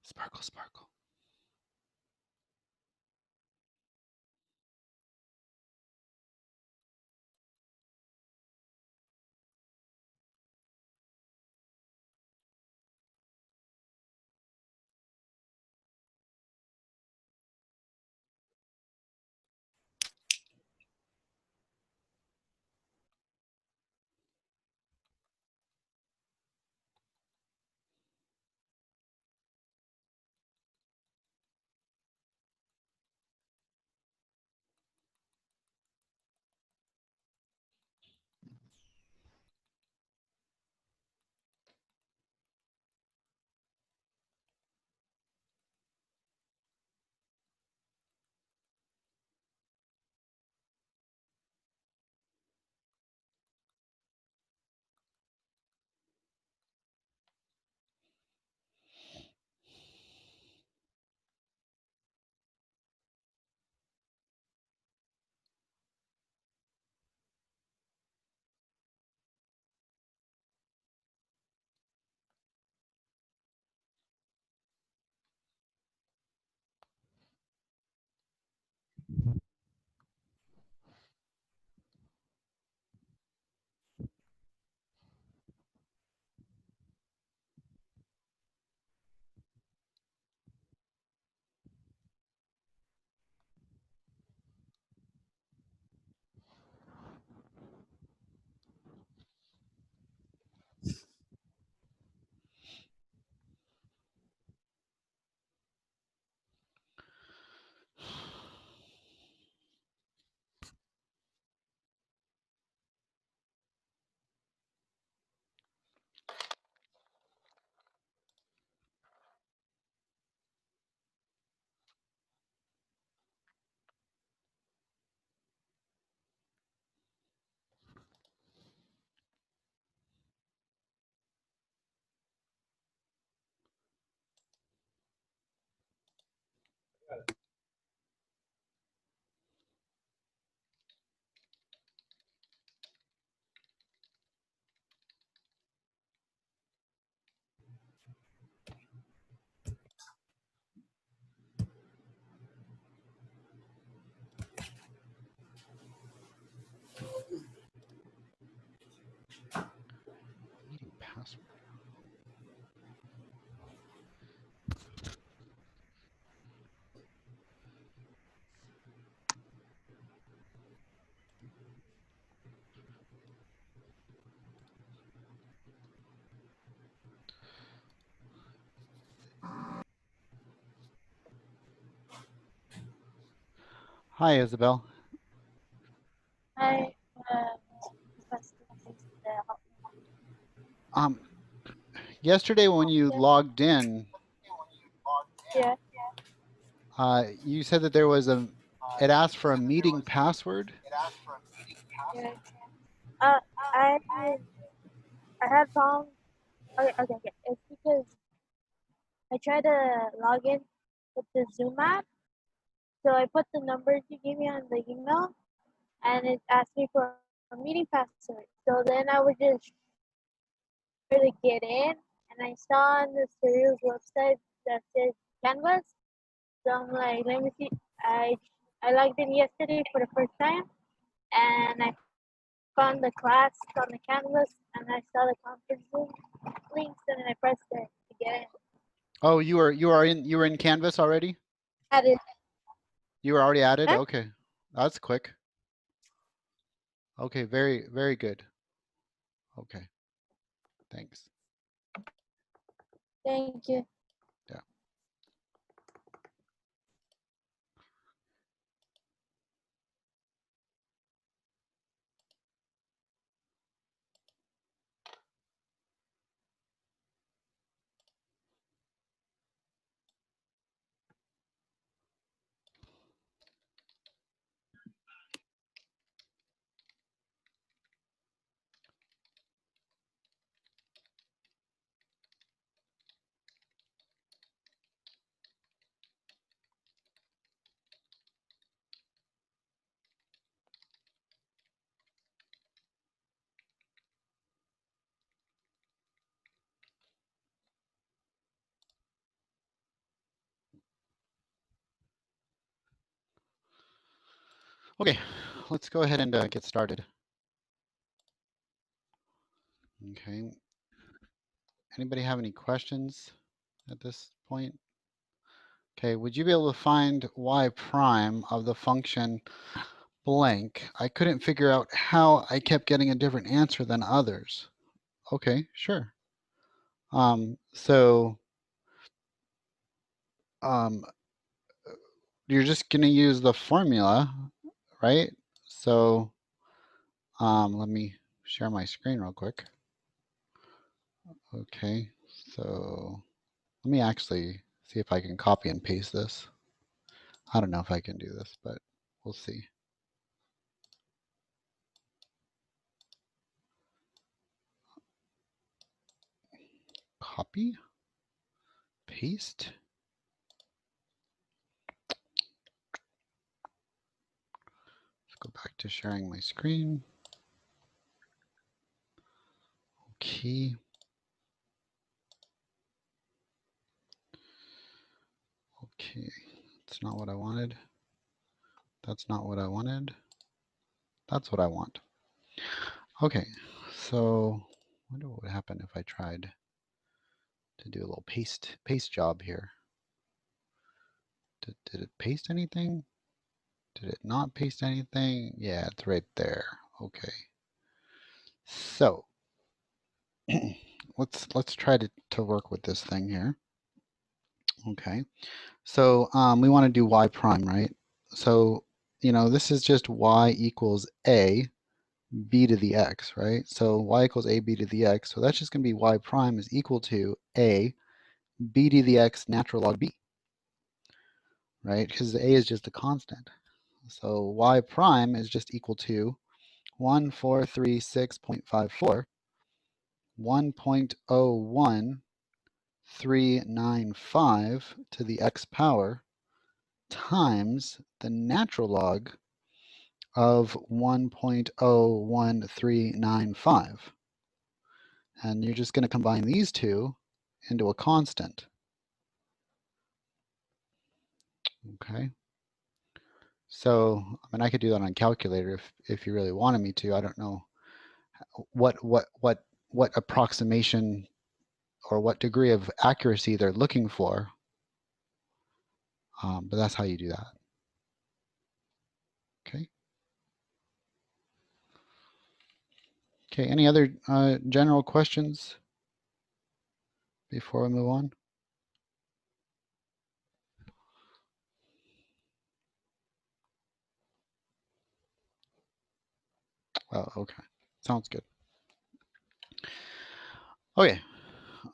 Sparkle, sparkle. Meeting password. Hi, Isabel. I Um, Yesterday when you logged in, yeah. you said that there was a. It asked for a meeting password. Yeah. Uh, I I had found. Okay, okay, okay. It's because I tried to log in with the Zoom app, so I put the numbers you gave me on the email, and it asked me for a meeting password. So then I would just try to get in, and I saw on the Surreal's website that says Canvas. So I'm like, let me see. I logged in yesterday for the first time, and I found the class on the Canvas, and I saw the conference Zoom links, and then I pressed it to get in. Oh, you were in Canvas already? Added. You were already added? Huh? Okay. That's quick. Okay, very good. Okay. Thanks. Thank you. Yeah. Okay, let's go ahead and get started. Okay. Anybody have any questions at this point? Okay, would you be able to find y prime of the function blank? I couldn't figure out how I kept getting a different answer than others. Okay, sure. So you're just going to use the formula, right? So let me share my screen real quick. Okay, so let me actually see if I can copy and paste this. I don't know if I can do this, but we'll see. Copy, paste. Let's go back to sharing my screen. Okay. Okay, that's not what I wanted. That's not what I wanted. That's what I want. Okay, so I wonder what would happen if I tried to do a little paste job here. Did it paste anything? Did it not paste anything? Yeah, it's right there. Okay. So let's try to work with this thing here. Okay. So we want to do y prime, right? So, you know, this is just y equals a b to the x, right? So y equals a b to the x. So that's just going to be y prime is equal to a b to the x natural log b, right? Because a is just a constant. So y prime is just equal to 1436.54, 1.01395 to the x power times the natural log of 1.01395. And you're just going to combine these two into a constant. Okay. So, I mean, I could do that on a calculator if you really wanted me to. I don't know what approximation or what degree of accuracy they're looking for, but that's how you do that. Okay. Okay. Any other general questions before we move on? Oh, okay. Sounds good. Okay.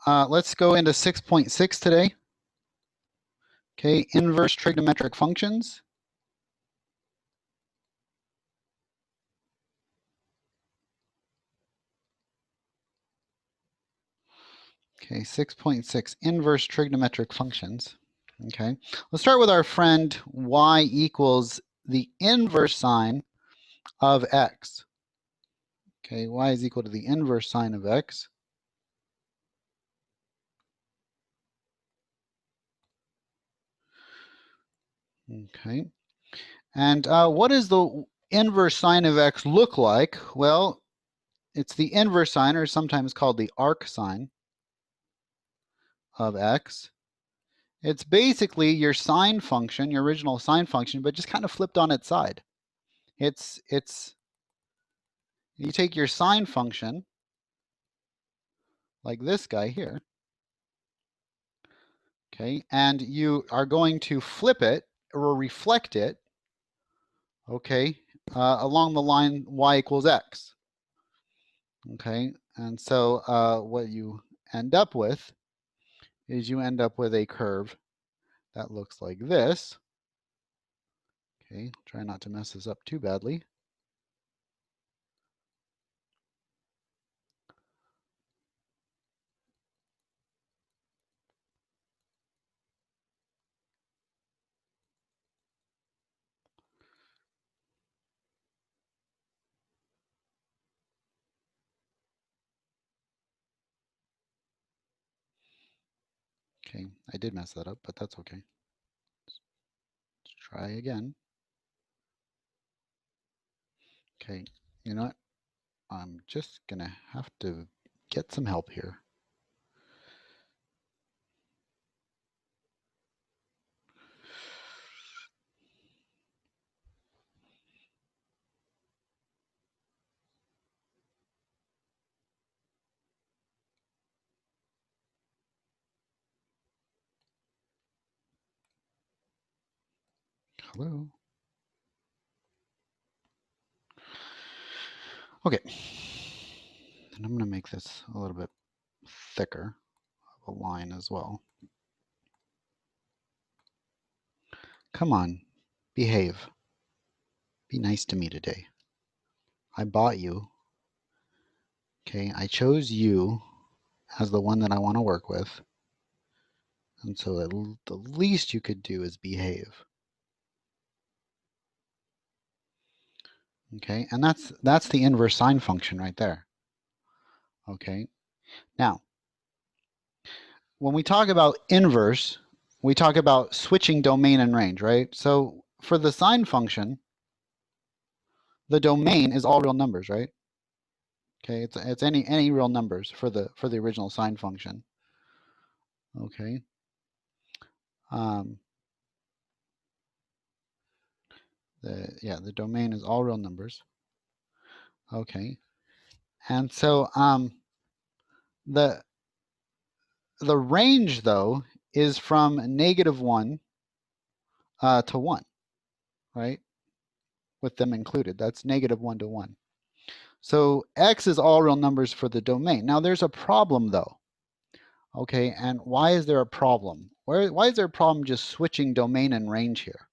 Let's go into 6.6 today. Okay, inverse trigonometric functions. Okay, 6.6, inverse trigonometric functions. Okay, let's start with our friend y equals the inverse sine of x. Okay, y is equal to the inverse sine of x. Okay, and what does the inverse sine of x look like? Well, it's the inverse sine, or sometimes called the arc sine of x. It's basically your sine function, your original sine function, but just kind of flipped on its side. It's you take your sine function like this guy here, okay, and you are going to flip it or reflect it, okay, along the line y equals x, okay, and so what you end up with is you end up with a curve that looks like this. Okay, try not to mess this up too badly. Okay, I did mess that up, but that's okay. Let's try again. Okay, you know what? I'm just gonna have to get some help here. Hello? Okay. And I'm going to make this a little bit thicker of a line as well. Come on, behave. Be nice to me today. I bought you. Okay, I chose you as the one that I want to work with. And so the least you could do is behave. Okay, and that's the inverse sine function right there. Okay, now when we talk about inverse, we talk about switching domain and range, right? So for the sine function, the domain is all real numbers, right? Okay, it's any real numbers for the original sine function. Okay. The domain is all real numbers. Okay. And so the range though is from -1 to 1, right? With them included. That's -1 to 1. So x is all real numbers for the domain. Now there's a problem though. Okay, and why is there a problem? Why is there a problem just switching domain and range here?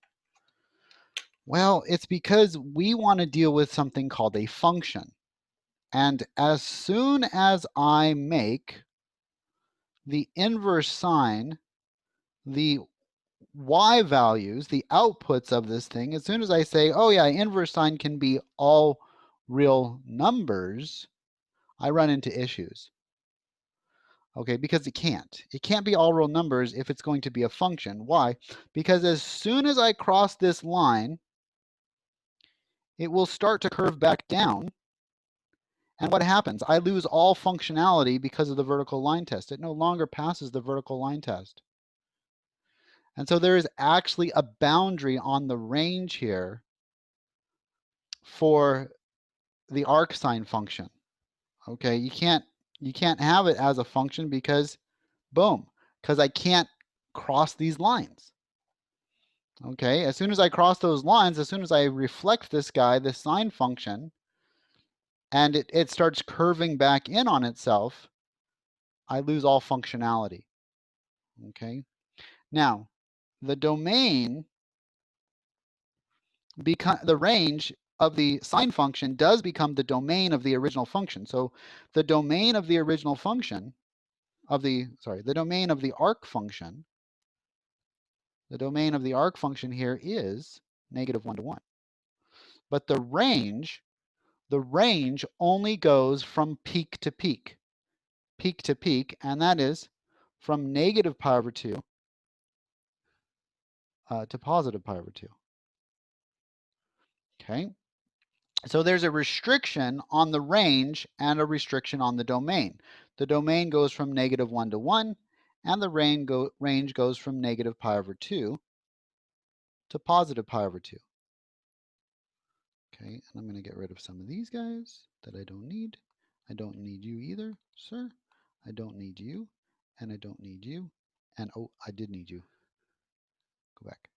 Well, it's because we want to deal with something called a function. And as soon as I make the inverse sine, the y values, the outputs of this thing, as soon as I say, oh yeah, inverse sine can be all real numbers, I run into issues. Okay, because it can't. It can't be all real numbers if it's going to be a function. Why? Because as soon as I cross this line, it will start to curve back down. And what happens? I lose all functionality because of the vertical line test. It no longer passes the vertical line test. And so there is actually a boundary on the range here for the arcsine function. Okay, you can't have it as a function because boom, because I can't cross these lines. Okay, as soon as I cross those lines, as soon as I reflect this guy, this sine function, and it starts curving back in on itself, I lose all functionality. Okay, now the domain, the range of the sine function does become the domain of the original function. So the domain of the original function the domain of the arc function, the domain of the arc function here is -1 to 1. But the range only goes from peak to peak, and that is from -pi/2 to +pi/2. Okay, so there's a restriction on the range and a restriction on the domain. The domain goes from -1 to 1, and the range goes from -pi/2 to +pi/2. Okay, and I'm going to get rid of some of these guys that I don't need. I don't need you either, sir. I don't need you, and I don't need you, and oh, I did need you. Go back.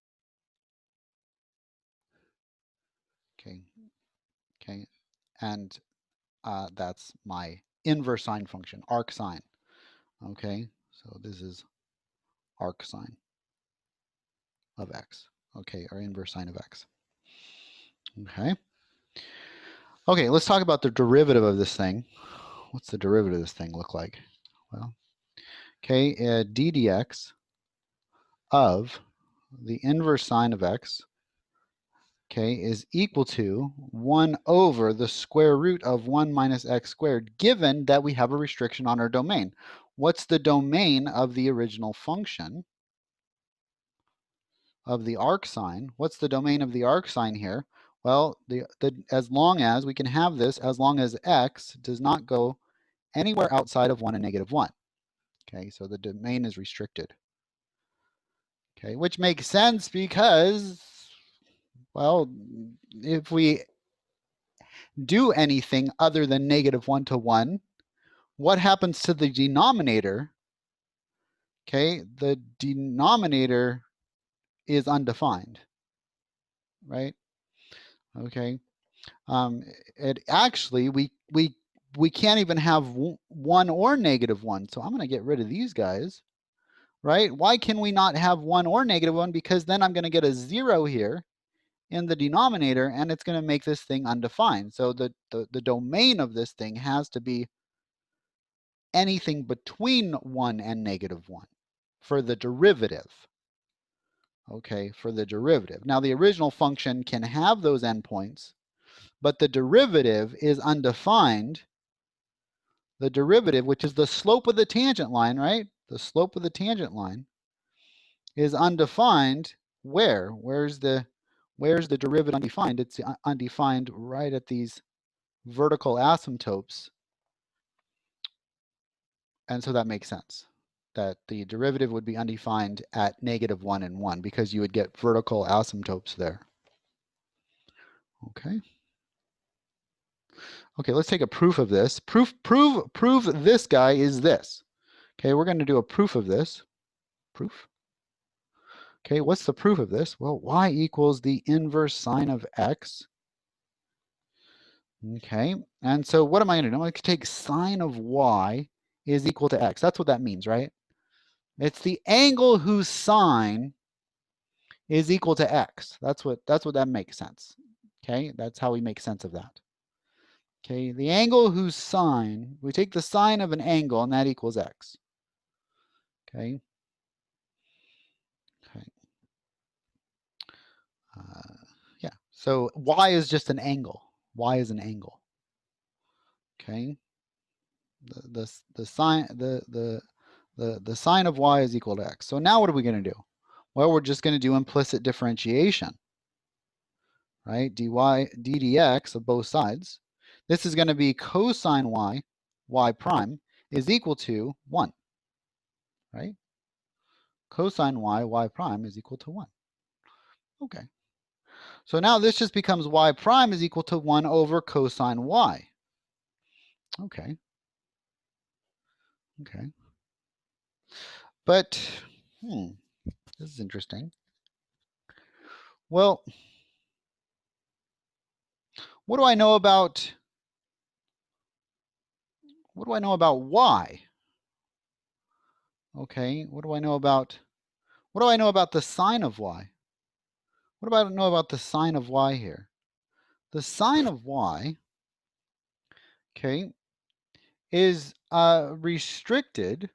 Okay, and that's my inverse sine function, arcsine. Okay, so this is arcsine of x. Okay, or inverse sine of x. Okay. Okay, let's talk about the derivative of this thing. What's the derivative of this thing look like? Well, okay, d dx of the inverse sine of x, okay, is equal to 1 over the square root of 1 minus x squared, given that we have a restriction on our domain. What's the domain of the original function of the arcsine? What's the domain of the arcsine here? Well, as long as we can have this, as long as x does not go anywhere outside of 1 and -1. Okay, so the domain is restricted. Okay, which makes sense because, well, if we do anything other than -1 to 1, what happens to the denominator? Okay, the denominator is undefined, right? Okay, it actually we can't even have 1 or -1. So I'm going to get rid of these guys, right? Why can we not have 1 or -1? Because then I'm going to get a 0 here in the denominator, and it's going to make this thing undefined. So the domain of this thing has to be anything between 1 and -1 for the derivative. Okay, for the derivative. Now the original function can have those endpoints, but the derivative is undefined. The derivative, which is the slope of the tangent line, right? The slope of the tangent line is undefined. Where's the derivative undefined? It's undefined right at these vertical asymptotes. And so that makes sense, that the derivative would be undefined at -1 and 1 because you would get vertical asymptotes there. Okay. Okay, let's take a proof of this. Proof this guy is this. Okay, we're going to do a proof of this. Proof. Okay, what's the proof of this? Well, y equals the inverse sine of x. Okay, and so what am I going to do? I'm going to take sine of y is equal to x. That's what that means, right? It's the angle whose sine is equal to x. That's what that makes sense. Okay, that's how we make sense of that. Okay, the angle whose sine, we take the sine of an angle and that equals x. Okay. Okay. Yeah, so y is just an angle. Y is an angle. Okay. The sine the sine of y is equal to x. So now what are we going to do? Well, we're just going to do implicit differentiation, right? dy ddx of both sides. This is going to be cosine y prime is equal to 1, right? Cosine y prime is equal to 1. Okay. So now this just becomes y prime is equal to 1 over cosine y. Okay. Okay. But, this is interesting. Well, what do I know about y? Okay, what do I know about the sine of y? What do I know about the sine of y here? The sine of y, okay, is restricted.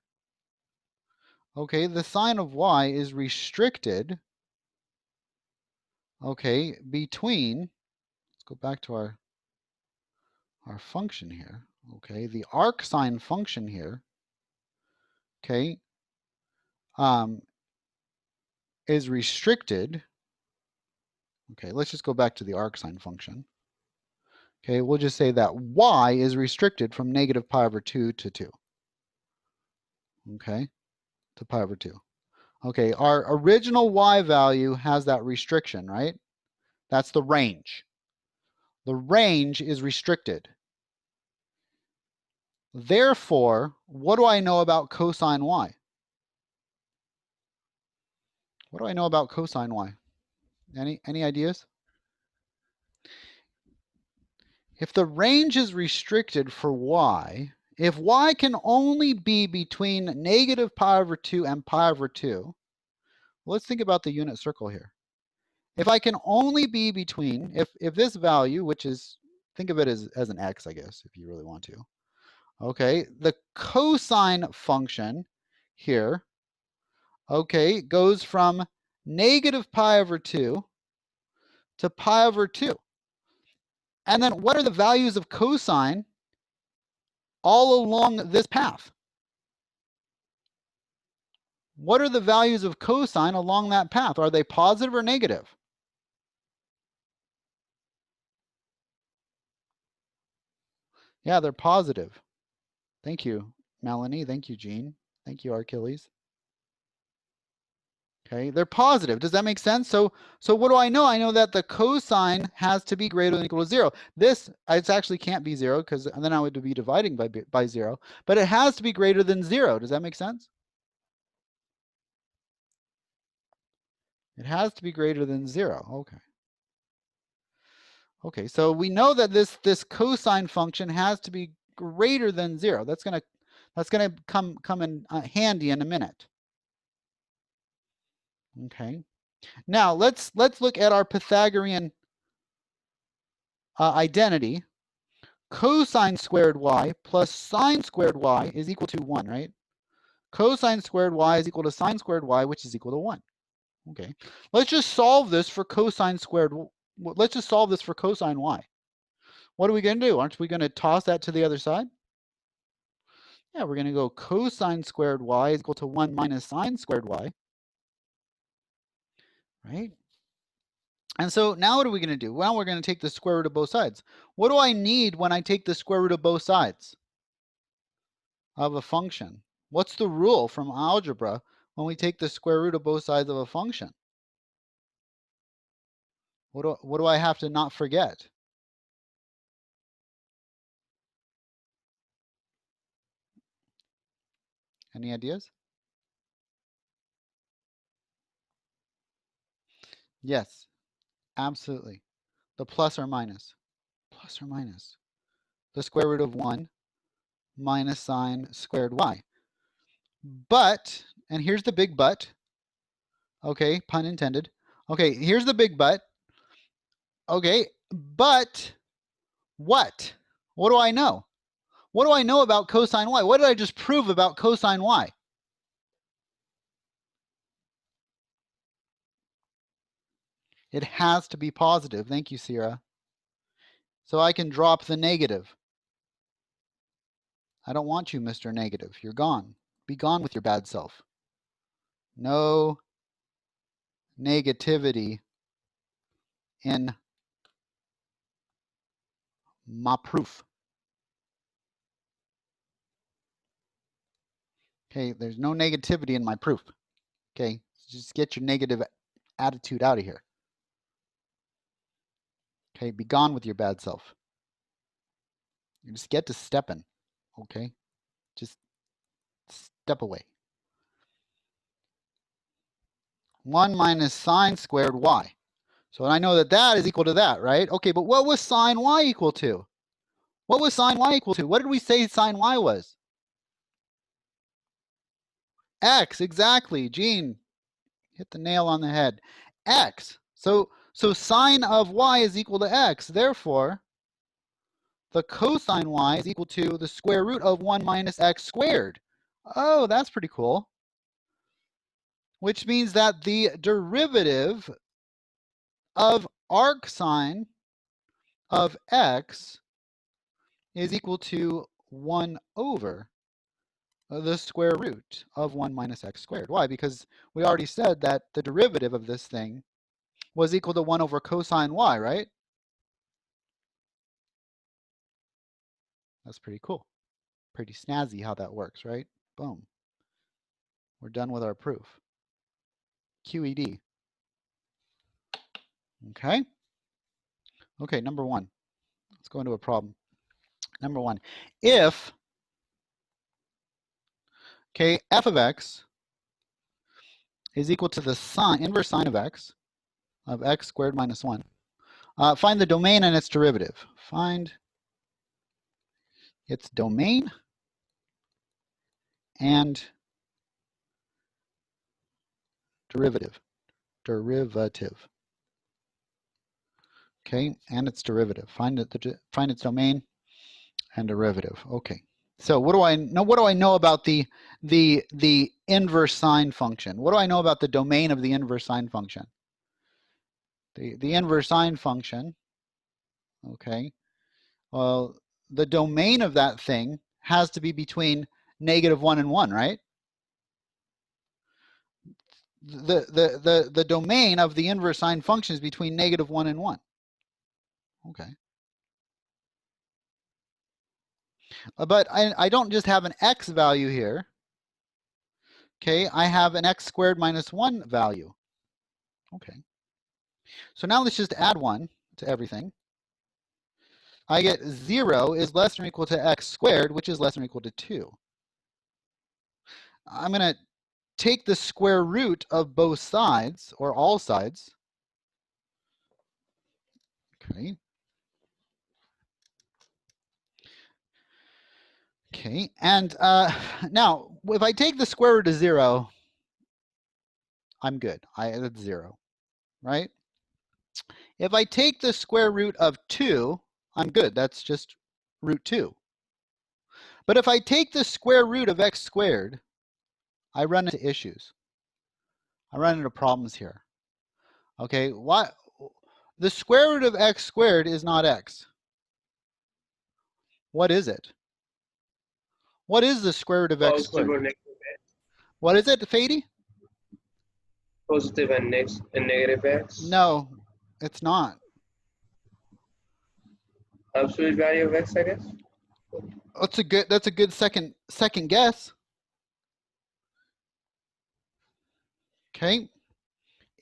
Okay, the sine of y is restricted, okay, between, let's go back to our function here. Okay, the arcsine function here, okay, is restricted. Okay, let's just go back to the arcsine function. Okay, we'll just say that y is restricted from -π/2 to 2. Okay, to π/2. Okay, our original y value has that restriction, right? That's the range. The range is restricted. Therefore, what do I know about cosine y? What do I know about cosine y? Any ideas? If the range is restricted for y, if y can only be between -π/2 and π/2, let's think about the unit circle here. If I can only be between, if this value, which is, think of it as an x, I guess, if you really want to. Okay, the cosine function here, okay, goes from -π/2 to π/2. And then what are the values of cosine all along this path? What are the values of cosine along that path? Are they positive or negative? Yeah, they're positive. Thank you, Melanie. Thank you, Jean. Thank you, Achilles. Okay, they're positive. Does that make sense? So what do I know? I know that the cosine has to be greater than or equal to 0. This, it actually can't be 0 because then I would be dividing by 0. But it has to be greater than 0. Does that make sense? It has to be greater than 0. Okay. Okay, so we know that this cosine function has to be greater than 0. That's gonna come in handy in a minute. Okay. Now let's look at our Pythagorean identity. Cosine squared y plus sine squared y is equal to 1, right? Cosine squared y is equal to sine squared y, which is equal to 1. Okay. Let's just solve this for cosine squared. Let's just solve this for cosine y. What are we going to do? Aren't we going to toss that to the other side? Yeah, we're going to go cosine squared y is equal to 1 minus sine squared y. Right? And so now what are we going to do? Well, we're going to take the square root of both sides. What do I need when I take the square root of both sides of a function? What's the rule from algebra when we take the square root of both sides of a function? What do I have to not forget? Any ideas? Yes, absolutely. The plus or minus. Plus or minus. The square root of 1 minus sine squared y. But, and here's the big but. Okay, pun intended. Okay, here's the big but. Okay, but what? What do I know? What do I know about cosine y? What did I just prove about cosine y? It has to be positive. Thank you, Sierra. So I can drop the negative. I don't want you, Mr. Negative. You're gone. Be gone with your bad self. No negativity in my proof. Okay, there's no negativity in my proof. Okay, just get your negative attitude out of here. Okay, be gone with your bad self. You just get to stepping. Okay, just step away. 1 minus sine squared y. So I know that that is equal to that, right? Okay, but what was sine y equal to? What was sine y equal to? What did we say sine y was? X, exactly. Gene, hit the nail on the head. X. So sine of y is equal to x. Therefore, the cosine y is equal to the square root of 1 minus x squared. Oh, that's pretty cool. Which means that the derivative of arcsine of x is equal to 1 over the square root of 1 minus x squared. Why? Because we already said that the derivative of this thing was equal to 1 over cosine y, right? That's pretty cool. Pretty snazzy how that works, right? Boom. We're done with our proof. QED. Okay? Okay, number 1. Let's go into a problem. Number 1. If, okay, f of x is equal to the inverse sine of x squared minus 1. Find the domain and its derivative. Find its domain and derivative. Okay, and its derivative. Find its domain and derivative. Okay. So what do I know? What do I know about the inverse sine function? What do I know about the domain of the inverse sine function? The inverse sine function. Okay. Well, the domain of that thing has to be between -1 and 1, right? The domain of the inverse sine function is between -1 and 1. Okay. But I don't just have an x value here. Okay, I have an x squared minus 1 value. Okay. So now let's just add 1 to everything. I get 0 is less than or equal to x squared, which is less than or equal to 2. I'm going to take the square root of both sides, or all sides. Okay. Okay, and now if I take the square root of 0, I'm good. That's 0, right? If I take the square root of 2, I'm good. That's just root 2. But if I take the square root of x squared, I run into issues. I run into problems here. Okay, why? The square root of x squared is not x. What is it? What is the square root of x squared? What is it, Fady? Positive and negative x? No, it's not. Absolute value of x, I guess. That's a good second guess. Okay,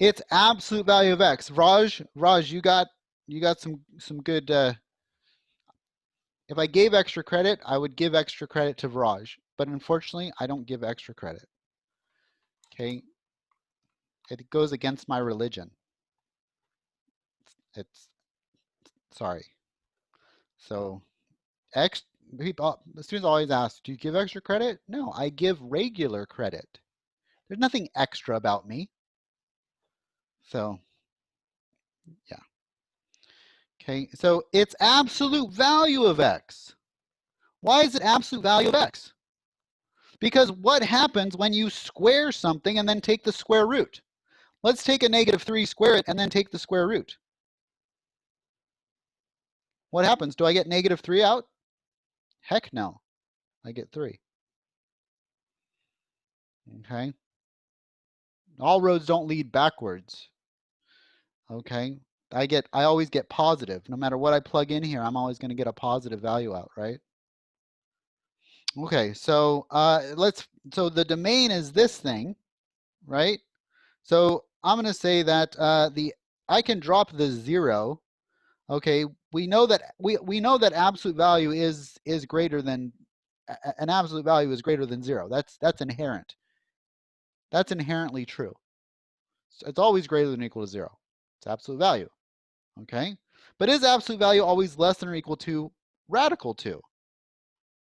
it's absolute value of x. Raj, you got some good. If I gave extra credit, I would give extra credit to Raj, but unfortunately, I don't give extra credit. Okay, it goes against my religion. It's sorry. So, the students always ask, do you give extra credit? No, I give regular credit. There's nothing extra about me. So, yeah. Okay, so it's absolute value of x. Why is it absolute value of x? Because what happens when you square something and then take the square root? Let's take a -3, square it, and then take the square root. What happens? Do I get -3 out? Heck no. I get 3. Okay. All roads don't lead backwards. Okay. I always get positive. No matter what I plug in here, I'm always going to get a positive value out, right? Okay, so so the domain is this thing, right? So I'm going to say that I can drop the 0. Okay, we know that we know that absolute value is greater than an absolute value is greater than 0. That's inherent. That's inherently true. So it's always greater than or equal to 0. It's absolute value. Okay, but is absolute value always less than or equal to radical 2?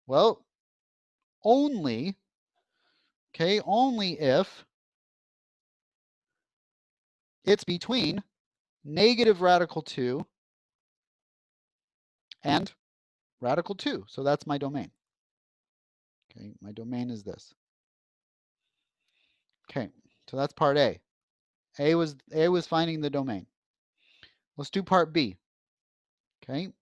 Well, only if it's between negative radical 2 and radical 2. So that's my domain. Okay, my domain is this. Okay, so that's part A. A was finding the domain. Let's do part B. Okay,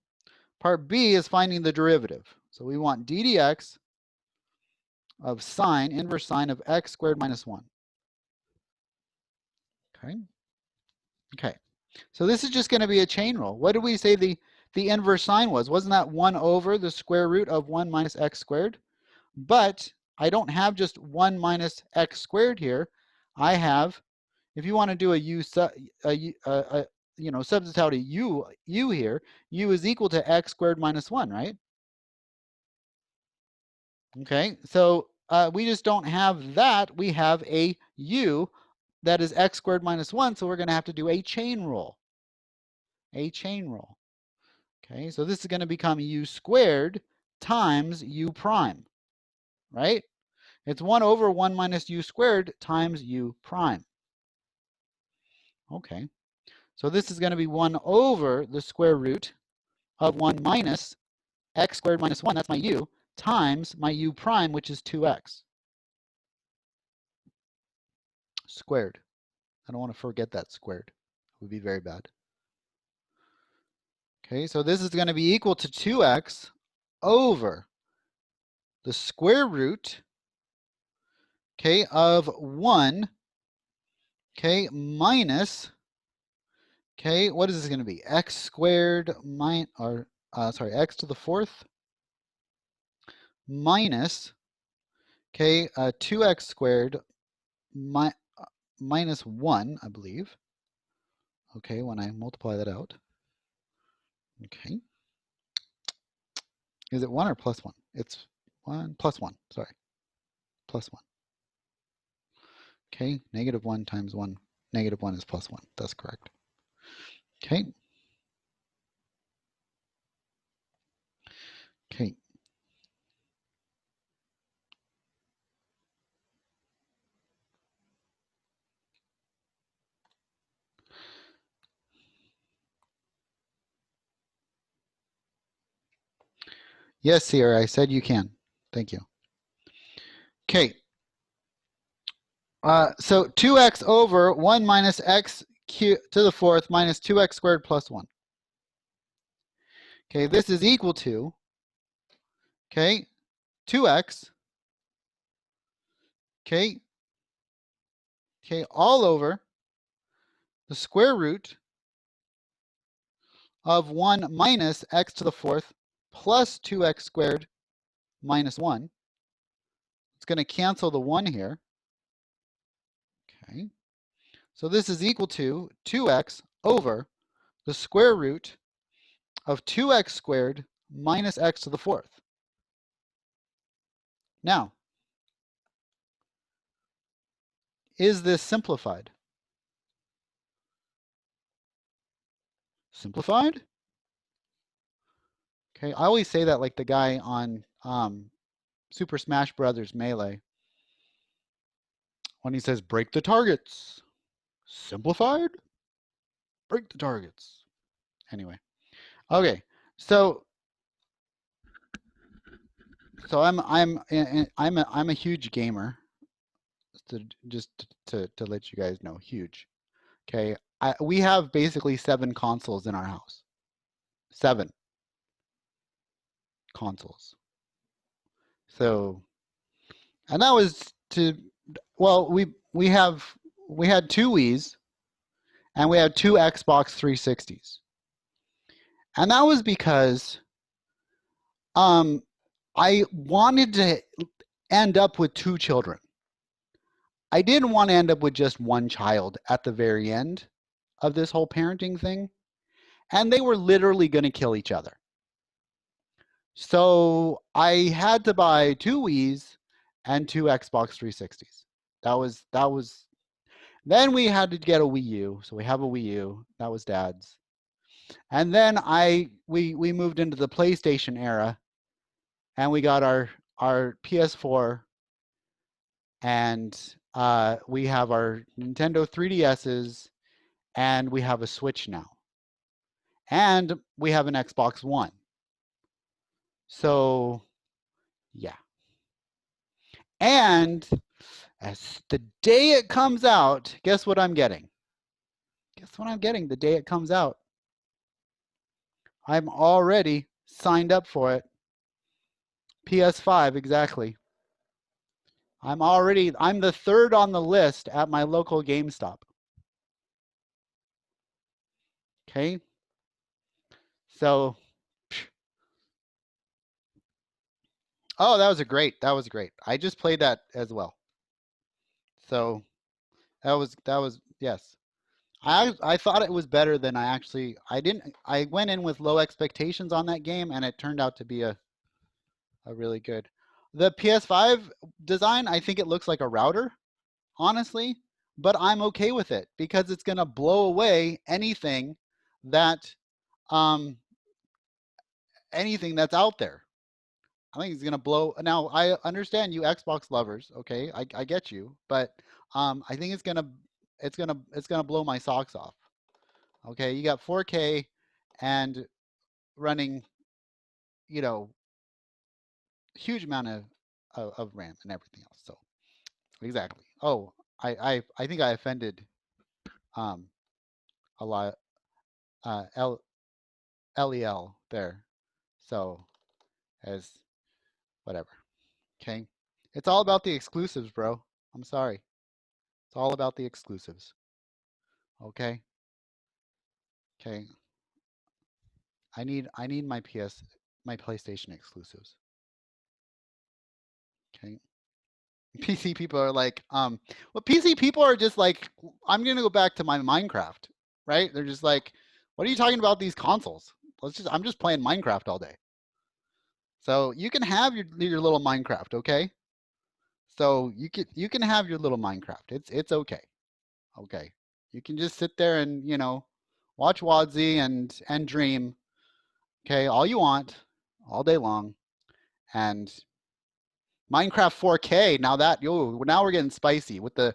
part B is finding the derivative. So we want d dx of inverse sine of x squared minus 1. Okay. Okay. So this is just going to be a chain rule. What did we say the inverse sine was? Wasn't that 1 over the square root of 1 minus x squared? But I don't have just 1 minus x squared here. I have, if you want to do substitute out a u here, u is equal to x squared minus 1, right? Okay, so we just don't have that. We have a u that is x squared minus 1, so we're going to have to do a chain rule. A chain rule. Okay, so this is going to become u squared times u prime, right? It's 1 over 1 minus u squared times u prime. Okay, so this is going to be 1 over the square root of 1 minus x squared minus 1, that's my u, times my u prime, which is 2x squared. I don't want to forget that squared. It would be very bad. Okay, so this is going to be equal to 2x over the square root, okay, of 1, okay, minus, okay, what is this going to be? X squared x to the 4th minus, okay, 2x squared minus 1, I believe. Okay, when I multiply that out. Okay. Is it 1 or plus 1? It's 1 plus 1, sorry. Plus 1. Okay, negative 1 times 1. Negative 1 is plus 1. That's correct. Okay. Okay. Yes, Sierra, I said you can. Thank you. Okay. So 2x over 1 minus x to the fourth minus 2x squared plus 1. Okay, this is equal to, okay, 2x, okay, all over the square root of 1 minus x to the fourth plus 2x squared minus 1. It's going to cancel the 1 here. Okay. So this is equal to 2x over the square root of 2x squared minus x to the fourth. Now, is this simplified? Simplified? Okay, I always say that like the guy on Super Smash Brothers Melee when he says break the targets. Simplified? Break the targets. Anyway. Okay. So I'm a huge gamer. Just to let you guys know, huge. Okay. We have basically 7 consoles in our house. 7 consoles. So, and that was to, well, we had 2 Wiis and we had 2 Xbox 360s. And that was because I wanted to end up with 2 children. I didn't want to end up with just 1 child at the very end of this whole parenting thing. And they were literally going to kill each other. So I had to buy 2 Wiis and 2 Xbox 360s. That was. Then we had to get a Wii U. So we have a Wii U. That was Dad's. And then we moved into the PlayStation era, and we got our PS4, and we have our Nintendo 3DSs, and we have a Switch now, and we have an Xbox One. So, yeah. And as the day it comes out, guess what I'm getting? Guess what I'm getting the day it comes out? I'm already signed up for it. PS5, exactly. I'm the 3rd on the list at my local GameStop. Okay. So, oh, that was great. I just played that as well. So that was yes. I thought it was better than I went in with low expectations on that game, and it turned out to be a really good. The PS5 design, I think it looks like a router, honestly, but I'm okay with it because it's going to blow away anything that's out there. I think it's going to blow. Now, I understand you Xbox lovers, okay? I get you, but I think it's going to blow my socks off. Okay, you got 4K and running, huge amount of RAM and everything else. So, exactly. Oh, I think I offended a lot LEL there. So, as whatever. Okay. It's all about the exclusives, bro. I'm sorry. It's all about the exclusives. Okay. Okay. I need my PlayStation exclusives. Okay. PC people are like, well, PC people are just like, I'm going to go back to my Minecraft, right? They're just like, what are you talking about these consoles? I'm just playing Minecraft all day. So you can have your little Minecraft, okay? So you can have your little Minecraft. It's okay. Okay. You can just sit there and, you know, watch WotC and dream, okay, all you want, all day long. And Minecraft 4K, now we're getting spicy with the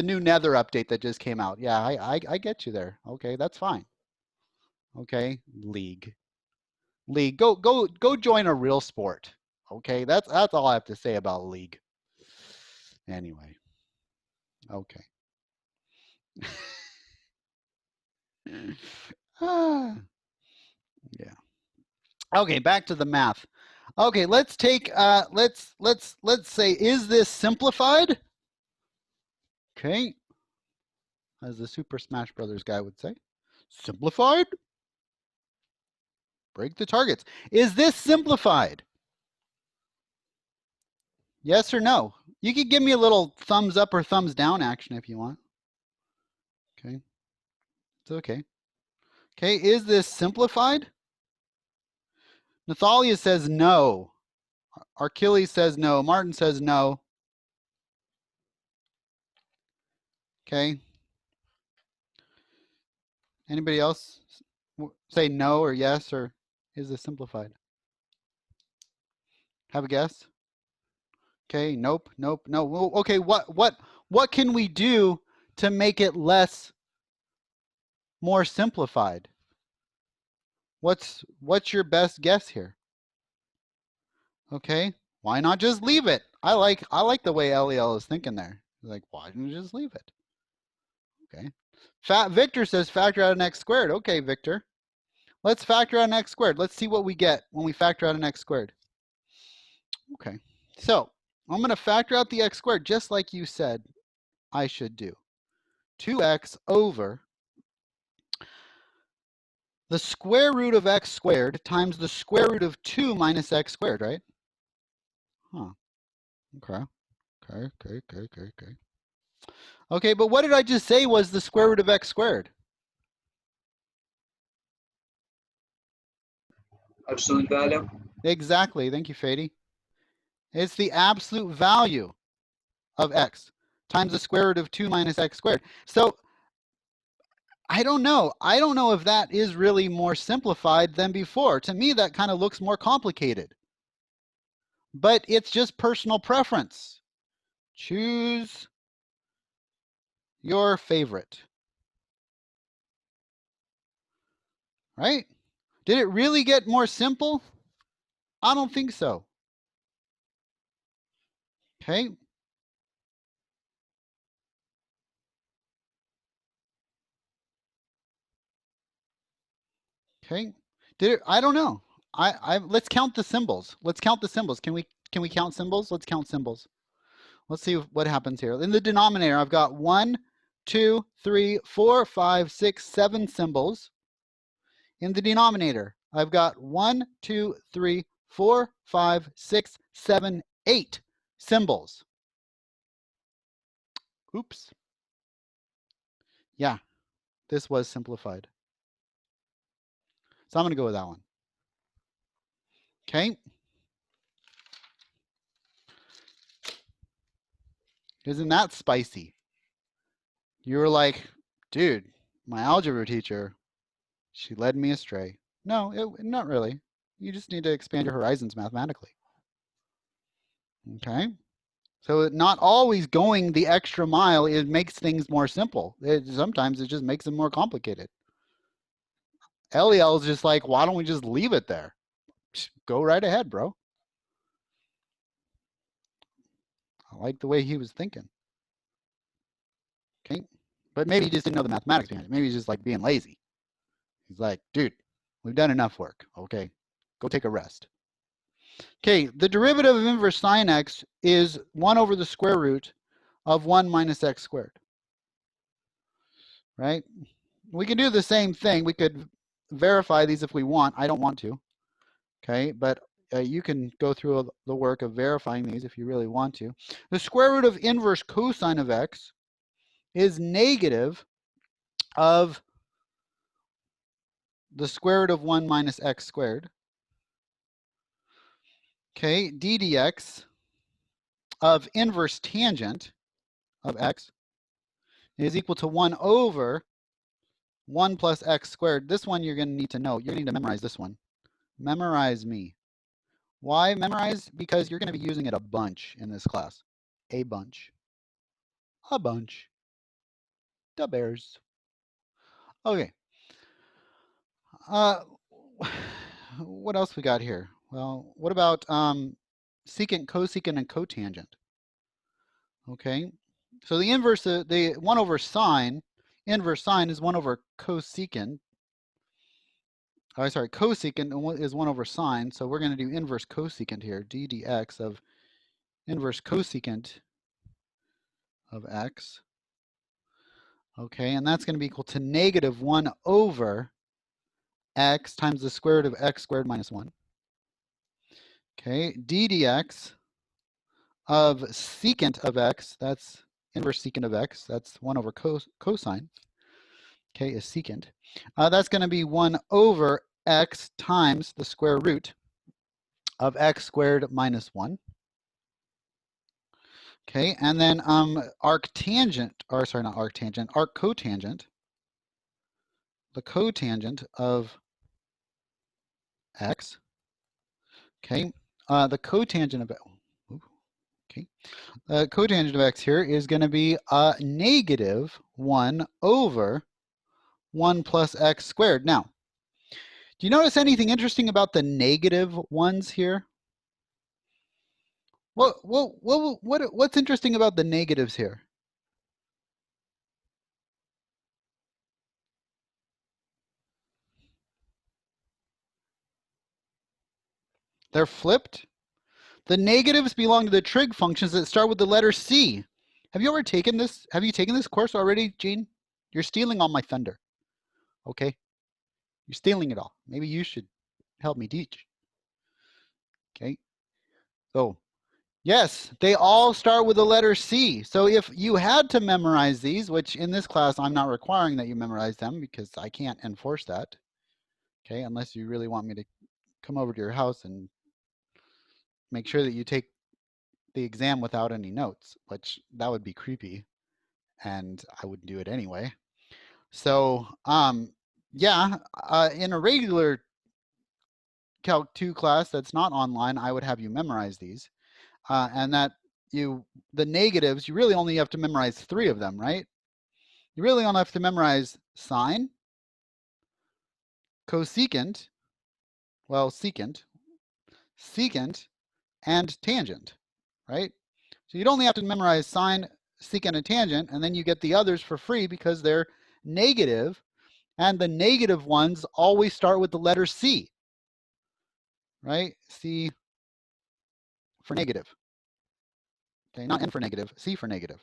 new Nether update that just came out. Yeah, I get you there. Okay, that's fine. Okay, League. Go join a real sport. Okay, that's all I have to say about League. Anyway. Okay. Yeah. Okay, back to the math. Okay, let's take let's say, is this simplified? Okay. As the Super Smash Brothers guy would say. Simplified? Break the targets. Is this simplified? Yes or no? You could give me a little thumbs up or thumbs down action if you want. Okay. It's okay. Okay, is this simplified? Nathalia says no. Achilles says no. Martin says no. Okay. Anybody else say no or yes, or is this simplified? Have a guess? Okay, nope, nope, no. Well, okay, what can we do to make it more simplified? What's your best guess here? Okay, why not just leave it? I like the way LEL is thinking there. Like, why didn't you just leave it? Okay. Victor says factor out an x squared. Okay, Victor. Let's factor out an x squared. Let's see what we get when we factor out an x squared. Okay. So I'm going to factor out the x squared just like you said I should do. 2x over the square root of x squared times the square root of 2 minus x squared, right? Huh. Okay. Okay. Okay, but what did I just say was the square root of x squared? Absolute value. Exactly. Thank you, Fady. It's the absolute value of x times the square root of 2 minus x squared. So I don't know. I don't know if that is really more simplified than before. To me, that kind of looks more complicated. But it's just personal preference. Choose your favorite. Right? Did it really get more simple? I don't think so. Okay. Okay. Did it? I don't know. Let's count the symbols. Let's count the symbols. Can we count symbols? Let's count symbols. Let's see what happens here. In the denominator, I've got 1, 2, 3, 4, 5, 6, 7 symbols. In the denominator, I've got 1, 2, 3, 4, 5, 6, 7, 8 symbols. Oops. Yeah, this was simplified. So I'm going to go with that one. Okay. Isn't that spicy? You were like, dude, my algebra teacher, she led me astray. No, not really. You just need to expand your horizons mathematically. Okay. So not always going the extra mile, it makes things more simple. Sometimes it just makes them more complicated. LEL is just like, why don't we just leave it there? Go right ahead, bro. I like the way he was thinking. Okay. But maybe he just didn't know the mathematics behind it. Maybe he's just like being lazy. He's like, dude, we've done enough work. Okay. Go take a rest. Okay, the derivative of inverse sine x is 1 over the square root of 1 minus x squared. Right? We can do the same thing. We could verify these if we want. I don't want to. Okay, but you can go through the work of verifying these if you really want to. The square root of inverse cosine of x is negative of the square root of 1 minus x squared. Okay, d dx of inverse tangent of x is equal to 1 over 1 plus x squared. This one you're going to need to know. You're going to need to memorize this one. Memorize me. Why memorize? Because you're going to be using it a bunch in this class. A bunch. A bunch. The bears. Okay. What else we got here? Well, what about secant, cosecant, and cotangent? Okay. So the inverse, the 1 over sine, inverse sine is 1 over cosecant. Oh, sorry, cosecant is 1 over sine, so we're going to do inverse cosecant here, d dx of inverse cosecant of x. Okay, and that's going to be equal to negative 1 over x times the square root of x squared minus 1. Okay, d dx of secant of x, that's inverse secant of x, that's 1 over cosine. Okay, is secant. That's going to be 1 over x times the square root of x squared minus 1. Okay, and then arctangent, or sorry, not arctangent, arccotangent, the cotangent of x. Okay, the cotangent of cotangent of x here is going to be negative 1 over 1 plus x squared. Now, do you notice anything interesting about the negative ones here? What's interesting about the negatives here? They're flipped. The negatives belong to the trig functions that start with the letter C. Have you ever taken this? Have you taken this course already, Gene? You're stealing all my thunder. Okay? You're stealing it all. Maybe you should help me teach. Okay? So, yes, they all start with the letter C. So if you had to memorize these, which in this class I'm not requiring that you memorize them because I can't enforce that. Okay? Unless you really want me to come over to your house and make sure that you take the exam without any notes, which that would be creepy and I wouldn't do it anyway. So yeah, in a regular Calc 2 class that's not online, I would have you memorize these. And that the negatives, you really only have to memorize 3 of them, right? You really only have to memorize sine, cosecant, well, secant, and tangent, right? So you'd only have to memorize sine, secant, and tangent, and then you get the others for free because they're negative, and the negative ones always start with the letter C, right? C for negative. Okay, not N for negative, C for negative.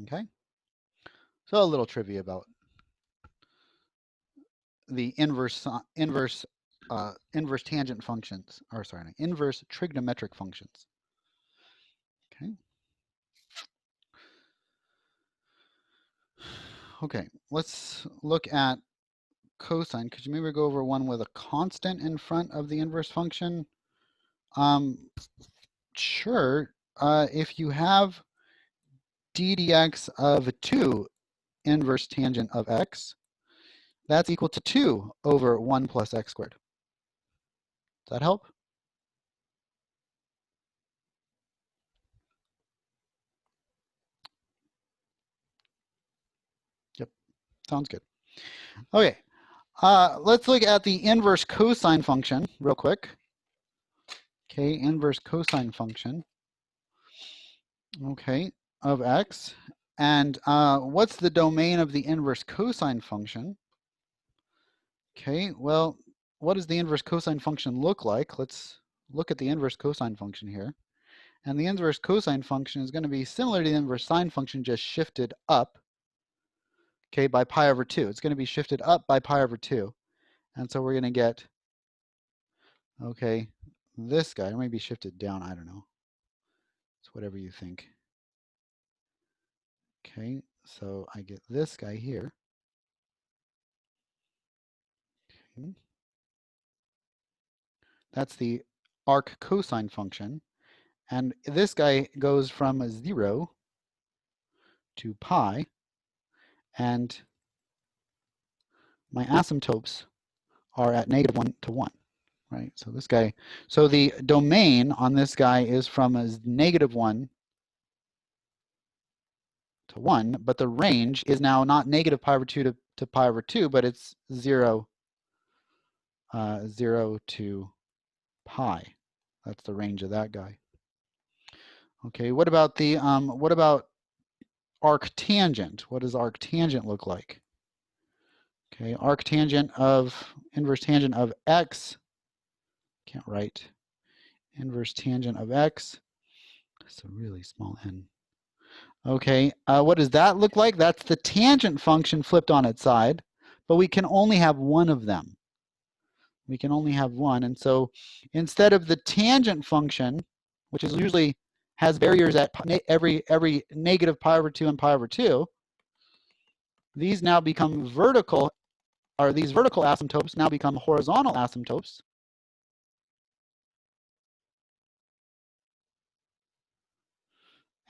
Okay? So a little trivia about the inverse tangent functions, or sorry, inverse trigonometric functions. Okay. Okay, let's look at cosine. Could you maybe go over one with a constant in front of the inverse function? Sure. If you have d dx of 2 inverse tangent of x, that's equal to 2 over 1 plus x squared. Does that help? Yep, sounds good. Okay, let's look at the inverse cosine function real quick. Okay, inverse cosine function, okay, of x. And what's the domain of the inverse cosine function? Okay, well, what does the inverse cosine function look like? Let's look at the inverse cosine function here. And the inverse cosine function is going to be similar to the inverse sine function, just shifted up, okay, by pi over 2. It's going to be shifted up by pi over 2. And so we're going to get Okay, this guy, or maybe shift it down, I don't know. It's whatever you think. Okay, so I get this guy here. Okay. That's the arc cosine function. And this guy goes from 0 to pi, and my asymptotes are at -1 to 1, right? So this guy, so the domain on this guy is from -1 to 1, but the range is now not -pi/2 to pi/2, but it's 0, 0 to pi. That's the range of that guy. Okay, what about the arctangent? What does arctangent look like? Okay, arctangent of inverse tangent of x. Can't write. Inverse tangent of x. That's a really small n. Okay, what does that look like? That's the tangent function flipped on its side, but we can only have one of them. We can only have one, and so instead of the tangent function, which is usually has barriers at every -pi/2 and pi/2, these now become vertical, or these vertical asymptotes now become horizontal asymptotes.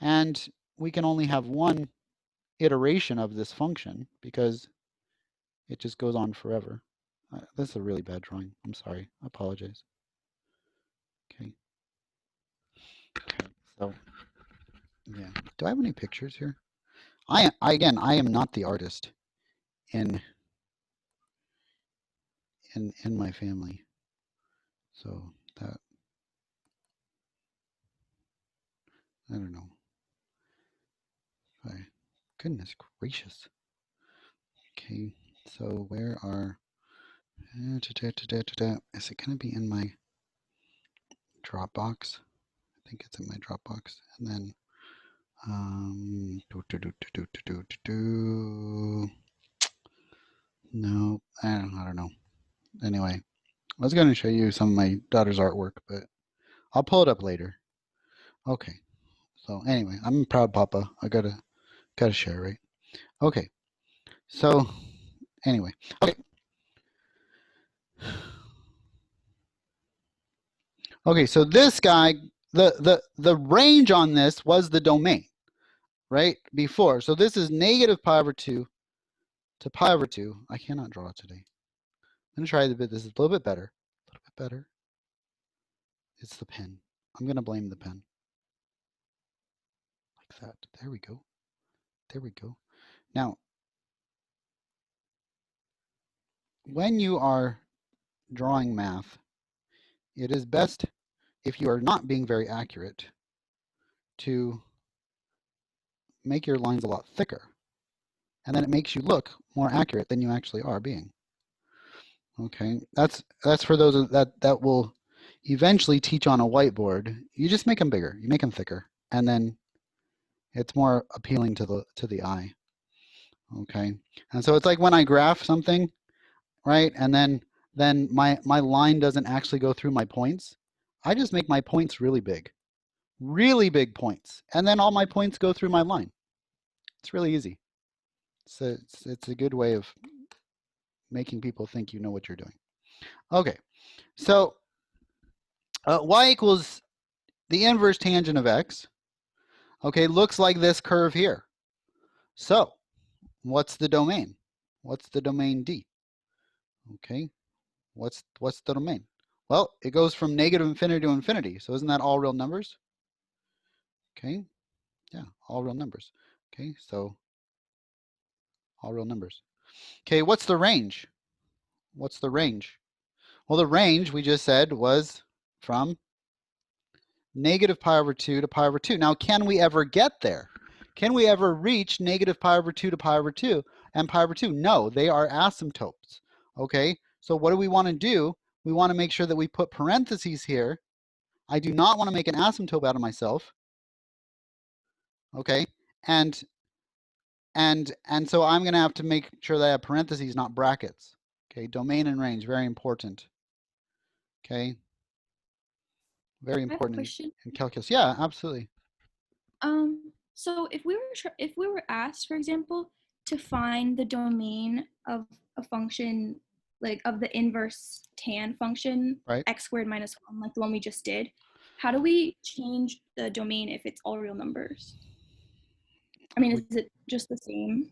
And we can only have one iteration of this function because it just goes on forever. This is a really bad drawing. I'm sorry. I apologize. Okay. So, yeah. Do I have any pictures here? Again, I am not the artist in my family. So that, I don't know. Goodness gracious. Okay, so where are, is it going to be in my Dropbox? I think it's in my Dropbox. And then, no, I don't know. Anyway, I was going to show you some of my daughter's artwork, but I'll pull it up later. Okay. So anyway, I'm a proud papa. I gotta share, right? Okay. So anyway, okay. Okay, so this guy, the range on this was the domain, right? Before. So this is -pi/2 to pi/2. I cannot draw today. I'm gonna try this is a little bit better. A little bit better. It's the pen. I'm gonna blame the pen. Like that. There we go. There we go. Now, when you are drawing math, it is best, if you are not being very accurate, to make your lines a lot thicker. And then it makes you look more accurate than you actually are being. Okay, that's for those that will eventually teach on a whiteboard. You just make them bigger, you make them thicker, and then it's more appealing to the eye. Okay, and so it's like when I graph something, right, and then my line doesn't actually go through my points. I just make my points really big points, and then all my points go through my line. It's really easy. So it's a good way of making people think you know what you're doing. Okay, so y equals the inverse tangent of x. Okay, looks like this curve here. So what's the domain? What's the domain D? Okay, what's the domain? Well, it goes from -infinity to infinity. So isn't that all real numbers? Okay, yeah, all real numbers. Okay, so all real numbers. Okay, what's the range? What's the range? Well, the range we just said was from -pi/2 to pi/2. Now, can we ever get there? Can we ever reach -pi/2 to pi/2 and pi/2? No, they are asymptotes. Okay, so what do we want to do? We want to make sure that we put parentheses here. I do not want to make an asymptote out of myself. Okay, and so I'm going to have to make sure that I have parentheses, not brackets. Okay, domain and range, very important. Okay, Very I have a important question. in calculus. Yeah, absolutely. So if we were asked, for example, to find the domain of a function, like of the inverse tan function, Right. x squared minus 1, like the one we just did, how do we change the domain if it's all real numbers? I mean, is it just the same?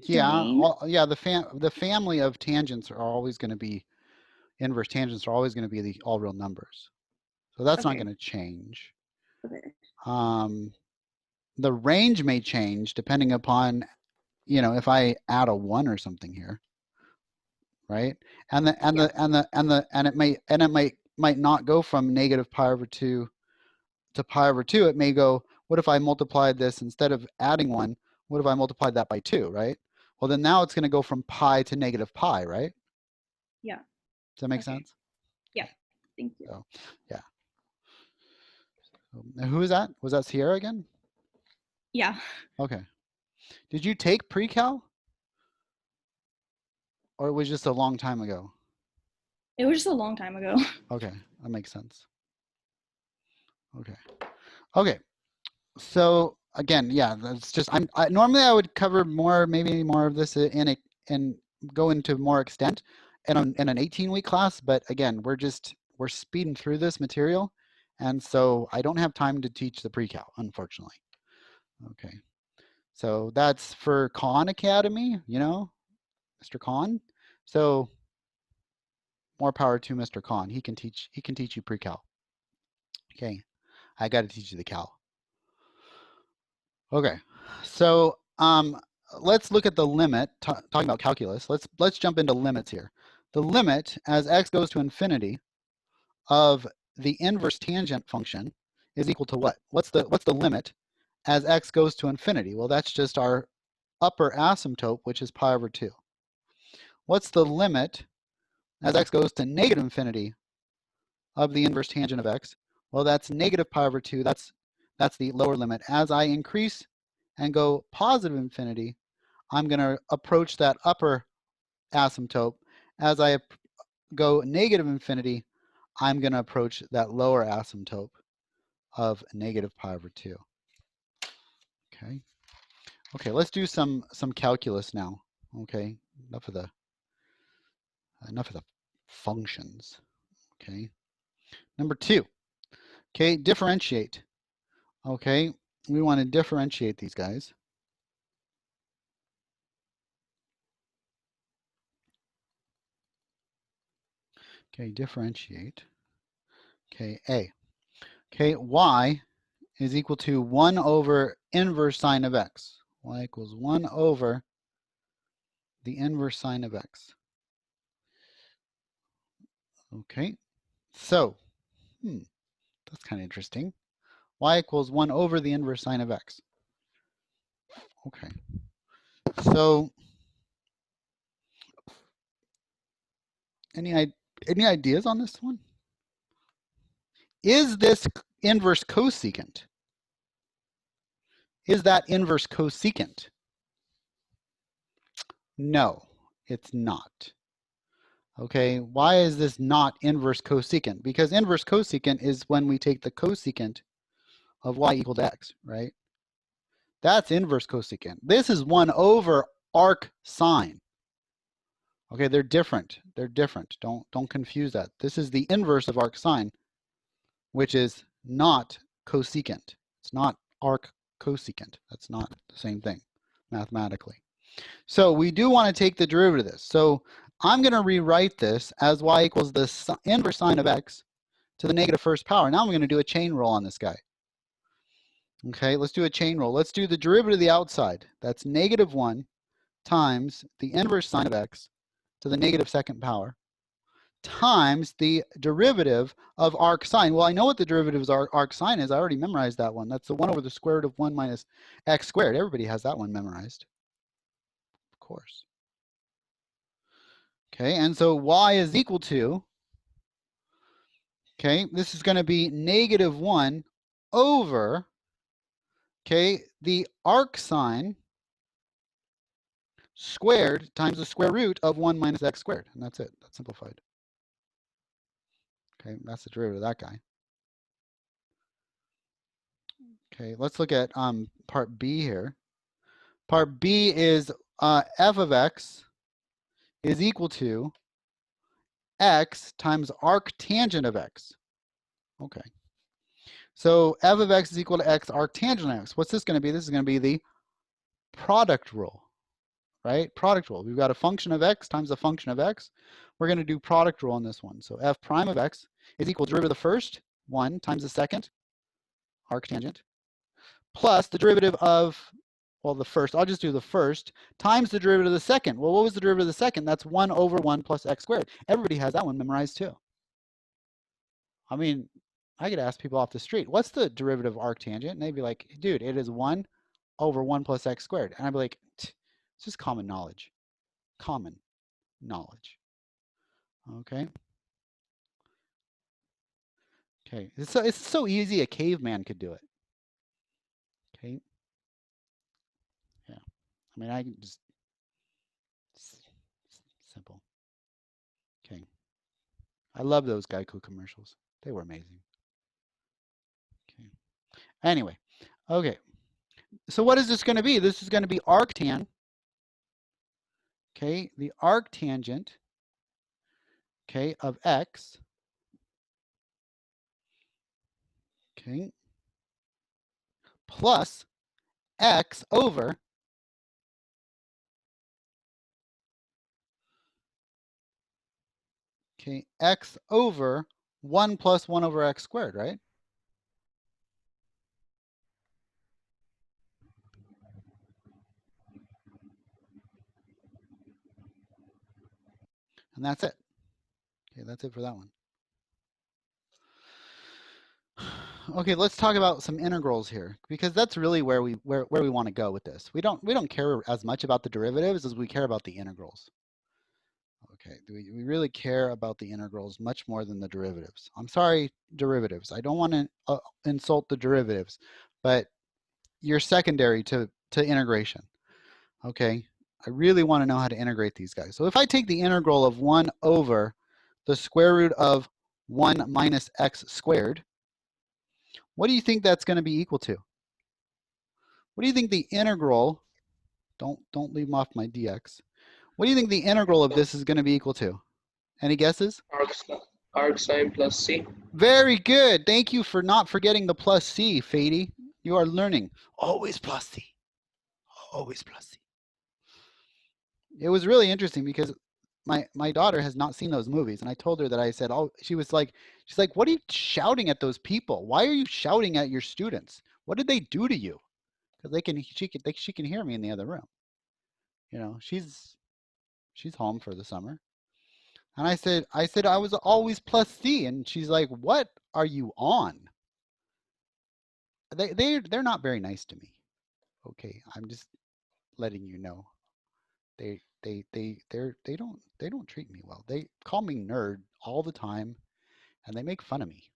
Yeah, domain? yeah. The family of tangents are always going to be inverse tangents are always going to be the all real numbers. So that's not Okay. going to change. Okay. The range may change depending upon, you know, if I add a 1 or something here, right? And it might not go from negative pi over 2 to pi over 2. It may go, what if I multiplied this instead of adding 1? What if I multiplied that by 2, right? Well, then now it's going to go from pi to negative pi, right? Yeah. Does that make Okay. sense? Yeah. Thank you. So, yeah. So, who is that? Was that Sierra again? Yeah. Okay. Did you take pre-cal? Or it was just a long time ago? It was just a long time ago. Okay, that makes sense. Okay. Okay. So again, yeah, that's just normally I would cover maybe more of this and go into more extent in an 18-week class, but again, we're speeding through this material, and so I don't have time to teach the pre-cal, unfortunately. Okay. So that's for Khan Academy, you know, Mr. Khan. So more power to Mr. Khan. He can teach you pre-cal. Okay. I got to teach you the cal. Okay. So let's look at the limit, talking about calculus. Let's jump into limits here. The limit as x goes to infinity of the inverse tangent function is equal to what? What's the limit as x goes to infinity? Well, that's just our upper asymptote, which is pi over 2. What's the limit as x goes to negative infinity of the inverse tangent of x? Well, that's negative pi over 2. That's the lower limit. As I increase and go positive infinity, I'm going to approach that upper asymptote. As I go negative infinity, I'm going to approach that lower asymptote of negative pi over 2. Okay. Okay, let's do some calculus now. Okay, enough of the functions. Okay. Number 2. Okay, differentiate. Okay, we want to differentiate these guys. Okay, differentiate. Okay, A. Okay, y is equal to 1 over inverse sine of x. Y equals 1 over the inverse sine of x. Okay, so, that's kind of interesting. Y equals 1 over the inverse sine of x. Okay, so any ideas on this one? Is this inverse cosecant? Is that inverse cosecant? No, it's not. Okay, why is this not inverse cosecant? Because inverse cosecant is when we take the cosecant of y equal to x, right? That's inverse cosecant. This is 1 over arc sine. Okay, they're different. They're different. Don't confuse that. This is the inverse of arc sine, which is not cosecant. It's not arc cosecant. That's not the same thing mathematically. So we do want to take the derivative of this. So I'm going to rewrite this as y equals the inverse sine of x to the negative first power. Now I'm going to do a chain rule on this guy. Okay, let's do a chain rule. Let's do the derivative of the outside. That's negative 1 times the inverse sine of x to the negative second power times the derivative of arc sine. Well, I know what the derivative of arc sine is. I already memorized that one. That's the 1 over the square root of 1 minus x squared. Everybody has that one memorized. Of course. Okay, and so y is equal to, okay, this is going to be negative 1 over, okay, the arc sine squared times the square root of 1 minus x squared. And that's it. That's simplified. Okay, that's the derivative of that guy. Okay, let's look at part B here. Part B is f of x is equal to x times arctangent of x. Okay. So f of x is equal to x arctangent of x. What's this going to be? This is going to be the product rule, right? Product rule. We've got a function of x times a function of x. We're going to do product rule on this one. So f prime of x is equal to derivative of the first, 1, times the second, arctangent, plus the derivative of, well, the first, I'll just do the first, times the derivative of the second. Well, what was the derivative of the second? That's 1 over 1 plus x squared. Everybody has that one memorized too. I mean, I could ask people off the street, what's the derivative of arctangent? And they'd be like, dude, it is 1 over 1 plus x squared. And I'd be like, it's just common knowledge. Common knowledge. Okay. Okay. It's so easy a caveman could do it. Okay. Yeah. I mean, I can just simple. Okay. I love those Geico commercials. They were amazing. Okay. Anyway. Okay. So what is this going to be? This is going to be arctan. Okay, the arctangent, okay, of x, okay, plus x over x over 1 plus 1 over x squared, right? And that's it. Okay, that's it for that one. Okay, let's talk about some integrals here, because that's really where we want to go with this. We don't care as much about the derivatives as we care about the integrals. Okay, we really care about the integrals much more than the derivatives. I'm sorry, derivatives. I don't want to insult the derivatives, but you're secondary to integration. Okay, I really want to know how to integrate these guys. So if I take the integral of 1 over the square root of 1 minus x squared, what do you think that's going to be equal to? What do you think the integral, don't leave off my dx. What do you think the integral of this is going to be equal to? Any guesses? Arc sine plus c. Very good. Thank you for not forgetting the plus c, Fady. You are learning. Always plus c. Always plus c. It was really interesting because my daughter has not seen those movies, and I told her that. I said, oh, she's like, what are you shouting at those people? Why are you shouting at your students? What did they do to you? Because she can hear me in the other room. You know, she's home for the summer. And I said I was always plus C, and she's like, what are you on? They're not very nice to me. Okay, I'm just letting you know. They don't treat me well. They call me nerd all the time, and they make fun of me.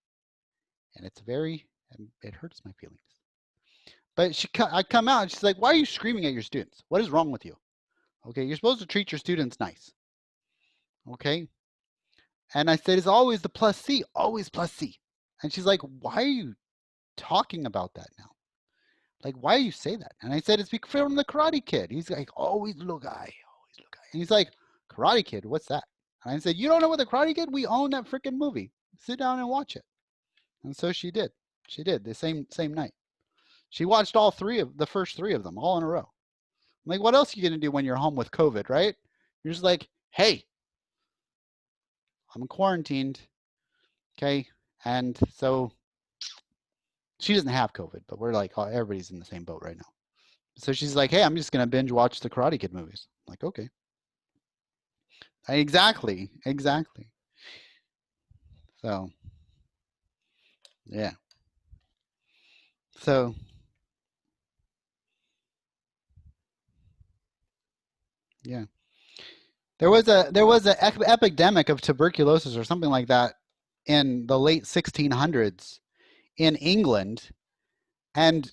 And it hurts my feelings. But I come out and she's like, why are you screaming at your students? What is wrong with you? Okay, you're supposed to treat your students nice. Okay? And I said, it's always the plus C, always plus C. And she's like, why are you talking about that now? Like, why do you say that? And I said, it's from the Karate Kid. He's like, always little guy, always little guy. And he's like, Karate Kid, what's that? And I said, you don't know what the Karate Kid? We own that freaking movie. Sit down and watch it. And so she did. She did the same night. She watched the first three of them all in a row. I'm like, what else are you going to do when you're home with COVID, right? You're just like, hey, I'm quarantined. Okay. And so she doesn't have COVID, but we're like, oh, everybody's in the same boat right now. So she's like, hey, I'm just going to binge watch the Karate Kid movies. I'm like, okay. Exactly. So, yeah. So, yeah. There was an epidemic of tuberculosis or something like that in the late 1600s in England, and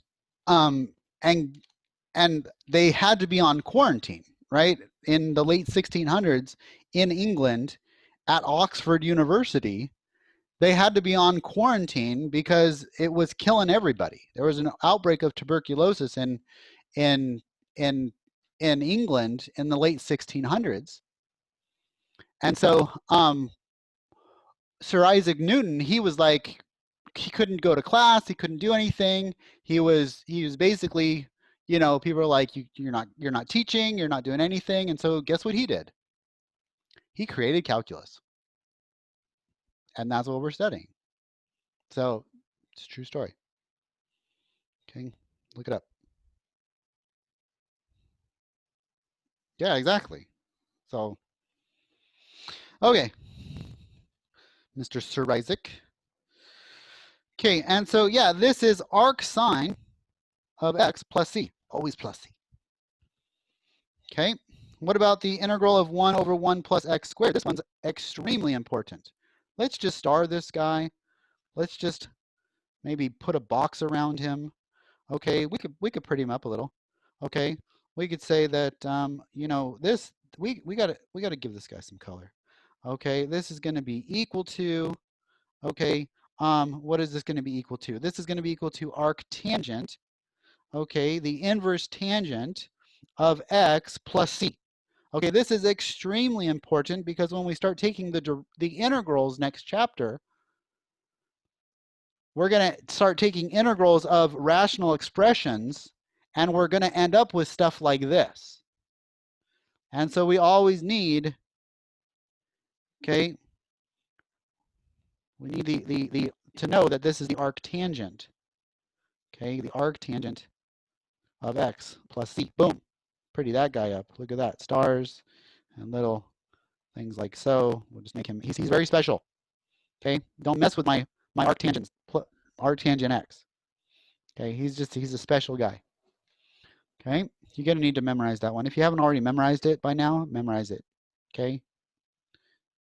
they had to be on quarantine, right? In the late 1600s in England at Oxford University, They had to be on quarantine because it was killing everybody. There was an outbreak of tuberculosis in England in the late 1600s. And so Sir Isaac Newton, he was like, he couldn't go to class, he couldn't do anything. He was basically, you know, people were like, you're not teaching, you're not doing anything. And so guess what he did? He created calculus. And that's what we're studying. So it's a true story. Okay, look it up. Yeah, exactly. So, okay, Mr. Sir Isaac. Okay, and so yeah, this is arc sine of x plus c, always plus c. Okay, what about the integral of 1 over 1 plus x squared? This one's extremely important. Let's just star this guy. Let's just maybe put a box around him. Okay, we could pretty him up a little. Okay, we could say that you know, this we gotta give this guy some color. Okay, this is going to be equal to, okay, what is this going to be equal to? This is going to be equal to arc tangent, okay, the inverse tangent of x plus c. Okay, this is extremely important because when we start taking the integrals next chapter, we're going to start taking integrals of rational expressions, and we're going to end up with stuff like this. And so we always need, okay, we need the to know that this is the arc tangent. Okay, the arc tangent of x plus c. Boom. Pretty that guy up. Look at that. Stars and little things like so. We'll just make him, he's very special. Okay, don't mess with my arc tangent x. Okay, he's a special guy. Okay, you're going to need to memorize that one. If you haven't already memorized it by now, memorize it. Okay,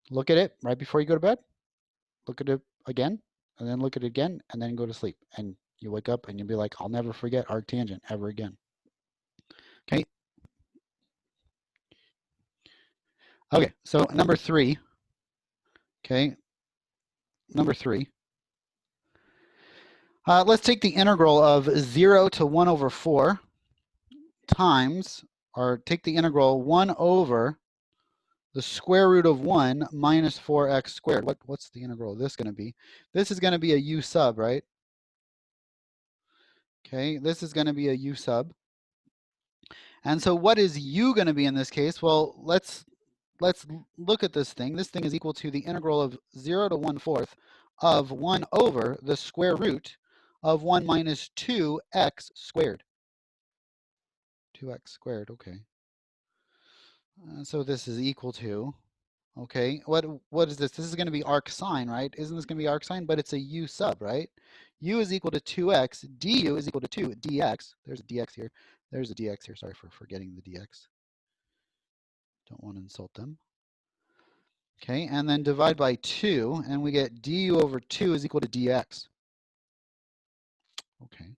look at it right before you go to bed. Look at it again, and then look at it again, and then go to sleep. And you wake up and you'll be like, I'll never forget arctangent ever again. Okay. Okay, so number 3. Okay, number 3. Let's take the integral of 0 to 1 over 4 times, or take the integral 1 over the square root of 1 minus 4x squared. What's the integral of this going to be? This is going to be a u sub, right? Okay, this is going to be a u sub. And so what is u going to be in this case? Well, let's look at this thing. This thing is equal to the integral of 0 to 1/4 of 1 over the square root of 1 minus 2x squared. 2x squared, okay. So this is equal to, okay, what is this? This is going to be arc sine, right? Isn't this going to be arc sine? But it's a u sub, right? U is equal to 2x, du is equal to 2 dx. There's a dx here. There's a dx here. Sorry for forgetting the dx. Don't want to insult them. Okay, and then divide by 2, and we get du over 2 is equal to dx. Okay.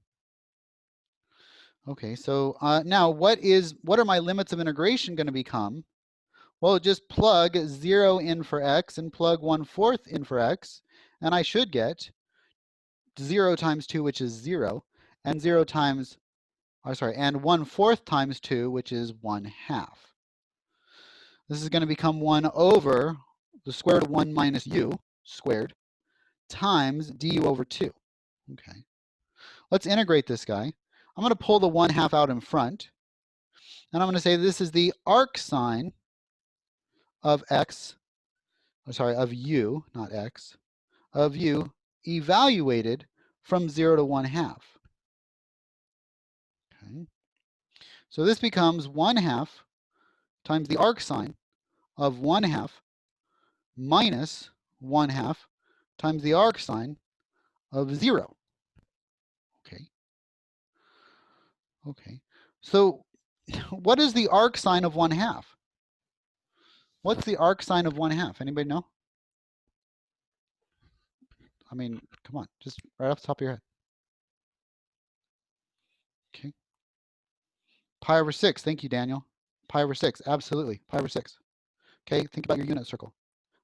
Okay, so now what are my limits of integration going to become? Well, just plug 0 in for x and plug 1/4 in for x, and I should get 0 times 2, which is 0, and 0 times, and 1/4 times 2, which is 1/2. This is going to become 1 over the square root of 1 minus u squared times du over 2. Okay. Let's integrate this guy. I'm going to pull the 1/2 out in front, and I'm going to say this is the arc sine of x, of u, not x, of u evaluated from 0 to 1/2. Okay. So this becomes 1/2 times the arc sine of 1/2 minus 1/2 times the arc sine of 0. Okay. Okay. So what is the arc sine of 1/2? What's the arc sine of 1/2? Anybody know? I mean, come on, just right off the top of your head. Okay. Pi over 6. Thank you, Daniel. Pi over 6. Absolutely. Pi over 6. Okay, think about your unit circle.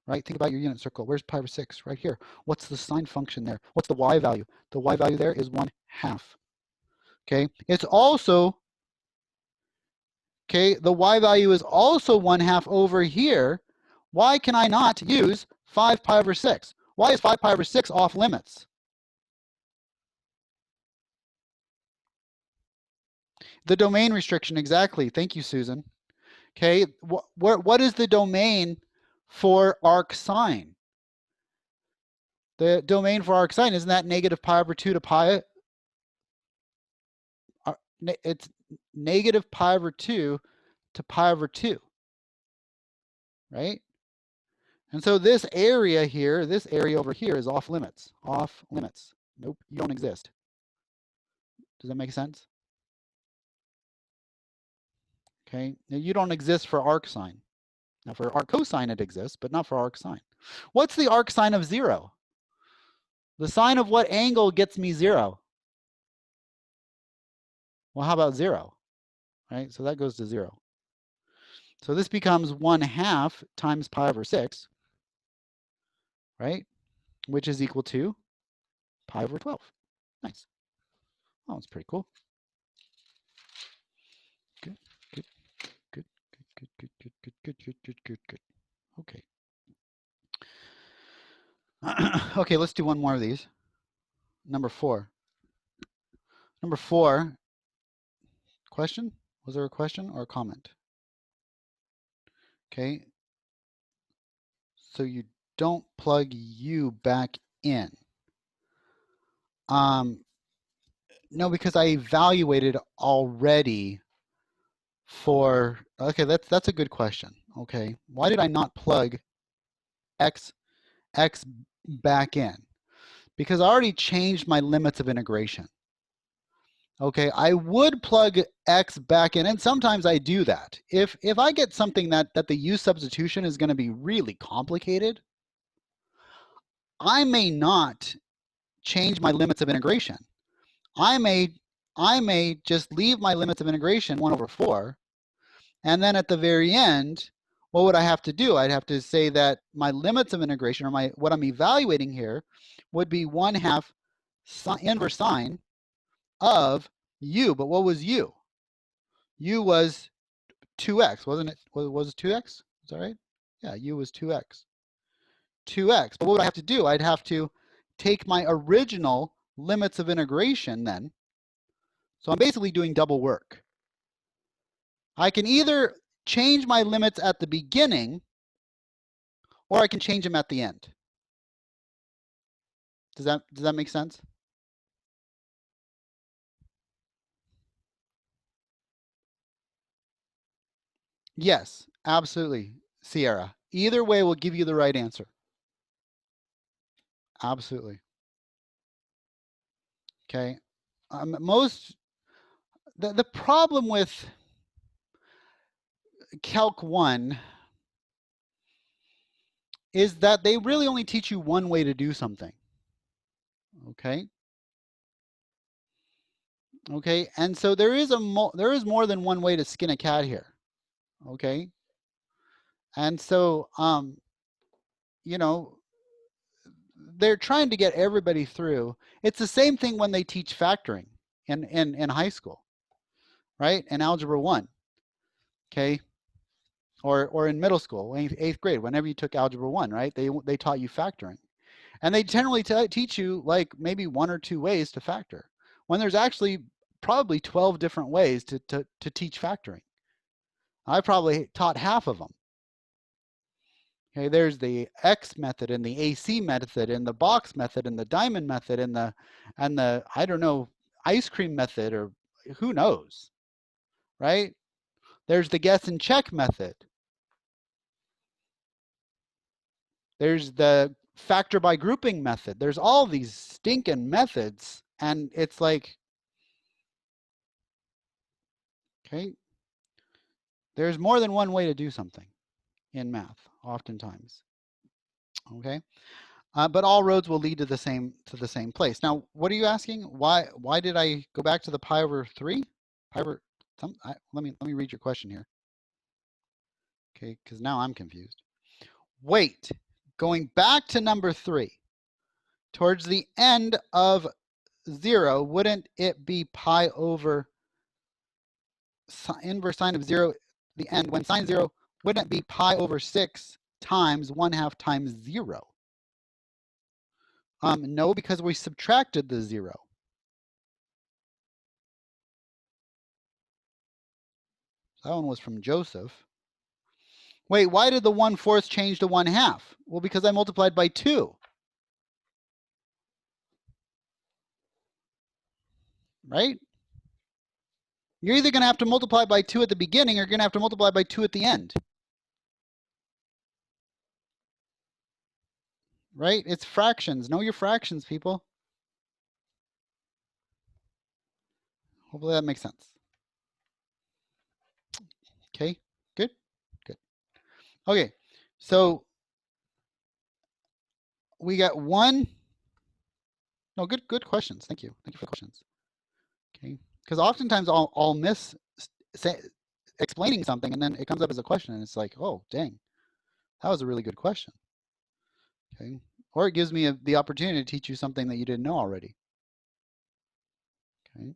right? Think about your unit circle. Where's pi over 6? Right here. What's the sine function there? What's the y value? The y value there is 1/2. Okay, it's also, okay, the y value is also 1/2 over here. Why can I not use 5 pi over 6? Why is 5 pi over 6 off limits? The domain restriction, exactly. Thank you, Susan. Okay, what is the domain for arc sine? The domain for arc sine, isn't that negative pi over 2 to pi? It's negative pi over 2 to pi over 2, right? And so this area here, this area over here is off limits. Off limits. Nope, you don't exist. Does that make sense? Okay, now you don't exist for arc sine. Now for arc cosine it exists, but not for arc sine. What's the arc sine of 0? The sine of what angle gets me 0? Well, how about 0? Right, so that goes to 0. So this becomes 1/2 times pi over 6, right? Which is equal to pi over 12. Nice. Oh, that's pretty cool. Good, good, good, good, good, good, good, good, good, good, good, good. Okay. Okay, let's do one more of these. Number 4. Number 4. Question? Was there a question or a comment? Okay. So you don't plug U back in. No, because I evaluated already for, okay, that's a good question. Okay, why did I not plug x back in? Because I already changed my limits of integration. Okay, I would plug x back in, and sometimes I do that. If I get something that the U substitution is going to be really complicated, I may not change my limits of integration. I may just leave my limits of integration 1 over 4, and then at the very end, what would I have to do? I'd have to say that my limits of integration, or what I'm evaluating here, would be 1/2 inverse sine of U. But what was U? U was 2x, wasn't it? Was it 2x? Is that right? Yeah, U was 2x. 2x. But what would I have to do? I'd have to take my original limits of integration then. So I'm basically doing double work. I can either change my limits at the beginning, or I can change them at the end. Does that make sense? Yes, absolutely, Sierra. Either way will give you the right answer. Absolutely. Okay. The problem with Calc 1 is that they really only teach you one way to do something. Okay. Okay, and so there is more than one way to skin a cat here. Okay. And so you know, they're trying to get everybody through. It's the same thing when they teach factoring in high school, right? In Algebra 1, okay? Or in middle school, 8th grade, whenever you took Algebra 1, right? They taught you factoring. And they generally teach you like maybe 1 or 2 ways to factor, when there's actually probably 12 different ways to teach factoring. I probably taught half of them. Okay, there's the X method and the AC method and the box method and the diamond method and the I don't know, ice cream method, or who knows, right? There's the guess and check method. There's the factor by grouping method. There's all these stinking methods, and it's like, okay, there's more than one way to do something in math, oftentimes. Okay. But all roads will lead to the same place. Now, what are you asking? Why did I go back to the pi over 3? Pi over let me read your question here. Okay, because now I'm confused. Wait, going back to number 3, towards the end of 0, wouldn't it be pi over inverse sine of 0, the end, when sine 0, wouldn't it be pi over 6 times 1/2 times 0? No, because we subtracted the 0. That one was from Joseph. Wait, why did the 1/4 change to 1/2? Well, because I multiplied by 2. Right? You're either going to have to multiply by 2 at the beginning or you're going to have to multiply by 2 at the end. Right? It's fractions. Know your fractions, people. Hopefully that makes sense. Okay, good, good. Okay, so we got one. No, good questions. Thank you. Thank you for the questions. Okay, because oftentimes I'll miss explaining something and then it comes up as a question and it's like, oh, dang, that was a really good question. Okay, or it gives me the opportunity to teach you something that you didn't know already. Okay.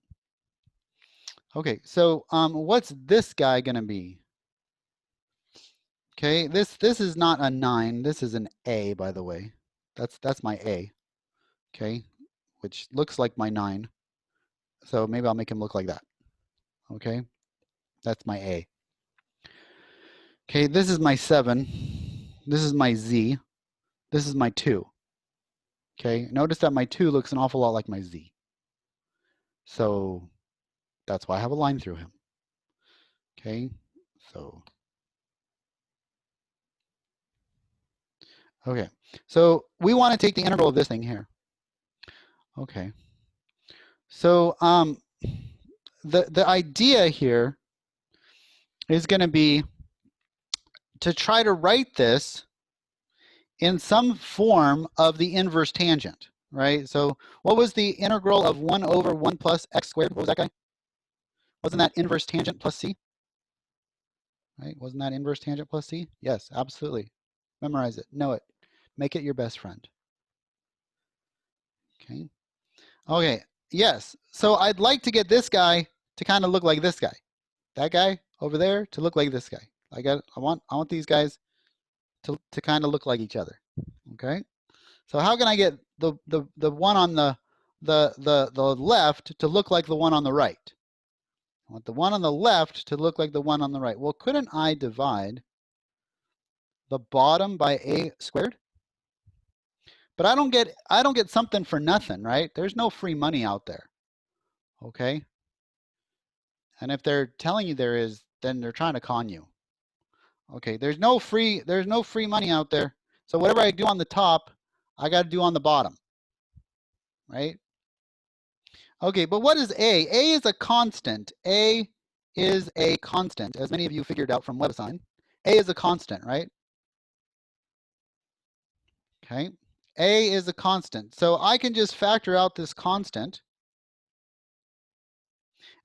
Okay, so what's this guy gonna be? Okay, this is not a 9. This is an A, by the way. That's my A. Okay, which looks like my 9. So maybe I'll make him look like that. Okay, that's my A. Okay, this is my 7. This is my Z. This is my 2. Okay, notice that my 2 looks an awful lot like my Z. So that's why I have a line through him. Okay, so. Okay, so we want to take the integral of this thing here. Okay, so the idea here is going to be to try to write this in some form of the inverse tangent, right? So what was the integral of 1 over 1 plus x squared? What was that guy? Wasn't that inverse tangent plus c? Right? Wasn't that inverse tangent plus c? Yes, absolutely. Memorize it. Know it. Make it your best friend. Okay. Okay. Yes. So I'd like to get this guy to kind of look like this guy. That guy over there to look like this guy. I want these guys to kind of look like each other. Okay. So how can I get the one on the left to look like the one on the right? I want the one on the left to look like the one on the right. Well, couldn't I divide the bottom by a squared? But I don't get something for nothing, right? There's no free money out there. Okay? And if they're telling you there is, then they're trying to con you. Okay, there's no free money out there. So whatever I do on the top, I got to do on the bottom. Right? Okay, but what is A? A is a constant. A is a constant, as many of you figured out from WebAssign. A is a constant, right? Okay, A is a constant. So I can just factor out this constant.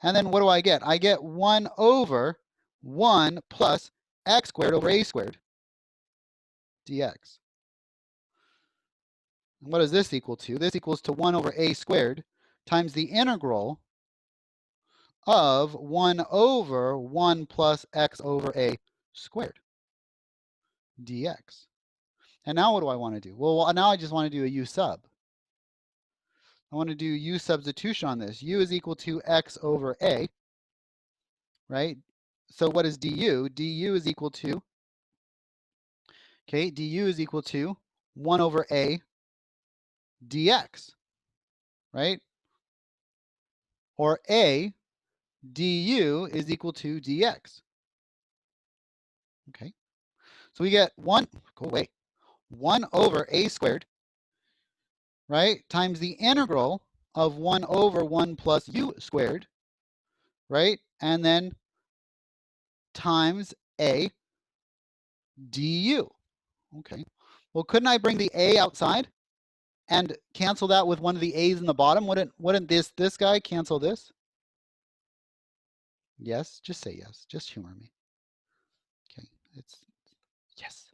And then what do I get? I get 1 over 1 plus x squared over a squared dx. And what does this equal to? This equals to 1 over a squared times the integral of 1 over 1 plus x over a squared dx. And now what do I want to do? Well, now I just want to do a u sub. I want to do u substitution on this. U is equal to x over a, right? So what is du? Du is equal to, okay, du is equal to 1 over a dx, right? Or a du is equal to dx. Okay, so we get 1 over a squared, right, times the integral of 1 over 1 plus u squared, right, and then times a du. Okay, well, couldn't I bring the a outside and cancel that with one of the a's in the bottom? Wouldn't this guy cancel this? Yes, just say yes. Just humor me. Okay, it's yes.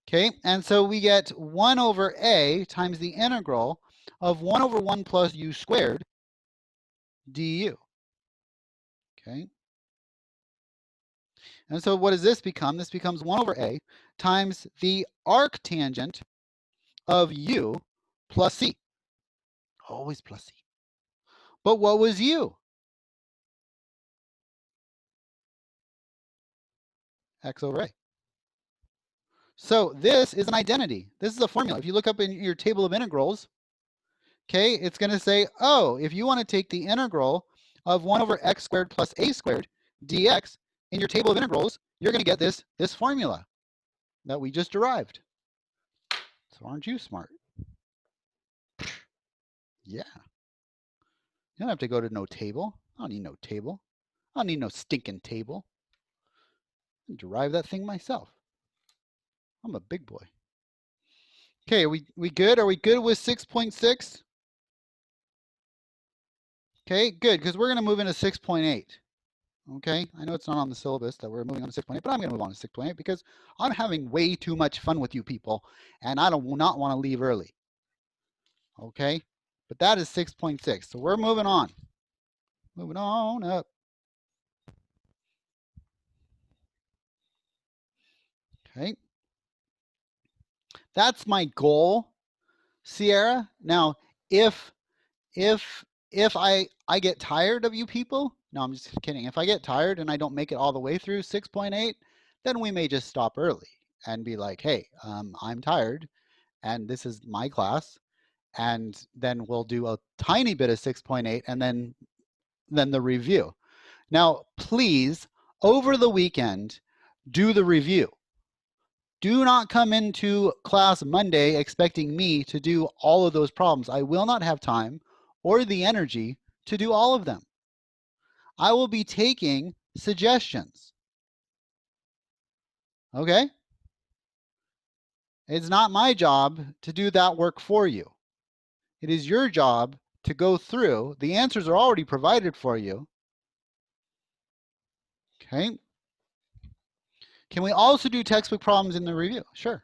Okay, and so we get 1 over a times the integral of 1 over 1 plus u squared du. Okay. And so what does this become? This becomes 1 over a times the arctangent of u plus c. Always plus c. But what was u? X over a. So this is an identity. This is a formula. If you look up in your table of integrals, okay, it's going to say, oh, if you want to take the integral of 1 over x squared plus a squared dx in your table of integrals, you're going to get this formula that we just derived. So aren't you smart? Yeah. You don't have to go to no table. I don't need no table. I don't need no stinking table. I can derive that thing myself. I'm a big boy. Okay, are we good? Are we good with 6.6? Okay, good, because we're going to move into 6.8. Okay, I know it's not on the syllabus that we're moving on to 6.8, but I'm going to move on to 6.8 because I'm having way too much fun with you people, and I do not want to leave early. Okay, but that is 6.6. So we're moving on. Moving on up. Okay. That's my goal, Sierra. Now, if I get tired of you people, no, I'm just kidding. If I get tired and I don't make it all the way through 6.8, then we may just stop early and be like, hey, I'm tired and this is my class. And then we'll do a tiny bit of 6.8 and then the review. Now, please, over the weekend, do the review. Do not come into class Monday expecting me to do all of those problems. I will not have time or the energy to do all of them. I will be taking suggestions. Okay? It's not my job to do that work for you. It is your job to go through. The answers are already provided for you. Okay? Can we also do textbook problems in the review? Sure.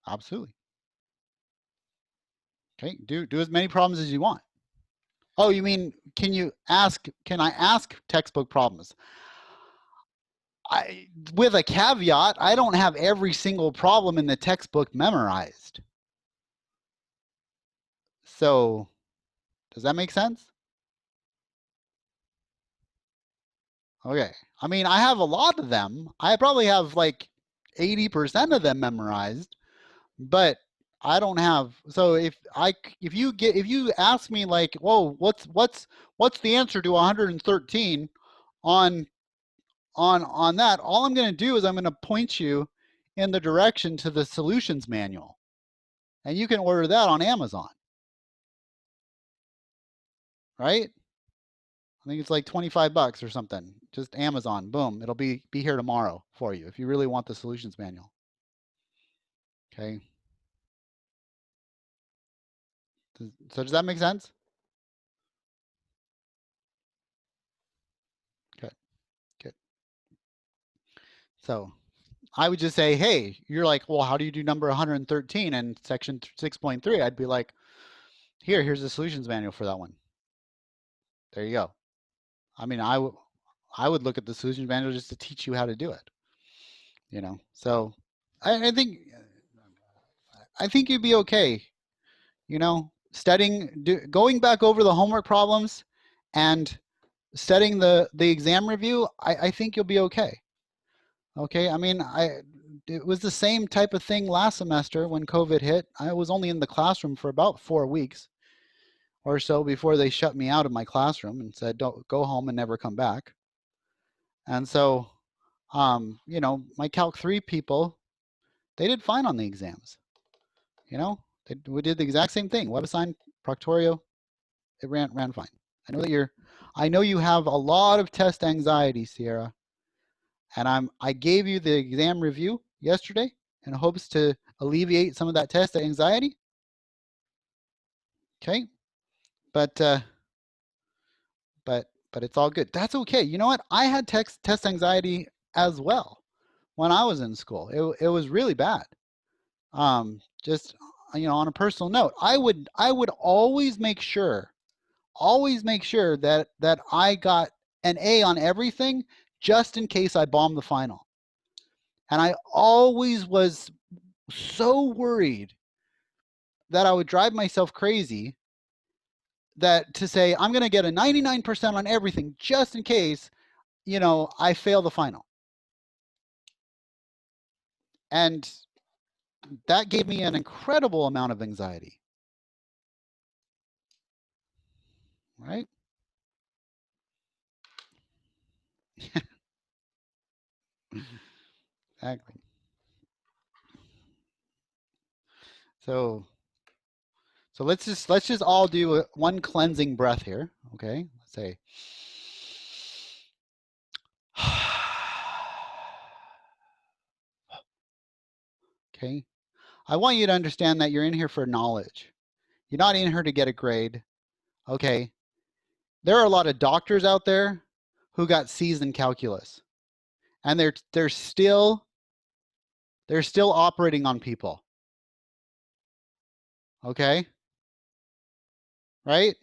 Absolutely. Okay, do as many problems as you want. Oh, you mean, can I ask textbook problems? With a caveat, I don't have every single problem in the textbook memorized. So, does that make sense? Okay. I mean, I have a lot of them. I probably have like 80% of them memorized, but I don't have. So if you ask me like, whoa, what's the answer to 113 on that, all I'm going to do is I'm going to point you in the direction to the solutions manual, and you can order that on Amazon, right? I think it's like 25 bucks or something. Just Amazon, boom, it'll be here tomorrow for you if you really want the solutions manual. Okay. So does that make sense? Okay, good. So I would just say, hey, you're like, well, how do you do number 113 in section 6.3? I'd be like, here's the solutions manual for that one. There you go. I mean, I would look at the solutions manual just to teach you how to do it. You know, so I think you'd be okay. You know, going back over the homework problems and studying the exam review, I think you'll be okay. Okay, I mean, it was the same type of thing last semester when COVID hit. I was only in the classroom for about 4 weeks or so before they shut me out of my classroom and said, don't go home and never come back. And so, you know, my Calc 3 people, they did fine on the exams. You know, we did the exact same thing. WebAssign, Proctorio, it ran fine. I know you have a lot of test anxiety, Sierra, and I gave you the exam review yesterday in hopes to alleviate some of that test anxiety. Okay, but it's all good. That's okay. You know what? I had test anxiety as well, when I was in school. It was really bad. Just, you know, on a personal note, I would always make sure that I got an A on everything just in case I bombed the final. And I always was so worried that I would drive myself crazy that to say I'm going to get a 99% on everything just in case, you know, I fail the final. And that gave me an incredible amount of anxiety. Right? Exactly. So let's just all do one cleansing breath here. Okay, let's say. Okay, I want you to understand that you're in here for knowledge. You're not in here to get a grade. Okay, there are a lot of doctors out there who got C's in calculus, and they're still operating on people. Okay, right?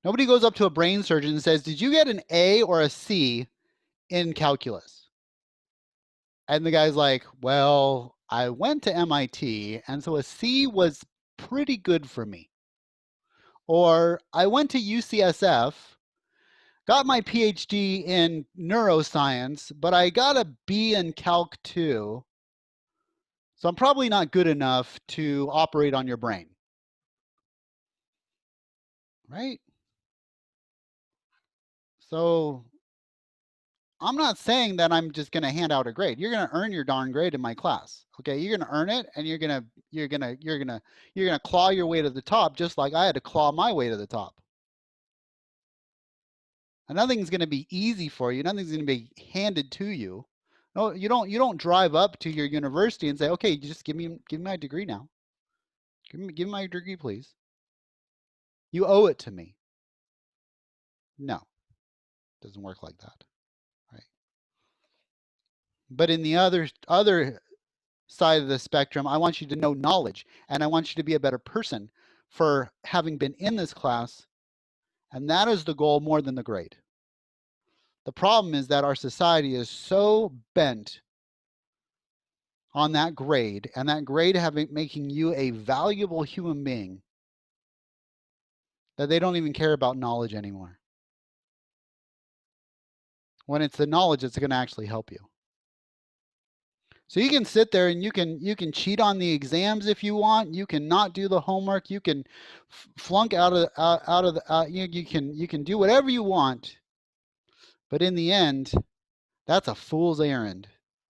Nobody goes up to a brain surgeon and says, "Did you get an A or a C in calculus?" And the guy's like, "Well, I went to MIT, and so a C was pretty good for me." Or I went to UCSF, got my PhD in neuroscience, but I got a B in Calc 2, so I'm probably not good enough to operate on your brain. Right? So I'm not saying that I'm just going to hand out a grade. You're going to earn your darn grade in my class. Okay, you're going to earn it, and you're going to claw your way to the top, just like I had to claw my way to the top. And nothing's going to be easy for you. Nothing's going to be handed to you. No, you don't drive up to your university and say, "Okay, just give me my degree now. Give me my degree, please. You owe it to me." No, it doesn't work like that, right? But in the other side of the spectrum, I want you to know knowledge, and I want you to be a better person for having been in this class, and that is the goal more than the grade. The problem is that our society is so bent on that grade, and that grade making you a valuable human being, that they don't even care about knowledge anymore. When it's the knowledge that's going to actually help you. So you can sit there and you can cheat on the exams if you want. You can not do the homework. You can flunk out of the you can do whatever you want. But in the end, that's a fool's errand.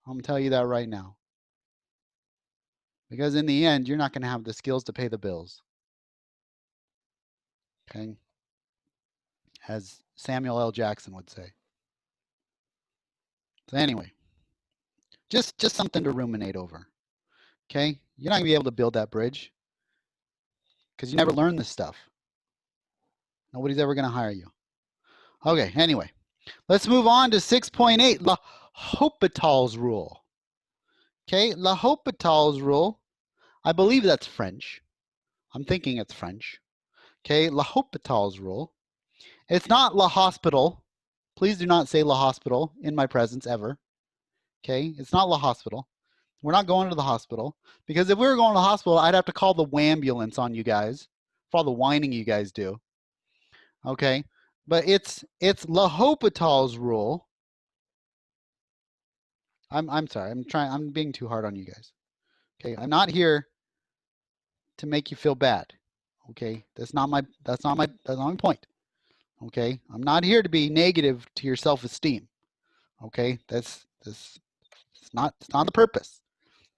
I'm gonna tell you that right now. Because in the end, you're not going to have the skills to pay the bills. Okay? As Samuel L. Jackson would say. So anyway, just something to ruminate over. Okay? You're not going to be able to build that bridge because you never learned this stuff. Nobody's ever going to hire you. Okay, anyway, let's move on to 6.8, L'Hopital's rule. Okay, L'Hopital's rule, I believe that's French. I'm thinking it's French. Okay, L'Hopital's rule. It's not La Hospital. Please do not say La Hospital in my presence ever. Okay, it's not La Hospital. We're not going to the hospital, because if we were going to the hospital, I'd have to call the wambulance on you guys for all the whining you guys do. Okay, but it's L'Hopital's rule. I'm sorry. I'm being too hard on you guys. Okay, I'm not here to make you feel bad. Okay, that's not my point. Okay, I'm not here to be negative to your self-esteem. Okay, it's not the purpose.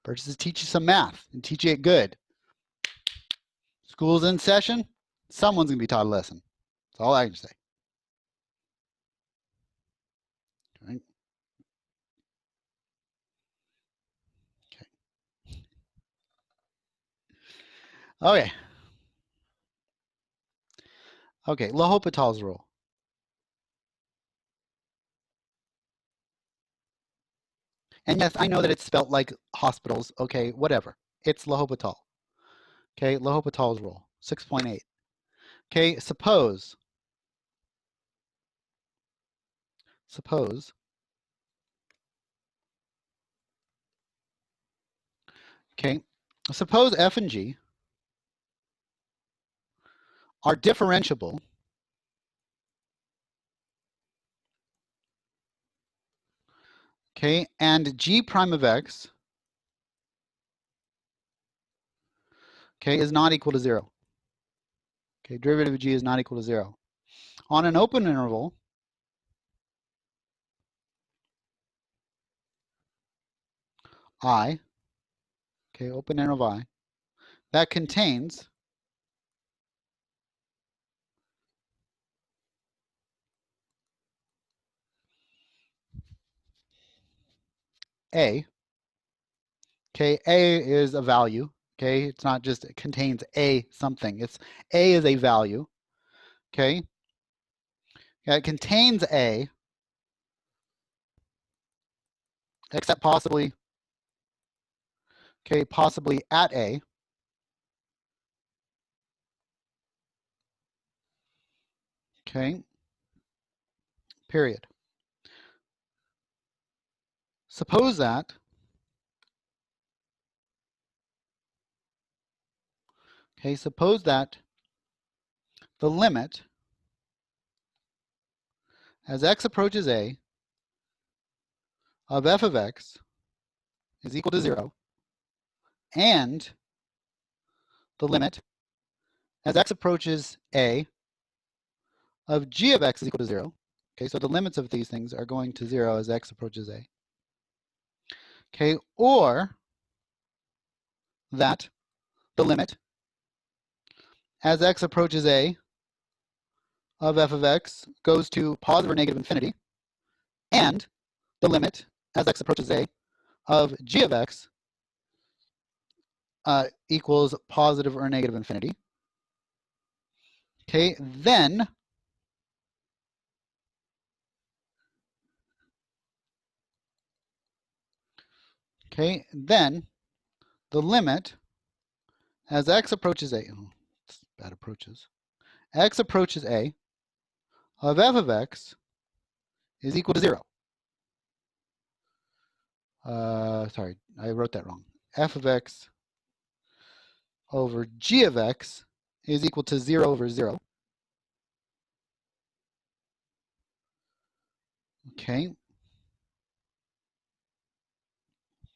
The purpose is to teach you some math and teach you it good. School's in session. Someone's gonna be taught a lesson. That's all I can say. Right? Okay. Okay, L'Hopital's rule. And yes, I know that it's spelt like hospitals. Okay, whatever. It's L'Hopital. Okay, L'Hopital's rule, 6.8. Okay, suppose, okay, suppose f and g are differentiable okay, and g prime of x okay, is not equal to 0. Okay, derivative of g is not equal to 0. On an open interval, I, okay, open interval I, that contains a, okay, a is a value, okay, it's not just, it contains a something, it's a is a value, okay, it contains a, except possibly, okay, possibly at a, okay, period. Suppose that, okay, suppose that the limit as x approaches a of f of x is equal to 0, and the limit as x approaches a of g of x is equal to 0. Okay, so the limits of these things are going to 0 as x approaches a. Okay, or that the limit as x approaches a of f of x goes to positive or negative infinity, and the limit as x approaches a of g of x equals positive or negative infinity. Okay, then the limit as x approaches a, oh, it's bad approaches, x approaches a of f of x is equal to 0. Sorry, I wrote that wrong. F of x over g of x is equal to 0 over 0. Okay.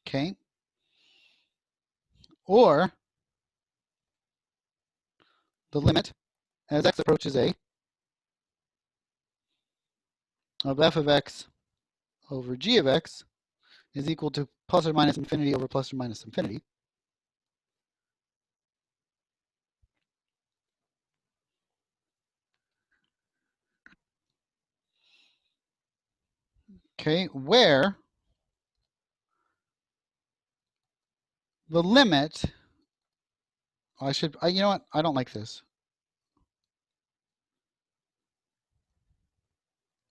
Okay. Or the limit as x approaches a of f of x over g of x is equal to plus or minus infinity over plus or minus infinity. Okay, where the limit, you know what? I don't like this.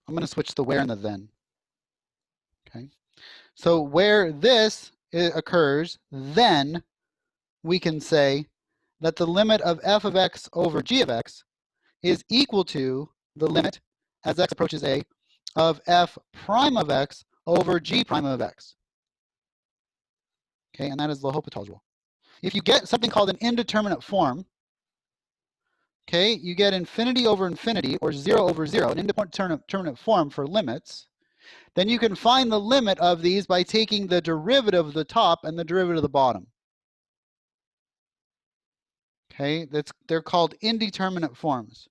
I'm going to switch the where and the then. Okay, so where this occurs, then we can say that the limit of f of x over g of x is equal to the limit as x approaches a of f prime of x over g prime of x. Okay, and that is L'Hopital's rule. If you get something called an indeterminate form, okay, you get infinity over infinity or 0 over 0, an indeterminate form for limits, then you can find the limit of these by taking the derivative of the top and the derivative of the bottom. Okay, they're called indeterminate forms.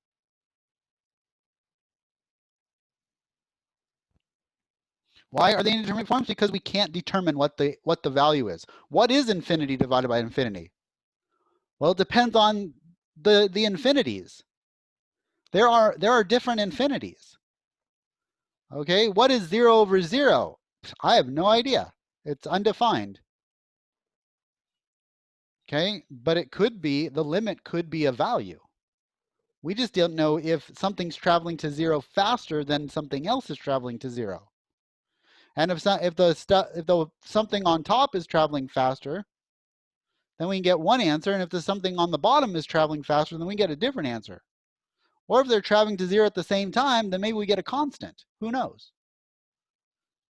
Why are they indeterminate forms? Because we can't determine what the value is. What is infinity divided by infinity? Well, it depends on the infinities. There are different infinities. Okay, what is 0 over 0? I have no idea. It's undefined. Okay, but it could be, the limit could be a value. We just don't know if something's traveling to 0 faster than something else is traveling to 0. And if the something on top is traveling faster, then we can get one answer. And if the something on the bottom is traveling faster, then we get a different answer. Or if they're traveling to 0 at the same time, then maybe we get a constant. Who knows?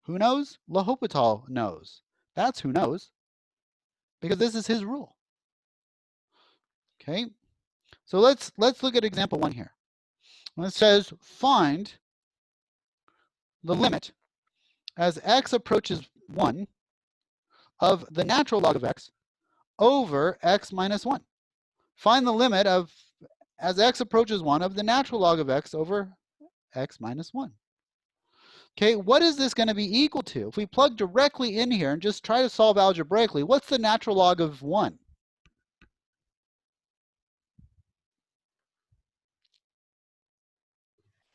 Who knows? L'Hopital knows. That's who knows. Because this is his rule. Okay? So let's look at example 1 here. When it says find the limit as x approaches 1 of the natural log of x over x minus 1. Find the limit of, as x approaches 1, of the natural log of x over x minus 1. Okay, what is this going to be equal to? If we plug directly in here and just try to solve algebraically, what's the natural log of 1?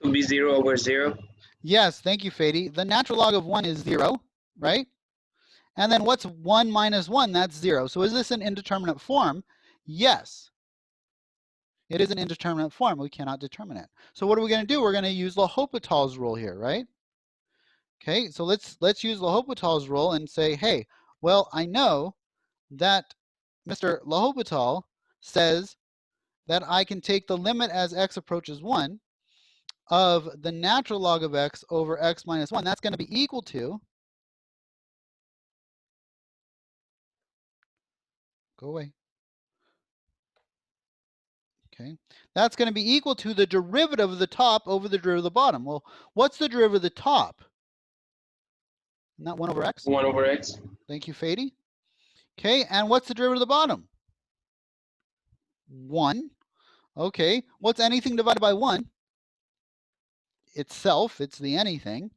It will be 0 over 0. Yes, thank you, Fady. The natural log of 1 is 0, right? And then what's 1 minus 1? That's 0. So is this an indeterminate form? Yes. It is an indeterminate form. We cannot determine it. So what are we going to do? We're going to use L'Hopital's rule here, right? Okay, so let's use L'Hopital's rule and say, hey, well, I know that Mr. L'Hopital says that I can take the limit as x approaches 1 of the natural log of x over x minus 1. That's going to be equal to, go away. Okay, that's going to be equal to the derivative of the top over the derivative of the bottom. Well, what's the derivative of the top? Not 1 over x? 1 over x. Thank you, Fady. Okay, and what's the derivative of the bottom? 1. Okay, what's anything divided by 1? Itself, it's the anything.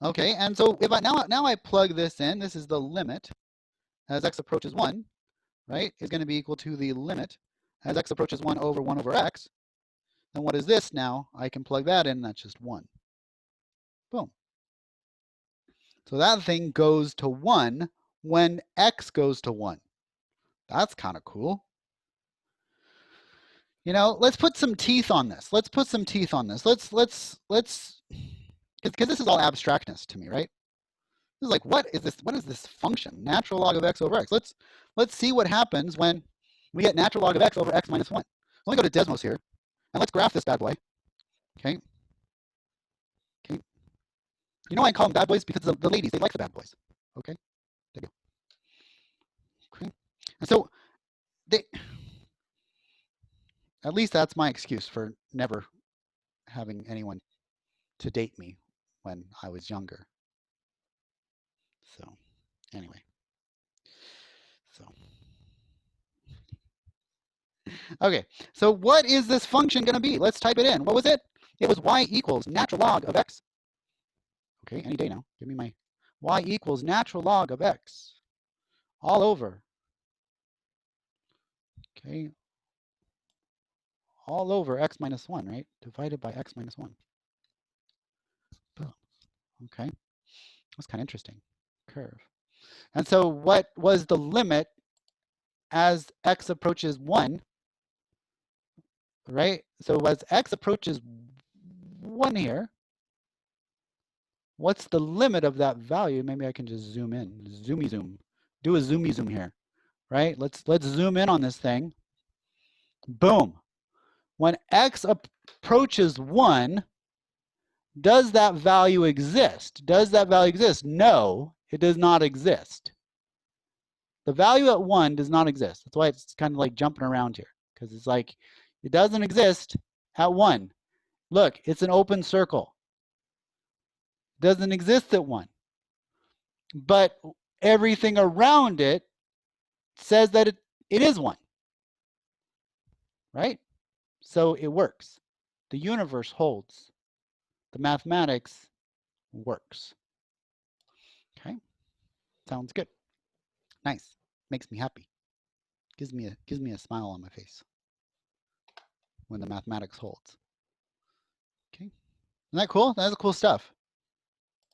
Okay, and so if I now I plug this in, this is the limit as x approaches 1, right? Is going to be equal to the limit as x approaches 1 over x. And what is this now? I can plug that in, that's just 1. Boom. So that thing goes to 1 when x goes to 1. That's kind of cool. You know, let's put some teeth on this. Let's put some teeth on this. Let's because this is all abstractness to me, right? This is like, what is this? What is this function? Natural log of x over x. Let's see what happens when we get natural log of x over x minus 1. Let me go to Desmos here, and let's graph this bad boy. Okay. Okay. You know why I call them bad boys? Because the ladies, they like the bad boys. Okay. There you go. Okay. And so at least that's my excuse for never having anyone to date me when I was younger. So anyway. So okay, so what is this function going to be? Let's type it in. What was it? It was y equals natural log of x. Okay, any day now. Give me my y equals natural log of x all over. Okay, all over x minus 1, right? Divided by x minus 1. Okay, that's kind of interesting. Curve. And so what was the limit as x approaches 1? Right? So as x approaches 1 here, what's the limit of that value? Maybe I can just zoom in. Zoomy zoom. Do a zoomy zoom here. Right? Let's zoom in on this thing. Boom. When x approaches 1, does that value exist? Does that value exist? No, it does not exist. The value at 1 does not exist. That's why it's kind of like jumping around here, because it's like it doesn't exist at 1. Look, it's an open circle. It doesn't exist at 1. But everything around it says that it is 1. Right? So it works. The universe holds. The mathematics works. Okay? Sounds good. Nice. Makes me happy. Gives me a smile on my face when the mathematics holds. Okay? Isn't that cool? That's cool stuff.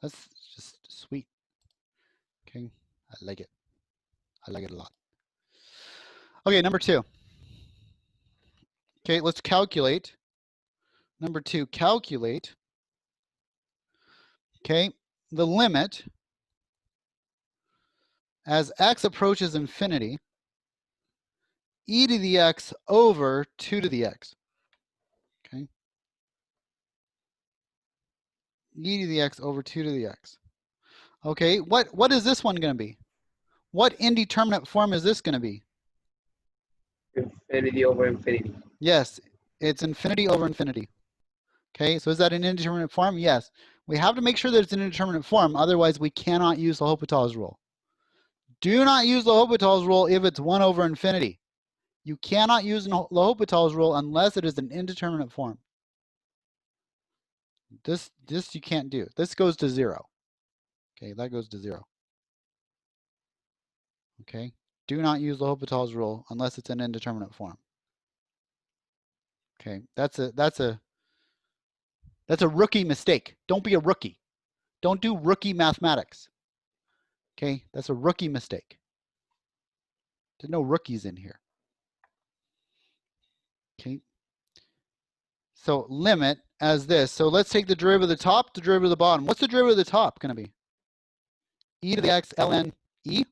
That's just sweet. Okay? I like it. I like it a lot. Okay, number 2. Okay, let's calculate. Number 2, calculate. Okay, the limit as x approaches infinity, e to the x over 2 to the x. Okay. E to the x over 2 to the x. Okay, what is this one going to be? What indeterminate form is this going to be? Infinity over infinity. Yes, it's infinity over infinity. Okay, so is that an indeterminate form? Yes. We have to make sure that it's an indeterminate form, otherwise we cannot use L'Hopital's rule. Do not use L'Hopital's rule if it's 1 over infinity. You cannot use L'Hopital's rule unless it is an indeterminate form. This you can't do. This goes to 0. Okay, that goes to 0. Okay, do not use L'Hopital's rule unless it's an indeterminate form. Okay, that's a rookie mistake. Don't be a rookie. Don't do rookie mathematics. Okay, that's a rookie mistake. There's no rookies in here. Okay. So limit as this. So let's take the derivative of the top, the derivative of the bottom. What's the derivative of the top going to be? E to the x ln e?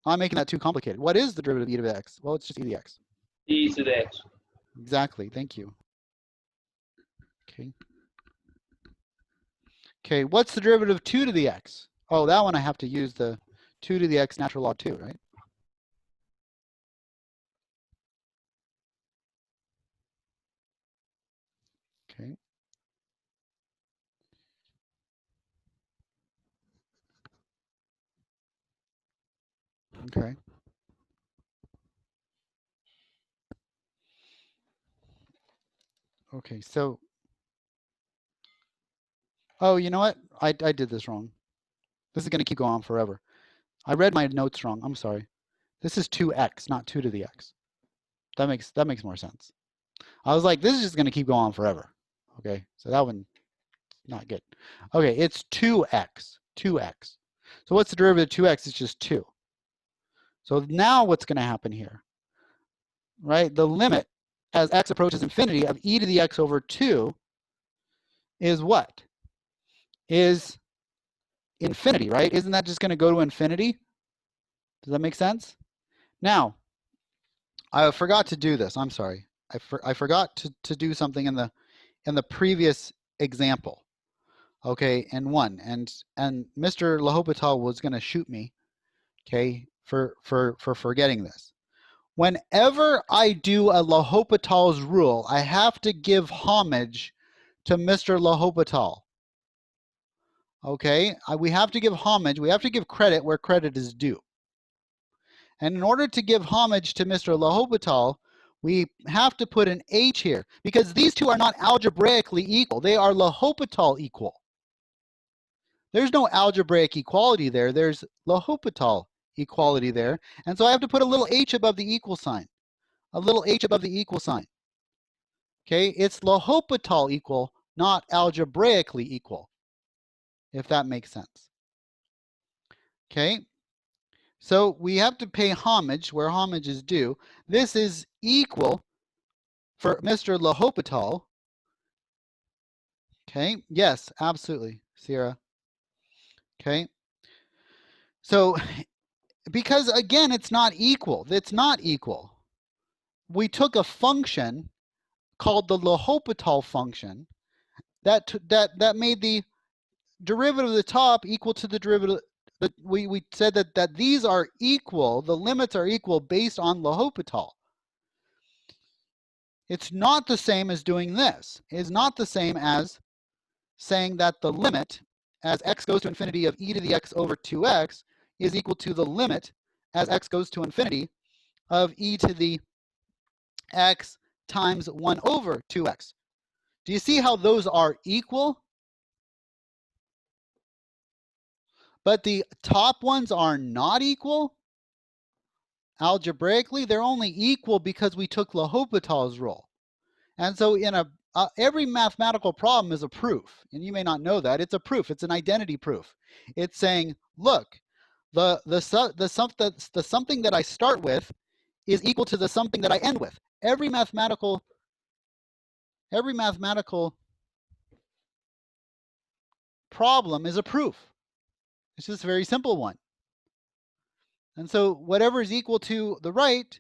I'm making that too complicated. What is the derivative of e to the x? Well, it's just e to the x. E to the x. Exactly. Thank you. Okay. Okay, what's the derivative of 2 to the x? Oh, that one I have to use the 2 to the x natural log 2, right? Okay. Okay. Okay, so, oh, you know what? I did this wrong. This is going to keep going on forever. I read my notes wrong. I'm sorry. This is 2x, not 2 to the x. That makes more sense. I was like, this is just going to keep going on forever. Okay, so that one, not good. Okay, it's 2x. 2x. So what's the derivative of 2x? It's just 2. So now what's going to happen here? Right? The limit as x approaches infinity of e to the x over 2 is what? Is infinity, right? Isn't that just going to go to infinity? Does that make sense? Now, I forgot to do this. I'm sorry. I forgot to do something in the previous example. Okay, and Mr. L'Hopital was going to shoot me, okay, for forgetting this. Whenever I do a L'Hopital's rule, I have to give homage to Mr. L'Hopital. Okay, we have to give homage. We have to give credit where credit is due. And in order to give homage to Mr. L'Hopital, we have to put an H here because these two are not algebraically equal. They are L'Hopital equal. There's no algebraic equality there. There's L'Hopital equality there. And so I have to put a little H above the equal sign. A little H above the equal sign. Okay, it's L'Hopital equal, not algebraically equal, if that makes sense. Okay, so we have to pay homage where homage is due. This is equal for Mr. L'Hopital. Okay, yes, absolutely, Sierra. Okay, so because again, it's not equal. It's not equal. We took a function called the L'Hopital function that made the derivative of the top equal to the derivative. We said that these are equal. The limits are equal based on L'Hopital. It's not the same as doing this. It's not the same as saying that the limit as x goes to infinity of e to the x over 2x is equal to the limit as x goes to infinity of e to the x times 1 over 2x. Do you see how those are equal? But the top ones are not equal? Algebraically, they're only equal because we took L'Hopital's rule. And so in every mathematical problem is a proof, and you may not know that. It's a proof. It's an identity proof. It's saying, look, the something that I start with is equal to the something that I end with. Every mathematical problem is a proof. It's just a very simple one. And so whatever is equal to the right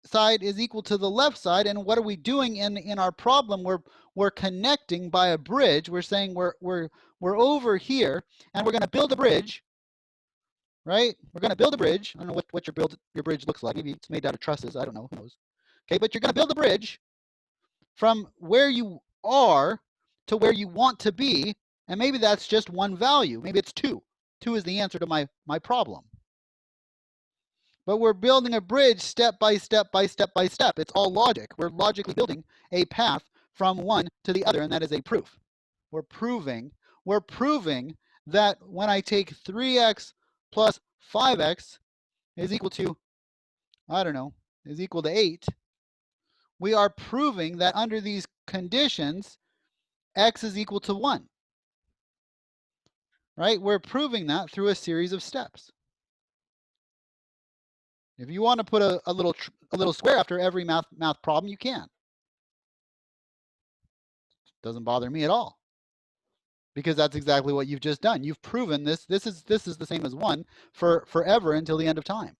side is equal to the left side. And what are we doing in our problem? We're connecting by a bridge. We're saying we're over here and we're going to build a bridge, right? We're going to build a bridge. I don't know what your bridge looks like. Maybe it's made out of trusses. I don't know. Who knows? Okay, but you're going to build a bridge from where you are to where you want to be. And maybe that's just one value. Maybe it's 2. 2 is the answer to my problem. But we're building a bridge step by step by step by step. It's all logic. We're logically building a path from one to the other, and that is a proof. We're proving that when I take 3x plus 5x is equal to, I don't know, is equal to 8, we are proving that under these conditions, x is equal to 1. Right? We're proving that through a series of steps. If you want to put a little square after every math problem, you can. Doesn't bother me at all, because that's exactly what you've just done. You've proven this. This is the same as 1 for forever until the end of time.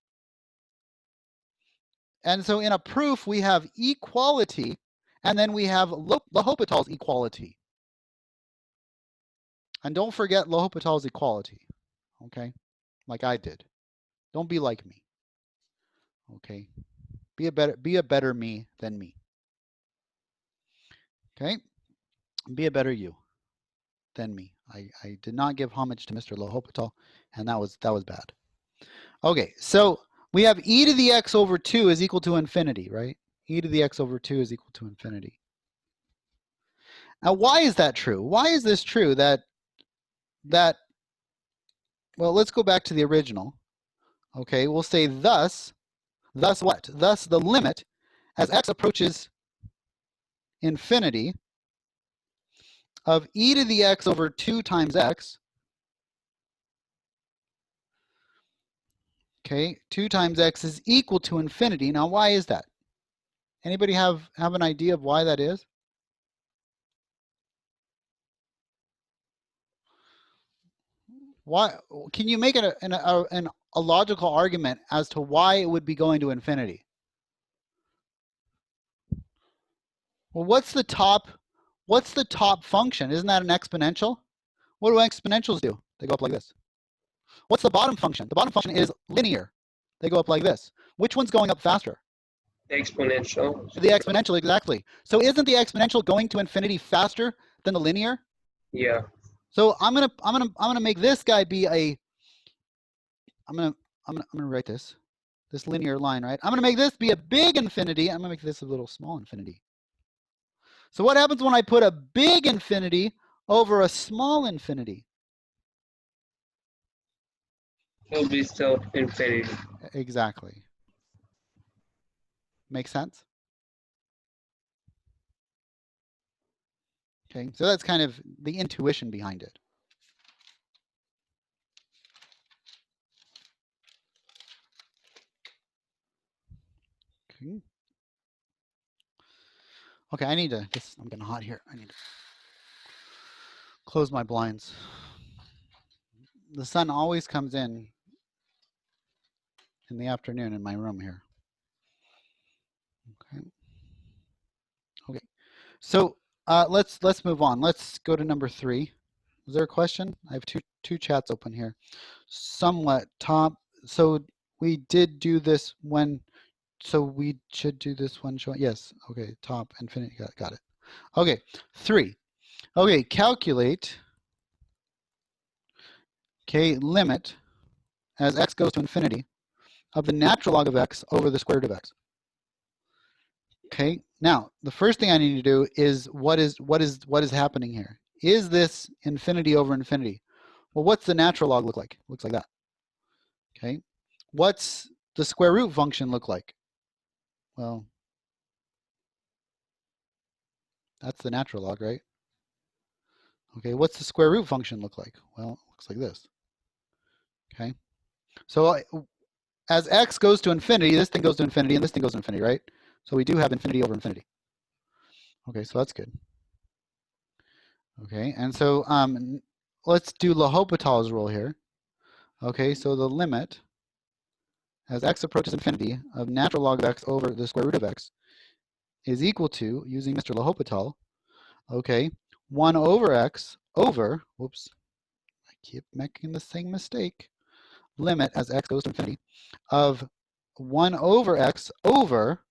And so in a proof, we have equality, and then we have L'Hopital's equality. And don't forget L'Hopital's equality, okay? Like I did. Don't be like me. Okay? Be a better me than me. Okay? Be a better you than me. I did not give homage to Mr. L'Hopital, and that was bad. Okay, so we have e to the x over 2 is equal to infinity, right? E to the x over 2 is equal to infinity. Now, why is that true? Why is this true that well, let's go back to the original. Okay, we'll say thus what? Thus the limit as x approaches infinity of e to the x over 2 times x, okay, 2 times x is equal to infinity. Now, why is that? Anybody have an idea of why that is? Why? Can you make it a logical argument as to why it would be going to infinity? Well, what's the top function? Isn't that an exponential? What do exponentials do? They go up like this. What's the bottom function? The bottom function is linear. They go up like this. Which one's going up faster? Exponential. The exponential, exactly. So isn't the exponential going to infinity faster than the linear? Yeah. So I'm gonna make this guy be a. I'm gonna write this linear line, right? I'm gonna make this be a big infinity. I'm gonna make this a little small infinity. So what happens when I put a big infinity over a small infinity? It'll be still infinity. Exactly. Make sense? Okay, so that's kind of the intuition behind it. Okay. Okay, I need to, I'm getting hot here. I need to close my blinds. The sun always comes in the afternoon in my room here. Okay. Okay. So let's move on. Let's go to number 3. Is there a question? I have two chats open here. Somewhat top. So we did do this when. So we should do this one showing. Yes. Okay. Top infinity. Got it. Okay. 3. Okay. Calculate. Okay. Limit as x goes to infinity of the natural log of x over the square root of x. Okay. Now the first thing I need to do is what is happening here? Is this infinity over infinity? Well, what's the natural log look like? Looks like that. Okay. What's the square root function look like? Well, that's the natural log, right? Okay, what's the square root function look like? Well, it looks like this. Okay, so as x goes to infinity, this thing goes to infinity, and this thing goes to infinity, right? So we do have infinity over infinity. Okay, so that's good. Okay, and so let's do L'Hopital's rule here. Okay, so the limit as x approaches infinity of natural log of x over the square root of x is equal to, using Mr. L'Hopital, okay, 1 over x over, whoops, I keep making the same mistake, limit as x goes to infinity of 1 over x over,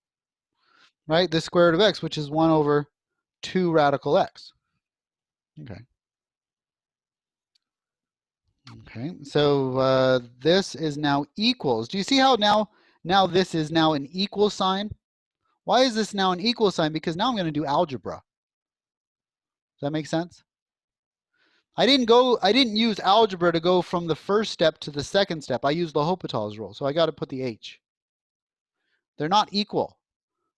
right, the square root of x, which is 1 over 2 radical x. Okay. Okay, so this is now equals. Do you see how now this is now an equal sign? Why is this now an equal sign? Because now I'm going to do algebra. Does that make sense? I didn't use algebra to go from the first step to the second step. I used L'Hopital's rule, so I got to put the h. They're not equal.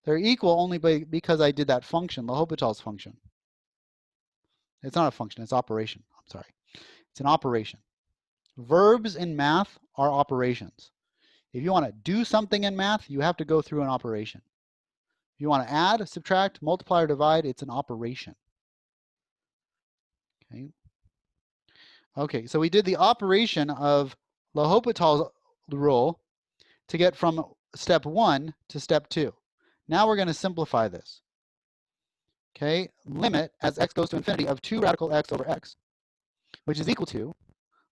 They're equal only because I did that function, L'Hopital's function. It's not a function, it's operation. I'm sorry. It's an operation. Verbs in math are operations. If you want to do something in math, you have to go through an operation. If you want to add, subtract, multiply, or divide, it's an operation. Okay. Okay, so we did the operation of L'Hopital's rule to get from step 1 to step 2. Now we're going to simplify this. Okay, limit as x goes to infinity of 2 radical x over x, which is equal to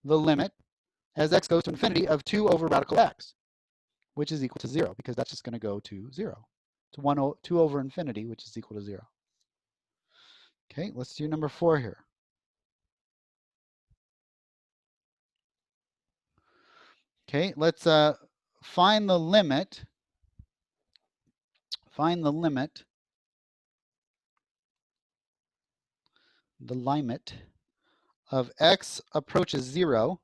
the limit as x goes to infinity of 2 over radical x, which is equal to 0, because that's just going to go to 0. It's 2 over infinity, which is equal to 0. Okay, let's do number 4 here. Okay, let's find the limit. Find the limit. The limit of x approaches 0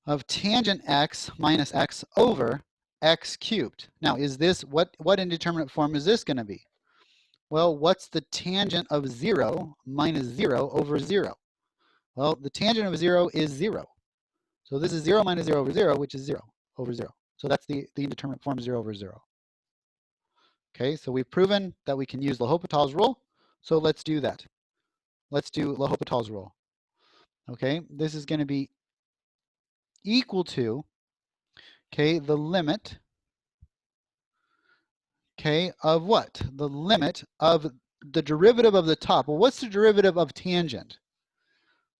of tangent x minus x over x cubed. Now, is this, what indeterminate form is this going to be? Well, what's the tangent of 0 minus 0 over 0? Well, the tangent of 0 is 0. So this is 0 minus 0 over 0, which is 0 over 0. So that's the indeterminate form 0 over 0. Okay, so we've proven that we can use L'Hopital's rule. So let's do that. Let's do L'Hopital's rule. Okay, this is going to be equal to, okay, the limit, okay, of what? The limit of the derivative of the top. Well, what's the derivative of tangent?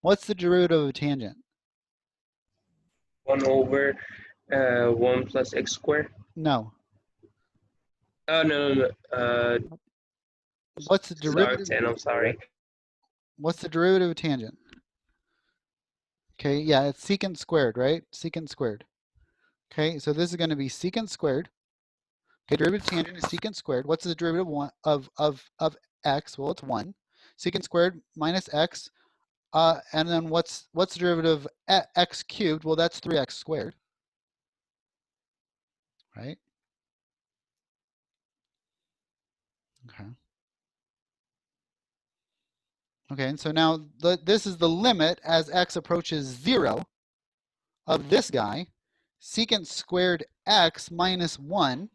What's the derivative of tangent? 1 over 1 plus x squared. No. Oh, no. What's the derivative? 10, I'm sorry. What's the derivative of tangent? Okay, yeah, it's secant squared, right? Secant squared. Okay, so this is going to be secant squared. Okay, derivative of tangent is secant squared. What's the derivative of x? Well, it's 1. Secant squared minus x. And then what's the derivative of x cubed? Well, that's 3x squared. Right? Okay. Okay, and so now this is the limit as x approaches 0 of this guy, secant squared x minus 1.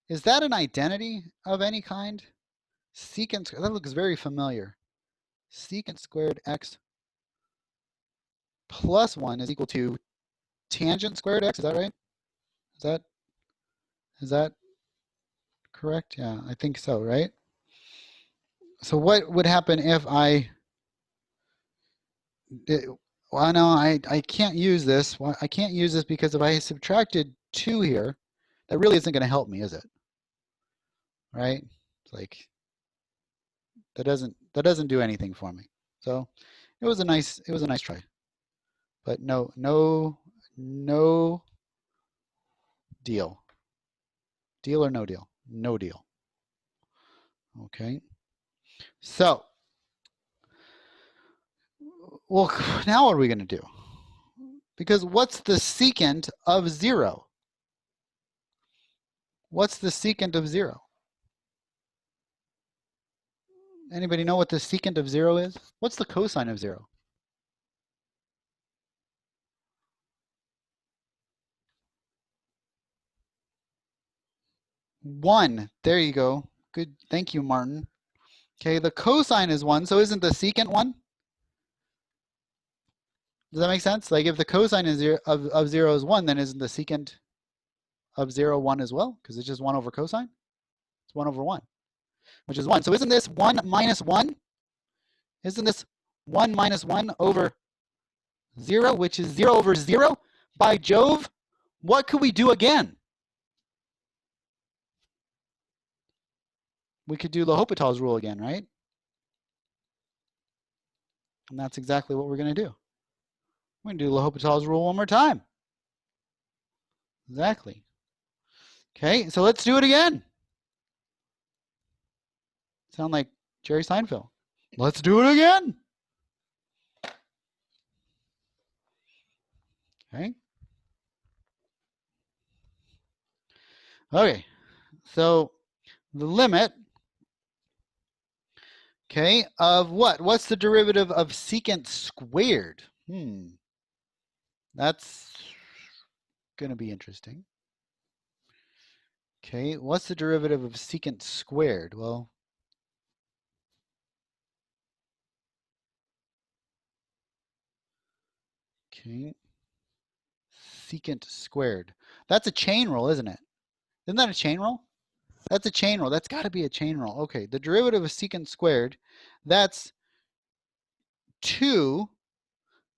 Is that an identity of any kind? Secant, that looks very familiar. Secant squared x plus 1 is equal to tangent squared x, is that right? Is that correct? Yeah, I think so, right? So what would happen if I, well, no, I can't use this. Well, I can't use this because if I subtracted 2 here, that really isn't going to help me, is it? Right? It's like, that doesn't do anything for me. So it was a nice try. But no deal. Deal or no deal? No deal. Okay. So, well, now what are we going to do? Because what's the secant of 0? What's the secant of 0? Anybody know what the secant of 0 is? What's the cosine of 0? One. There you go. Good. Thank you, Martin. Okay, the cosine is 1, so isn't the secant 1? Does that make sense? Like if the cosine is of 0 is 1, then isn't the secant of 0 1 as well? Because it's just 1 over cosine. It's 1 over 1, which is 1. So isn't this 1 minus 1? Isn't this 1 minus 1 over 0, which is 0 over 0? By Jove, what could we do again? We could do L'Hopital's rule again, right? And that's exactly what we're going to do. We're going to do L'Hopital's rule one more time. Exactly. Okay, so let's do it again. Sound like Jerry Seinfeld. Let's do it again. Okay. Okay, so the limit, okay, of what? What's the derivative of secant squared? That's going to be interesting. Okay, what's the derivative of secant squared? Well, okay, secant squared. That's a chain rule, isn't it? Isn't that a chain rule? That's a chain rule. That's got to be a chain rule. Okay, the derivative of secant squared, that's 2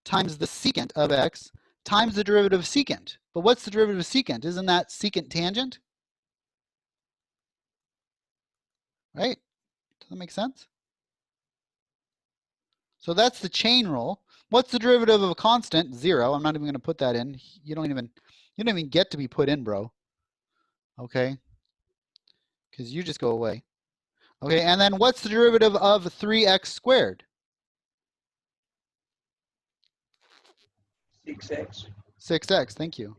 times the secant of x times the derivative of secant. But what's the derivative of secant? Isn't that secant tangent? Right? Does that make sense? So that's the chain rule. What's the derivative of a constant? 0. I'm not even going to put that in. You don't even get to be put in, bro. Okay? Because you just go away. Okay, and then what's the derivative of 3x squared? 6x. 6x, thank you.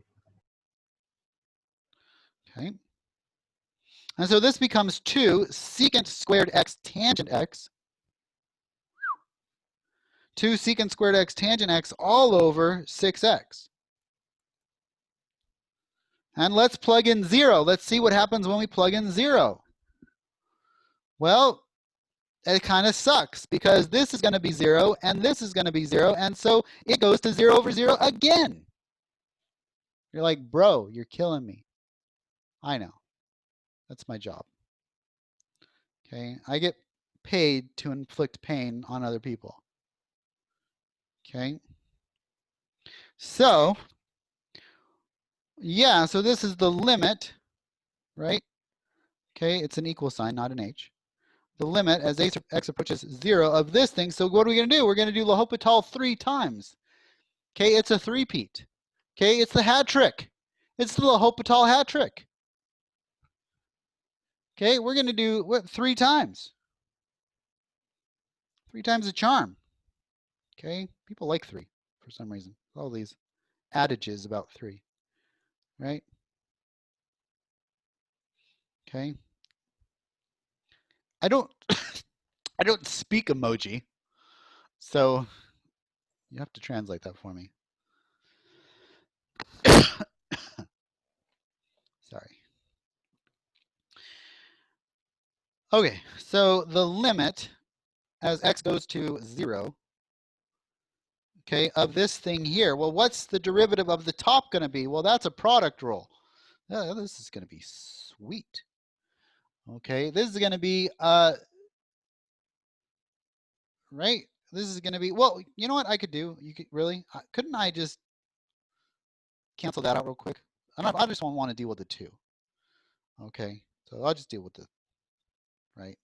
Okay. And so this becomes 2 secant squared x tangent x. 2 secant squared x tangent x all over 6x. And let's plug in 0. Let's see what happens when we plug in 0. Well, it kind of sucks because this is going to be 0 and this is going to be 0, and so it goes to 0 over 0 again. You're like, bro, you're killing me. I know. That's my job. Okay, I get paid to inflict pain on other people. Okay, so yeah, so this is the limit, right? Okay, it's an equal sign, not an h. The limit as x approaches 0 of this thing. So what are we going to do? We're going to do L'Hopital 3 times. Okay, it's a three-peat. Okay, it's the hat trick. It's the L'Hopital hat trick. Okay, we're going to do what? 3 times. 3 times a charm. Okay, people like 3 for some reason. All these adages about 3, right? Okay. I don't I don't speak emoji, so you have to translate that for me. Sorry. Okay, so the limit as x goes to 0, okay, of this thing here. Well, what's the derivative of the top going to be? Well, that's a product rule. This is going to be sweet. Okay, this is going to be, right? This is going to be, well, you know what I could do? You could really, couldn't I just cancel that out real quick? I just want to deal with the 2. Okay, so I'll just deal with the, right?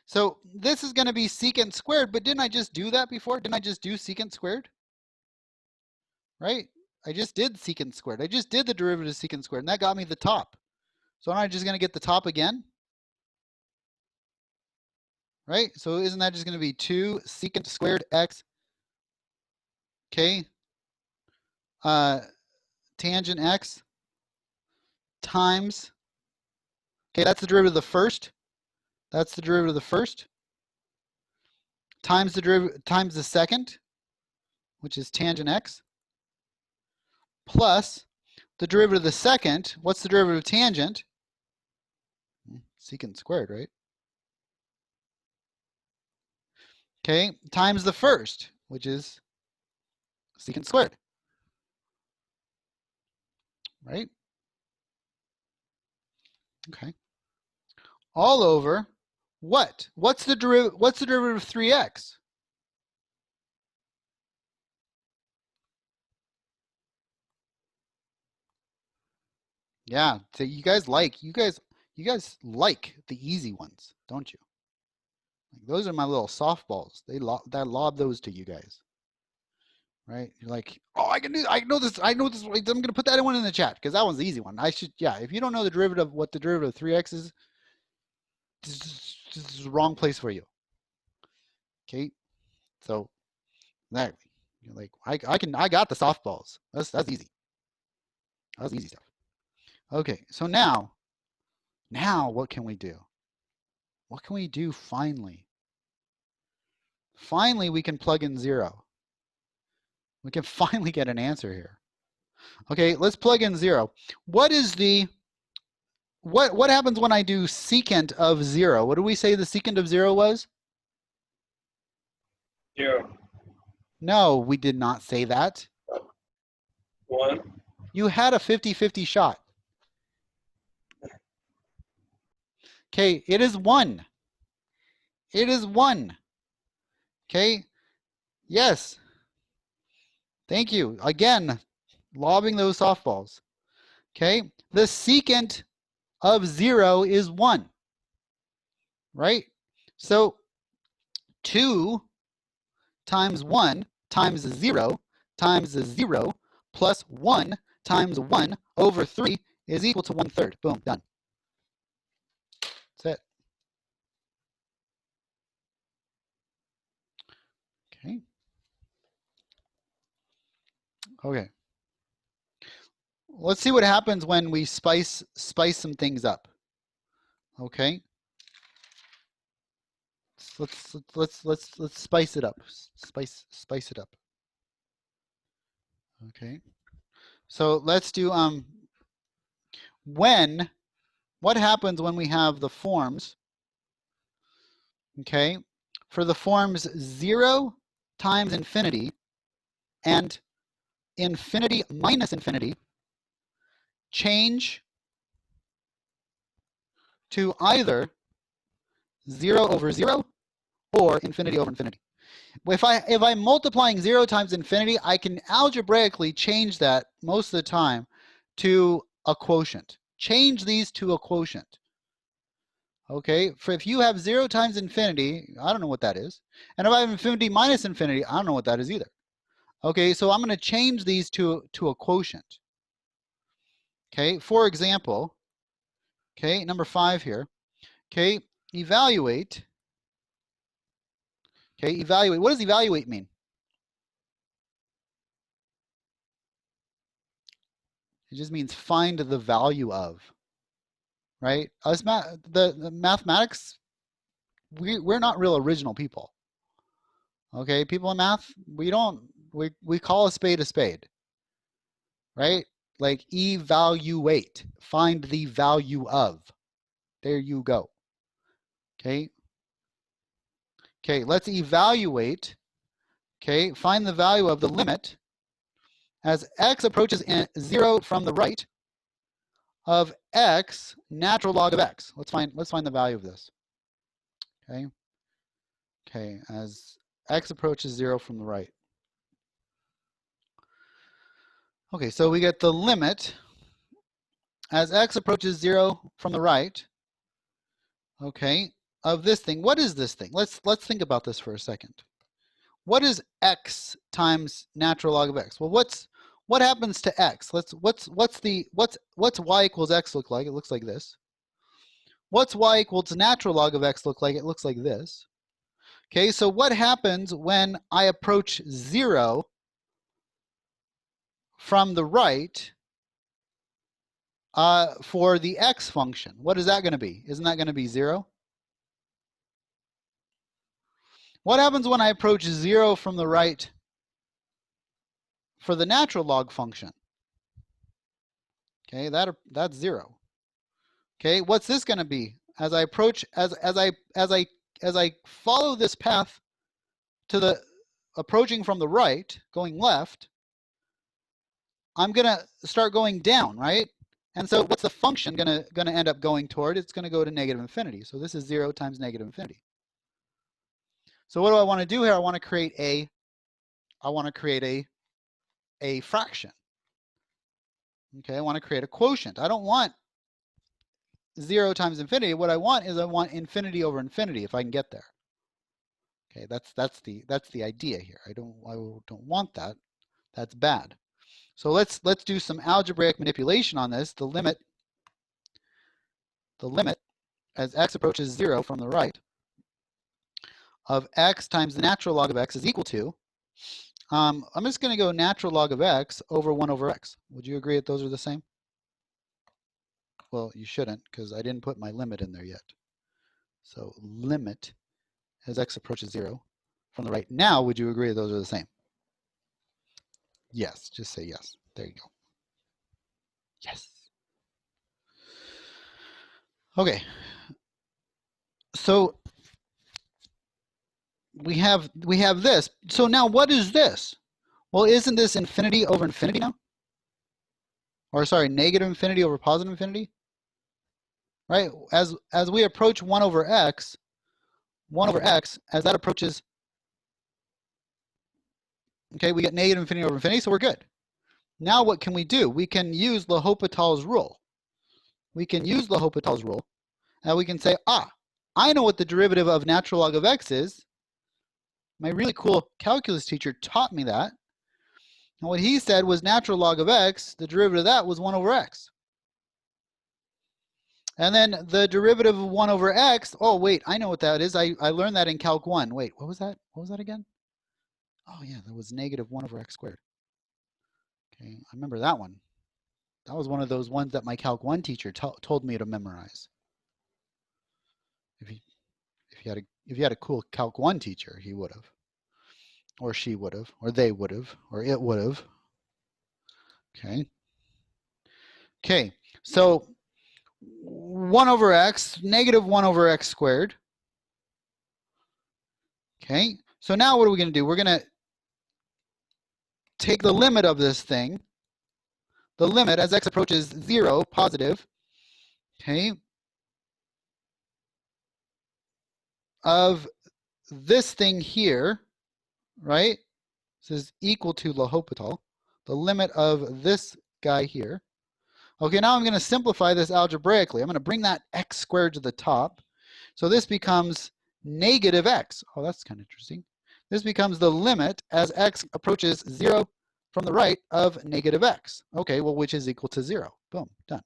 So this is going to be secant squared, but didn't I just do that before? Didn't I just do secant squared? Right? I just did secant squared. I just did the derivative of secant squared, and that got me the top. So am I just going to get the top again? Right? So isn't that just going to be 2 secant squared x, okay, tangent x times, okay, that's the derivative of the first. That's the derivative of the first times the derivative times the second, which is tangent x, plus the derivative of the second. What's the derivative of tangent? Secant squared, right? Okay, times the first, which is secant squared, right? Okay. All over what? What's the derivative of 3x? Yeah, so you guys like the easy ones, don't you? Like, those are my little softballs. That lob those to you guys. Right? You're like, oh, I know this. I'm gonna put that one in the chat because that one's the easy one. Yeah, if you don't know the derivative, what the derivative of 3x is, this is the wrong place for you. Okay? So exactly. You're like, I got the softballs. That's easy. That's easy stuff. Okay, so now what can we do? What can we do finally? Finally, we can plug in 0. We can finally get an answer here. Okay, let's plug in 0. What happens when I do secant of 0? What did we say the secant of 0 was? 0. No, we did not say that. 1. You had a 50-50 shot. Okay, it is 1. It is 1. Okay, yes. Thank you. Again, lobbing those softballs. Okay, the secant of 0 is 1. Right? So 2 times 1 times 0 times 0 plus 1 times 1 over 3 is equal to 1/3. Boom, done. That's it. Okay. Okay. Let's see what happens when we spice some things up. Okay. Let's spice it up. Spice it up. Okay. So let's do what happens when we have the forms, okay, for the forms 0 times infinity and infinity minus infinity change to either 0 over 0 or infinity over infinity. If I'm multiplying 0 times infinity, I can algebraically change that most of the time to a quotient. Change these to a quotient. Okay, if you have 0 times infinity, I don't know what that is. And if I have infinity minus infinity, I don't know what that is either. Okay, so I'm going to change these to a quotient. Okay, for example, okay, number 5 here. Okay, evaluate. Okay, evaluate. What does evaluate mean? It just means find the value of, right? The mathematics, we're not real original people. Okay, people in math, we call a spade, right? Like evaluate, find the value of. There you go. Okay. Okay, let's evaluate. Okay, find the value of the limit as x approaches 0 from the right of x natural log of x. Let's find the value of this. Okay. Okay, as x approaches 0 from the right. Okay, so we get the limit as x approaches 0 from the right. Okay, of this thing. What is this thing? Let's think about this for a second. What is x times natural log of x? Well, what happens to x? What's y equals x look like? It looks like this. What's y equals natural log of x look like? It looks like this. Okay, so what happens when I approach 0 from the right for the x function? What is that going to be? Isn't that going to be 0? What happens when I approach 0 from the right for the natural log function? Okay, that's 0. Okay, what's this going to be? As I approach, as I follow this path to the approaching from the right, going left, I'm going to start going down, right? And so what's the function going to end up going toward? It's going to go to negative infinity. So this is 0 times negative infinity. So what do I want to do here? I want to create a fraction. Okay, I want to create a quotient. I don't want 0 times infinity. What I want is I want infinity over infinity if I can get there. Okay, that's the idea here. I don't want that. That's bad. So let's do some algebraic manipulation on this. The limit as x approaches 0 from the right of x times the natural log of x is equal to, I'm just going to go natural log of x over 1 over x. Would you agree that those are the same? Well, you shouldn't, because I didn't put my limit in there yet. So limit as x approaches 0 from the right. Now, would you agree that those are the same? Yes, just say yes. There you go. Yes. Okay. So we have this. So now what is this? Well, isn't this infinity over infinity now? Or sorry, negative infinity over positive infinity? Right? As we approach 1 over x, as that approaches, okay, we get negative infinity over infinity, so we're good. Now what can we do? We can use L'Hopital's rule. We can use L'Hopital's rule, and we can say, I know what the derivative of natural log of x is. My really cool calculus teacher taught me that. And what he said was natural log of x, the derivative of that was 1 over x. And then the derivative of 1 over x, oh wait, I know what that is. I learned that in Calc 1. Wait, what was that? What was that again? Oh yeah, that was negative 1 over x squared. Okay, I remember that one. That was one of those ones that my Calc 1 teacher told me to memorize. If you had a cool Calc 1 teacher, he would have. Or she would have, or they would have, or it would have. Okay. Okay, so 1 over x, negative 1 over x squared. Okay, so now what are we going to do? We're going to take the limit of this thing, the limit as x approaches 0, positive, okay, of this thing here, right? This is equal to L'Hopital, the limit of this guy here. Okay, now I'm going to simplify this algebraically. I'm going to bring that x squared to the top. So this becomes negative x. Oh, that's kind of interesting. This becomes the limit as x approaches 0 from the right of negative x. Okay, well, which is equal to 0. Boom, done.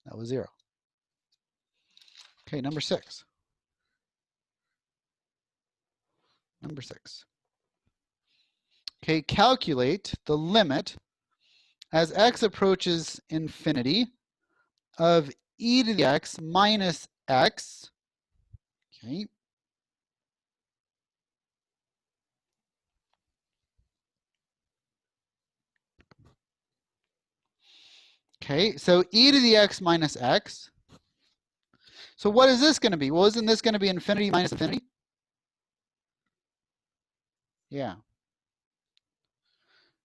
That was 0. Okay, number 6. Number 6. Okay, calculate the limit as x approaches infinity of e to the x minus x. Okay. Okay, so e to the x minus x. So what is this going to be? Well, isn't this going to be infinity minus infinity? Yeah.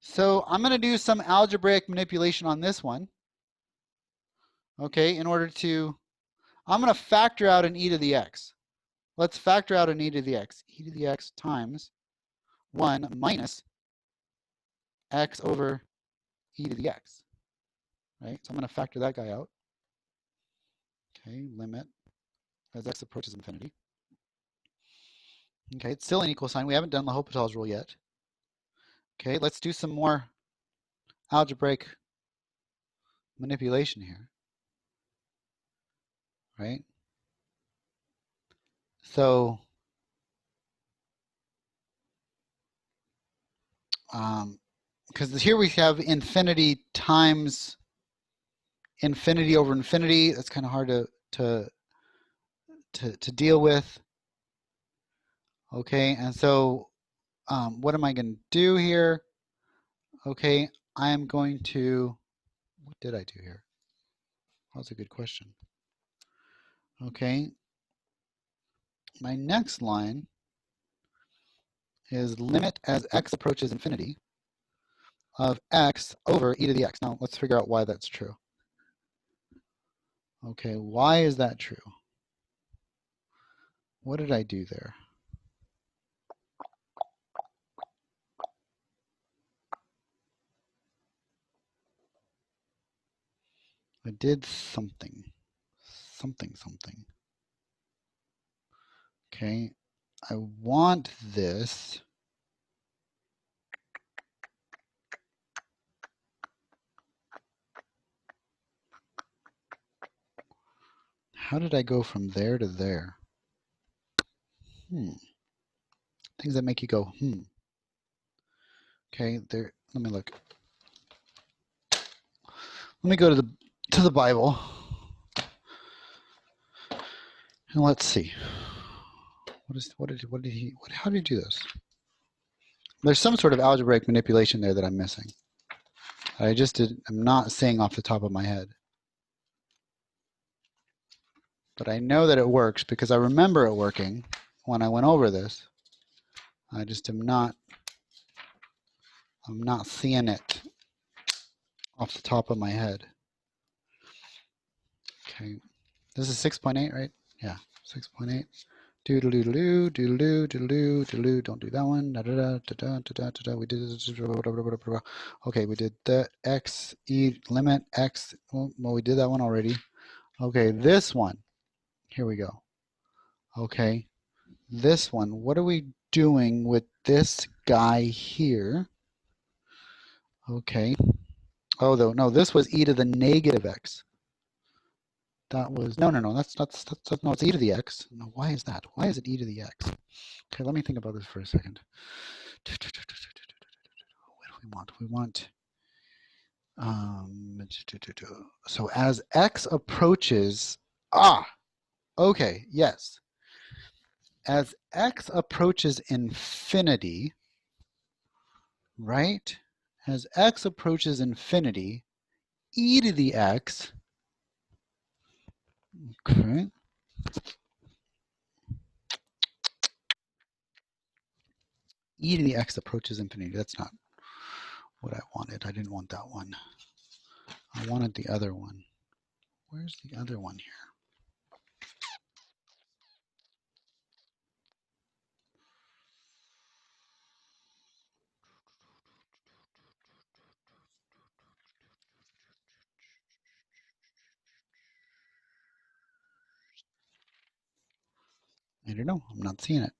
So I'm going to do some algebraic manipulation on this one. Okay, in order to, I'm going to factor out an e to the x. Let's factor out an e to the x. E to the x times 1 minus x over e to the x. Right, so I'm going to factor that guy out. Okay, limit as x approaches infinity. Okay, it's still an equal sign. We haven't done L'Hopital's rule yet. Okay, let's do some more algebraic manipulation here. Right? So, because here we have infinity times infinity over infinity. That's kind of hard to deal with. Okay, and so what am I going to do here? Okay, I am going to, what did I do here? That's a good question. Okay, my next line is limit as x approaches infinity of x over e to the x. Now let's figure out why that's true. Okay, why is that true? What did I do there? I did something. Something. Okay, I want this. How did I go from there to there? Things that make you go, Okay, there, let me look. Let me go to the Bible. And let's see. How did he do this? There's some sort of algebraic manipulation there that I'm missing. I'm not saying off the top of my head. But I know that it works because I remember it working when I went over this. I just I'm not seeing it off the top of my head. Okay. This is 6.8, right? Yeah, 6.8. Doodle-doodle-doo, doodle-doo, doodle-doo, doodle-doo. Don't do that one. Da-da-da, da-da, da-da, da-da. We did it. Okay, we did the x, e, limit, x. Well, we did that one already. Okay, this one. Here we go. Okay, this one. What are we doing with this guy here? Okay. Oh, no, this was e to the negative x. That was, no, that's no, it's e to the x. No, why is that? Why is it e to the x? Okay, let me think about this for a second. What do we want? We want, so as x approaches, okay, yes. As x approaches infinity, right? As x approaches infinity, e to the x, okay. E to the x approaches infinity. That's not what I wanted. I didn't want that one. I wanted the other one. Where's the other one here? I don't know. I'm not seeing it.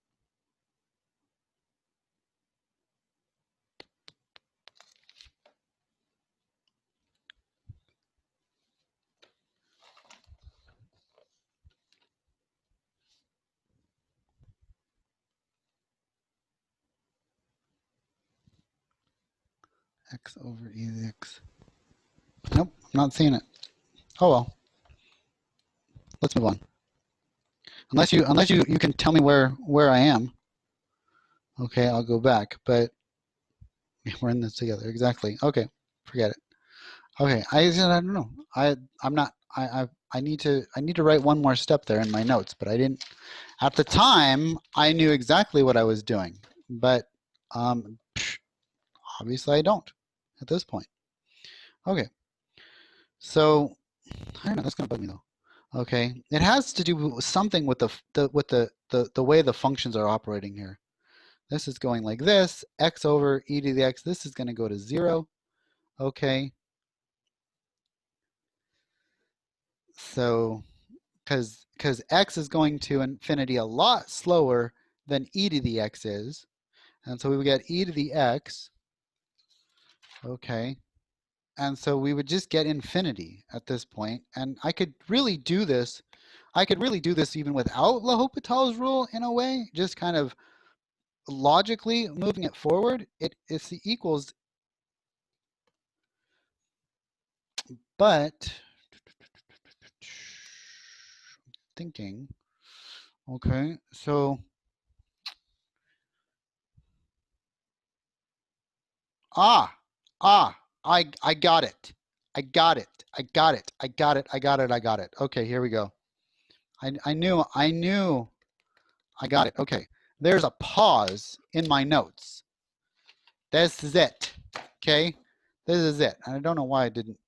X over e to the x. Nope, I'm not seeing it. Oh well. Let's move on. Unless you can tell me where I am. Okay, I'll go back. But we're in this together. Exactly. Okay, forget it. Okay, I don't know. I need to write one more step there in my notes, but I didn't. At the time, I knew exactly what I was doing, but obviously I don't at this point. Okay, so I don't know. That's gonna bug me though. Okay, it has to do with something with the way the functions are operating here. This is going like this, x over e to the x. This is going to go to 0. Okay. So, because x is going to infinity a lot slower than e to the x is. And so we would get e to the x. Okay. And so we would just get infinity at this point. And I could really do this. I could really do this even without L'Hopital's rule in a way, just kind of logically moving it forward. It's the equals. But thinking, okay, so I got it. I got it. Okay, here we go. I knew I got it. Okay, there's a pause in my notes. This is it, okay? This is it. And I don't know why I didn't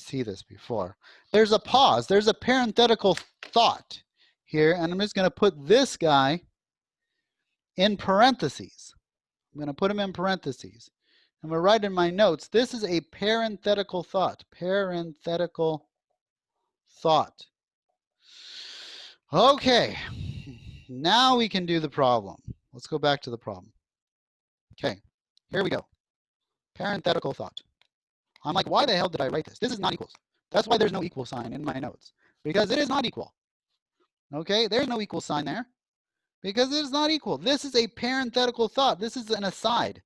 see this before. There's a pause. There's a parenthetical thought here, and I'm just going to put this guy in parentheses. I'm going to put him in parentheses. I'm going to write in my notes, this is a parenthetical thought. Parenthetical thought. Okay, now we can do the problem. Let's go back to the problem. Okay, here we go. Parenthetical thought. I'm like, why the hell did I write this? This is not equals. That's why there's no equal sign in my notes. Because it is not equal. Okay, there's no equal sign there. Because it is not equal. This is a parenthetical thought. This is an aside.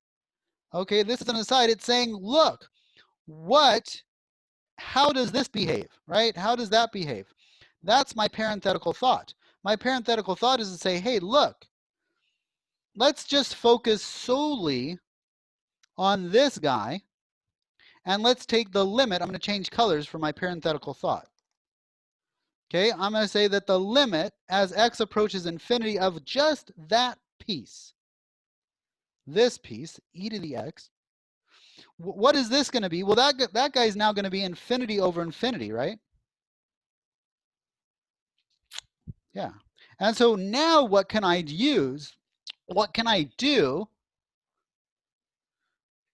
Okay, this is an aside. It's saying, look, how does this behave, right? How does that behave? That's my parenthetical thought. My parenthetical thought is to say, hey, look, let's just focus solely on this guy, and let's take the limit. I'm going to change colors for my parenthetical thought. Okay, I'm going to say that the limit as x approaches infinity of just that piece, this piece, e to the x, what is this going to be? Well, that guy is now going to be infinity over infinity, right? Yeah. And so now what can I use? What can I do?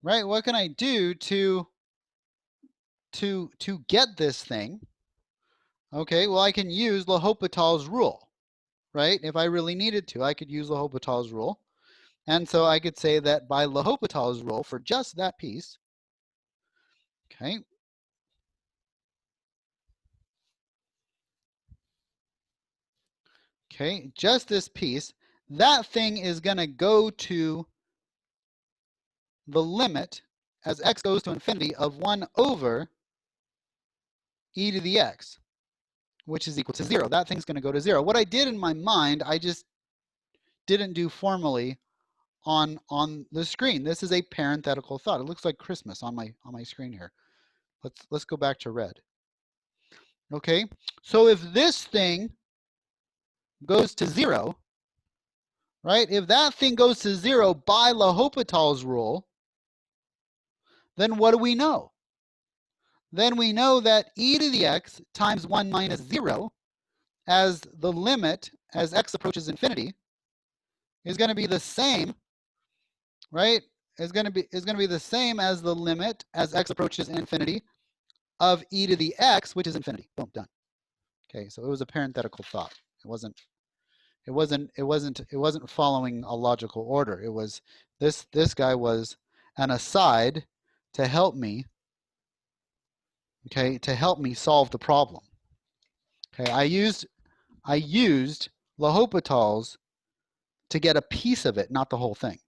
Right? What can I do to get this thing? Okay, well, I can use L'Hopital's rule, right? If I really needed to, I could use L'Hopital's rule. And so I could say that by L'Hopital's rule for just that piece, okay, just this piece, that thing is going to go to the limit as x goes to infinity of 1 over e to the x, which is equal to 0. That thing's going to go to 0. What I did in my mind, I just didn't do formally on the screen. This is a parenthetical thought. It looks like Christmas on my screen here. Let's go back to red. Okay, so if this thing goes to 0, right? If that thing goes to 0 by L'Hopital's rule, then what do we know? Then we know that e to the x times 1 minus 0 as the limit as x approaches infinity is going to be the same, right? Is going to be the same as the limit as x approaches infinity of e to the x, which is infinity. Boom, done. Okay, so it was a parenthetical thought. It wasn't following a logical order. It was this guy was an aside to help me, okay, to help me solve the problem. Okay, I used L'Hopital's to get a piece of it, not the whole thing.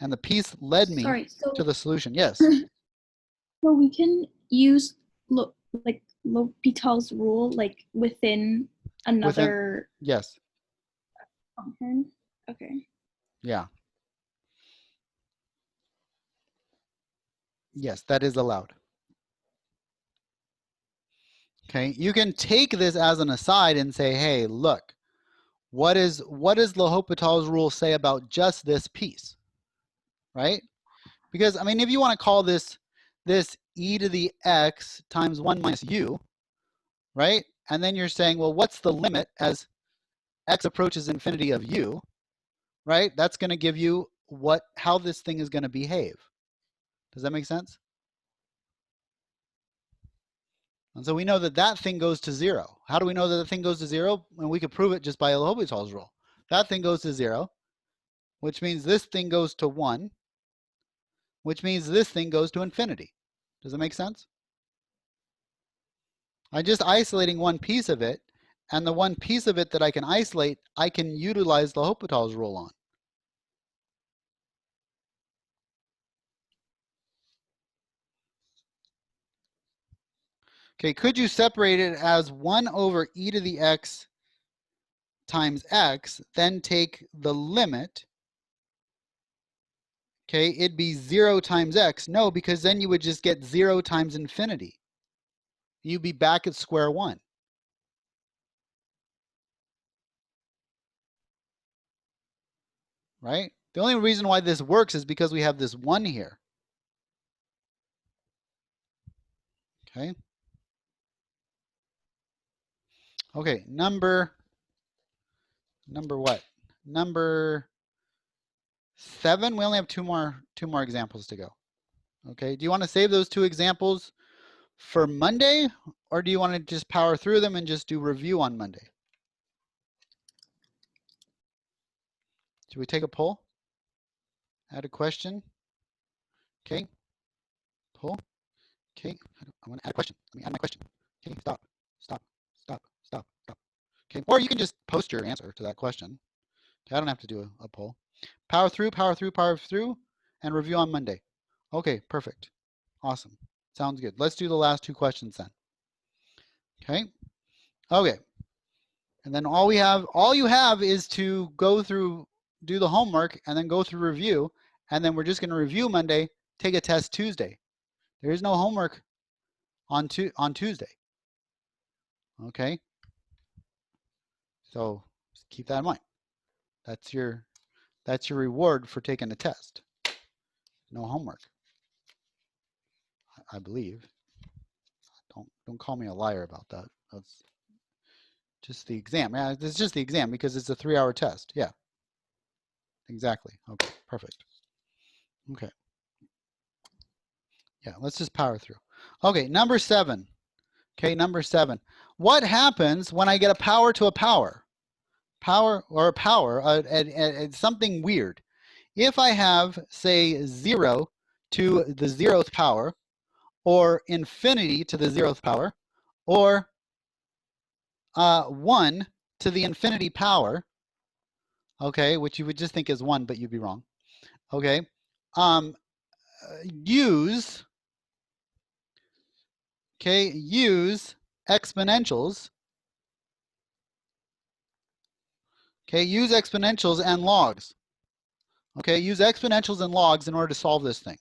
And the piece led me to the solution. Yes. So we can use L'Hopital's rule like within another yes. function. Okay. Yeah. Yes, that is allowed. Okay, you can take this as an aside and say, hey, look, what does L'Hopital's rule say about just this piece? Right? Because I mean, if you want to call this e to the x times 1 minus u, right? And then you're saying, well, what's the limit as x approaches infinity of u, right? That's going to give you how this thing is going to behave. Does that make sense? And so we know that that thing goes to 0. How do we know that the thing goes to 0? And we could prove it just by L'Hopital's rule. That thing goes to 0, which means this thing goes to 1, which means this thing goes to infinity. Does that make sense? I'm just isolating one piece of it, and the one piece of it that I can isolate, I can utilize L'Hopital's rule on. Okay, could you separate it as 1 over e to the x times x, then take the limit? Okay, it'd be 0 times x. No, because then you would just get 0 times infinity. You'd be back at square one. right? The only reason why this works is because we have this 1 here. Okay. Okay, number what? Number 7. We only have two more examples to go. Okay, do you want to save those 2 examples for Monday, or do you want to just power through them and just do review on Monday? Should we take a poll? Add a question? Okay. Poll. Okay. I want to add a question. Let me add my question. Okay. Stop. Stop. Stop. Stop. Stop. Okay. Or you can just post your answer to that question. Okay. I don't have to do a poll. Power through, and review on Monday. Okay. Perfect. Awesome. Sounds good. Let's do the last 2 questions then. Okay. Okay. And then all you have is to go through, do the homework, and then go through review. And then we're just going to review Monday, take a test Tuesday. There is no homework on Tuesday. Okay. So keep that in mind. That's your reward for taking a test. No homework, I believe. Don't call me a liar about that. That's just the exam. Yeah, it's just the exam because it's a 3-hour test. Yeah. Exactly. Okay, perfect. Okay. Yeah, let's just power through. Okay, number 7. Okay, number 7. What happens when I get a power to a power? Power or a power, something weird. If I have, say, 0 to the 0th power, or infinity to the 0th power, or 1 to the infinity power, okay, which you would just think is 1, but you'd be wrong. Okay, use exponentials. Okay, use exponentials and logs. Okay, use exponentials and logs in order to solve this thing.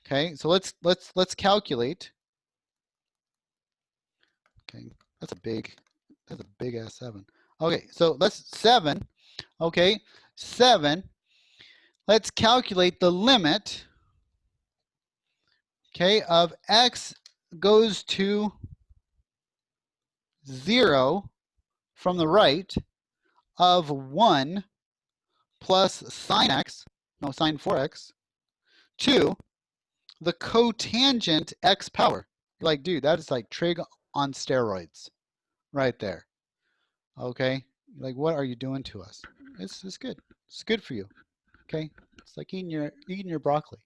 Okay, so let's calculate. Okay, that's a big ass 7. Okay, so let's 7. Okay, 7. Let's calculate the limit. Okay, of x goes to 0 from the right of 1 plus sine 4x to the cotangent x power. You're like, dude, that is like trig on steroids right there. Okay, like, what are you doing to us? It's good. It's good for you. Okay, it's like eating your broccoli.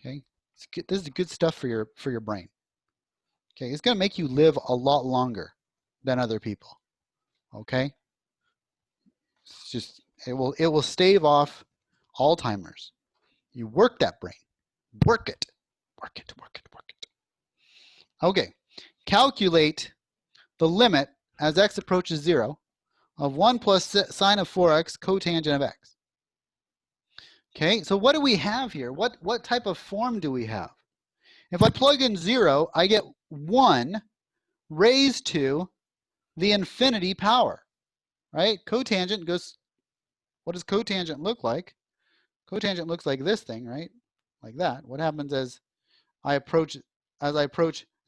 Okay, it's good. This is good stuff for your brain. Okay, it's gonna make you live a lot longer than other people. Okay, it's just it will stave off Alzheimer's. You work that brain. Work it. Work it. Work it. Work it. Okay, calculate the limit as x approaches 0 of 1 plus sine of 4x cotangent of x. Okay, so what do we have here? What type of form do we have? If I plug in 0, I get 1 raised to the infinity power, right? Cotangent goes, what does cotangent look like? Cotangent looks like this thing, right? Like that. What happens as I approach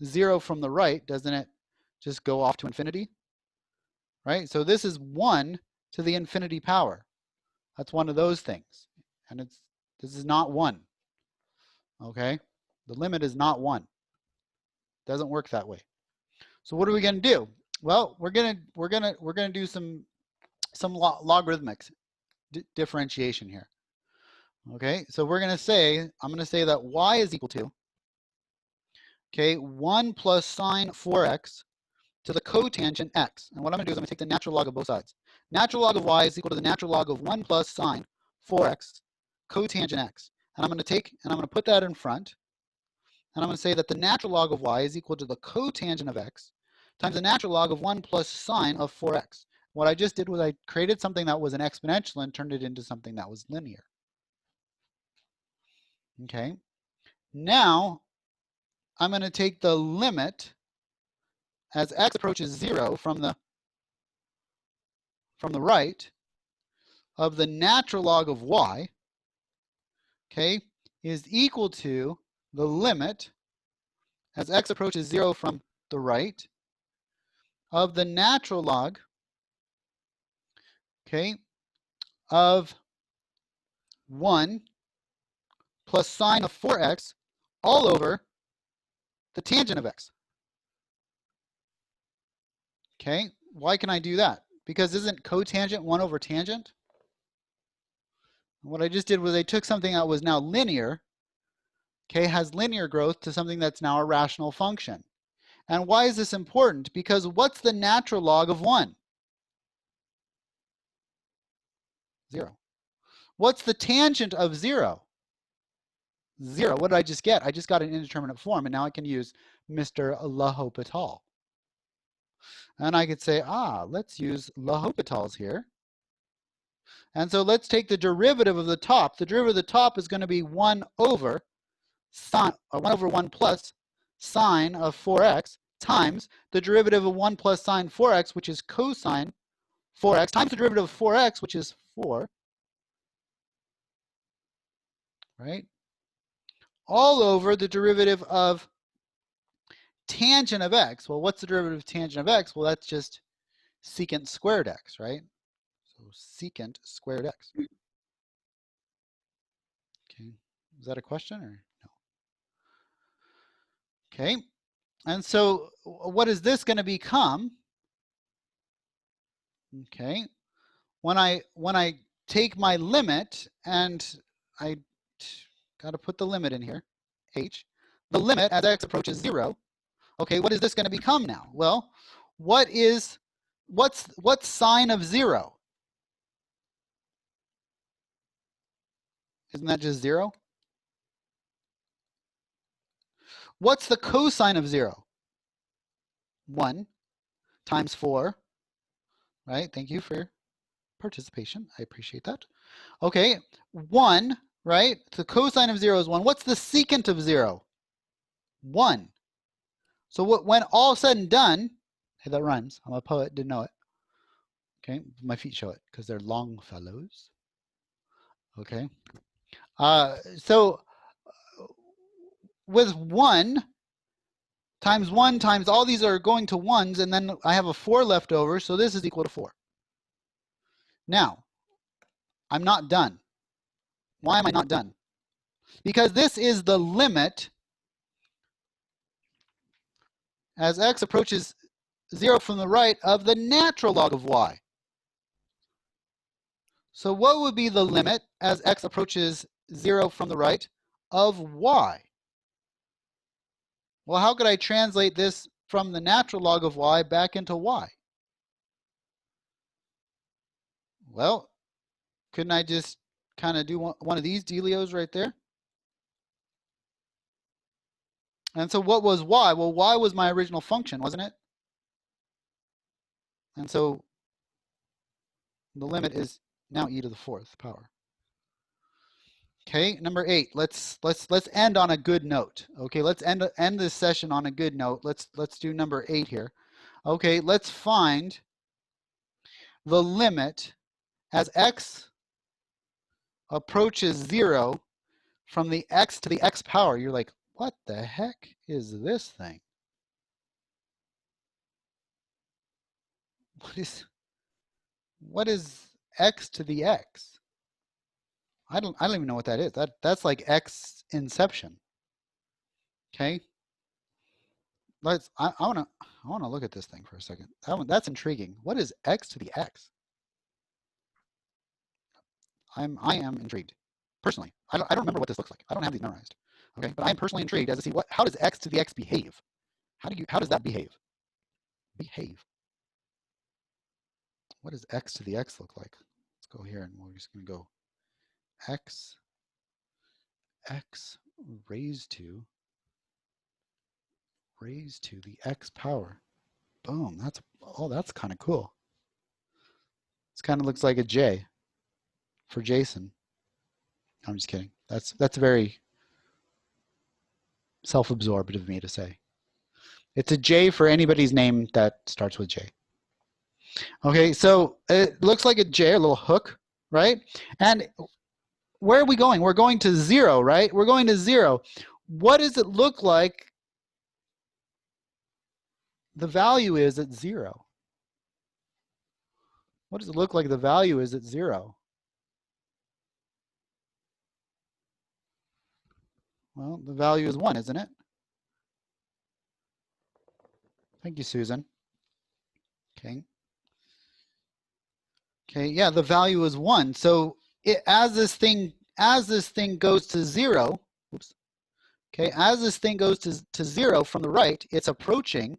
0 from the right, doesn't it just go off to infinity? Right? So this is 1 to the infinity power. That's one of those things. And this is not 1. Okay? The limit is not 1. Doesn't work that way. So what are we going to do? Well, we're going to do some logarithmic differentiation here. Okay? So we're going to say, I'm going to say that y is equal to, okay, 1 plus sine 4x to the cotangent x. And what I'm going to do is I'm going to take the natural log of both sides. Natural log of y is equal to the natural log of 1 plus sine 4x cotangent x. And I'm going to put that in front. And I'm going to say that the natural log of y is equal to the cotangent of x times the natural log of 1 plus sine of 4x. What I just did was I created something that was an exponential and turned it into something that was linear. Okay. Now, I'm going to take the limit as x approaches 0 from the right of the natural log of y, okay, is equal to the limit as x approaches 0 from the right of the natural log, okay, of 1 plus sine of 4x all over the tangent of x. Okay, why can I do that? Because isn't cotangent 1 over tangent? What I just did was I took something that was now linear, okay, has linear growth, to something that's now a rational function. And why is this important? Because what's the natural log of 1? 0. What's the tangent of 0? 0. What did I just get? I just got an indeterminate form, and now I can use Mr. L'Hopital. And I could say, let's use L'Hopital's here. And so let's take the derivative of the top. The derivative of the top is going to be 1 over sine, 1 over 1 plus sine of 4x times the derivative of 1 plus sine 4x, which is cosine 4x, times the derivative of 4x, which is 4, right? All over the derivative of tangent of x. Well, what's the derivative of tangent of x? Well, that's just secant squared x, right? So secant squared x. Okay, is that a question or no? Okay, and so what is this going to become? Okay, when I take my limit, and I got to put the limit in here, h, the limit as x approaches 0. Okay, what is this going to become now? Well, what's sine of 0? Isn't that just 0? What's the cosine of 0? 1 times 4, right? Thank you for your participation. I appreciate that. Okay, 1, right? The cosine of 0 is 1. What's the secant of 0? 1. So when all said and done, hey, that rhymes. I'm a poet, didn't know it. Okay, my feet show it because they're Longfellows. Okay. So with 1 times all these are going to 1s, and then I have a 4 left over, so this is equal to 4. Now, I'm not done. Why am I not done? Because this is the limit as x approaches 0 from the right of the natural log of y. So what would be the limit as x approaches 0 from the right of y? Well, how could I translate this from the natural log of y back into y? Well, couldn't I just kind of do one of these dealios right there? And so what was y? Well, y was my original function, wasn't it? And so the limit is now e to the 4th power. Okay, number 8. Let's end on a good note. Okay, let's end this session on a good note. Let's do number 8 here. Okay, let's find the limit as x approaches 0 from the x to the x power. You're like, what the heck is this thing? What is x to the x? I don't even know what that is. That's like x inception. Okay. I want to look at this thing for a second. That's intriguing. What is x to the x? I am intrigued personally. I don't remember what this looks like. I don't have these memorized. Okay, but I am personally intrigued as to see how does x to the x behave? How does that behave? Behave. What does x to the x look like? Let's go here and we're just going to go x raised to the x power. Boom. That's kind of cool. This kind of looks like a J for Jason. I'm just kidding. That's very self-absorbed of me to say. It's a J for anybody's name that starts with J. Okay, so it looks like a J, a little hook, right? And where are we going? We're going to 0, right? We're going to 0. What does it look like the value is at 0? What does it look like the value is at 0? Well, the value is 1, isn't it? Thank you, Susan. Okay. Okay, yeah, the value is 1. So as this thing goes to 0, oops. Okay, as this thing goes to 0 from the right, it's approaching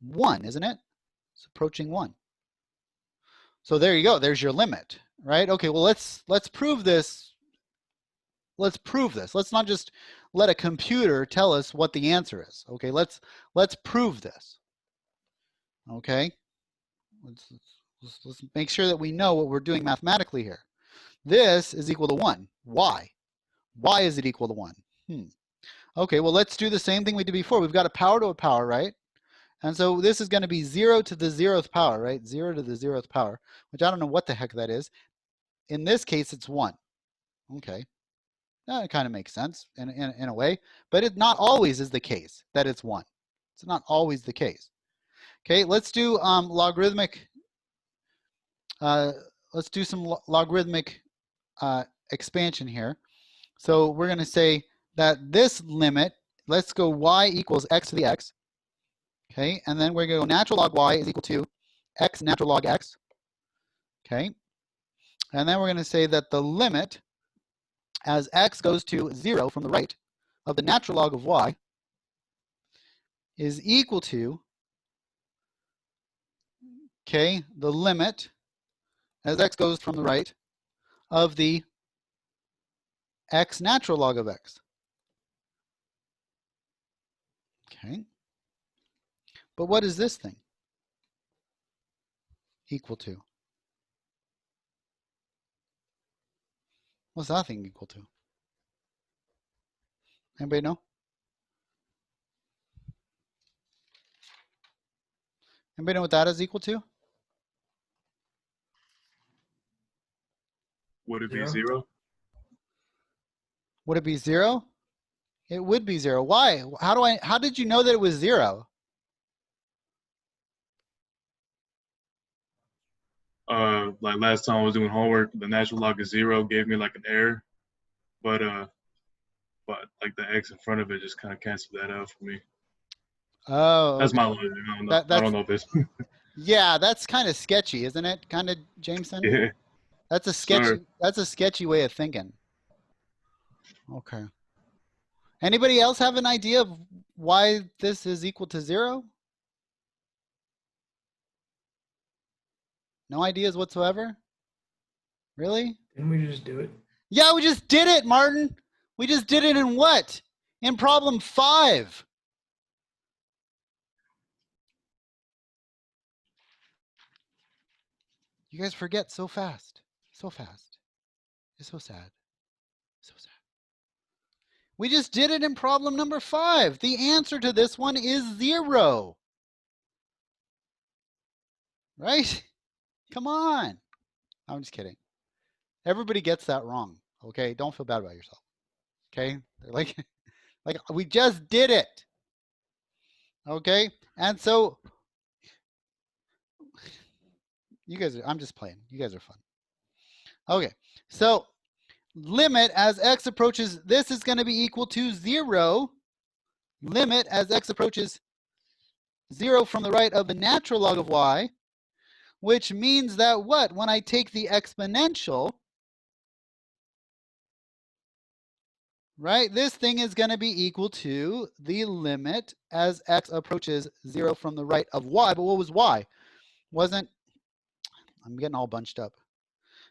1, isn't it? It's approaching 1. So there you go. There's your limit, right? Okay, well, let's prove this. Let's prove this. Let's not just let a computer tell us what the answer is. Okay, let's prove this. Okay, let's make sure that we know what we're doing mathematically here. This is equal to 1. Why? Why is it equal to 1? Okay, well, let's do the same thing we did before. We've got a power to a power, right? And so this is going to be 0 to the 0th power, right? 0 to the 0th power, which I don't know what the heck that is. In this case, it's 1. Okay. That kind of makes sense in a way, but it not always is the case that it's 1. It's not always the case. Okay, let's do logarithmic. Let's do some logarithmic expansion here. So we're going to say that this limit, let's go y equals x to the x. Okay, and then we're going to go natural log y is equal to x natural log x. Okay, and then we're going to say that the limit as x goes to 0 from the right of the natural log of y is equal to, okay, the limit as x goes from the right of the x natural log of x. Okay. But what is this thing equal to? What's that thing equal to? Anybody know? Anybody know what that is equal to? Would it be 0? Would it be 0? It would be 0. Why? How did you know that it was 0? Like last time I was doing homework, the natural log of 0 gave me like an error, but like the x in front of it just kind of canceled that out for me. Oh, that's okay. my logic. I don't know if it's. Yeah, that's kind of sketchy, isn't it? Kind of, Jameson. Yeah. That's a sketchy. Sure. That's a sketchy way of thinking. Okay. Anybody else have an idea of why this is equal to 0? No ideas whatsoever? Really? Didn't we just do it? Yeah, we just did it, Martin. We just did it in what? In problem 5. You guys forget so fast. So fast. It's so sad. So sad. We just did it in problem number 5. The answer to this one is 0. Right? Come on. I'm just kidding. Everybody gets that wrong. Okay? Don't feel bad about yourself. Okay? They're like we just did it. Okay? And so you guys I'm just playing. You guys are fun. Okay. So limit as x approaches, this is going to be equal to 0. Limit as x approaches 0 from the right of the natural log of y, which means that what? When I take the exponential, right, this thing is going to be equal to the limit as x approaches 0 from the right of y. But what was y? I'm getting all bunched up.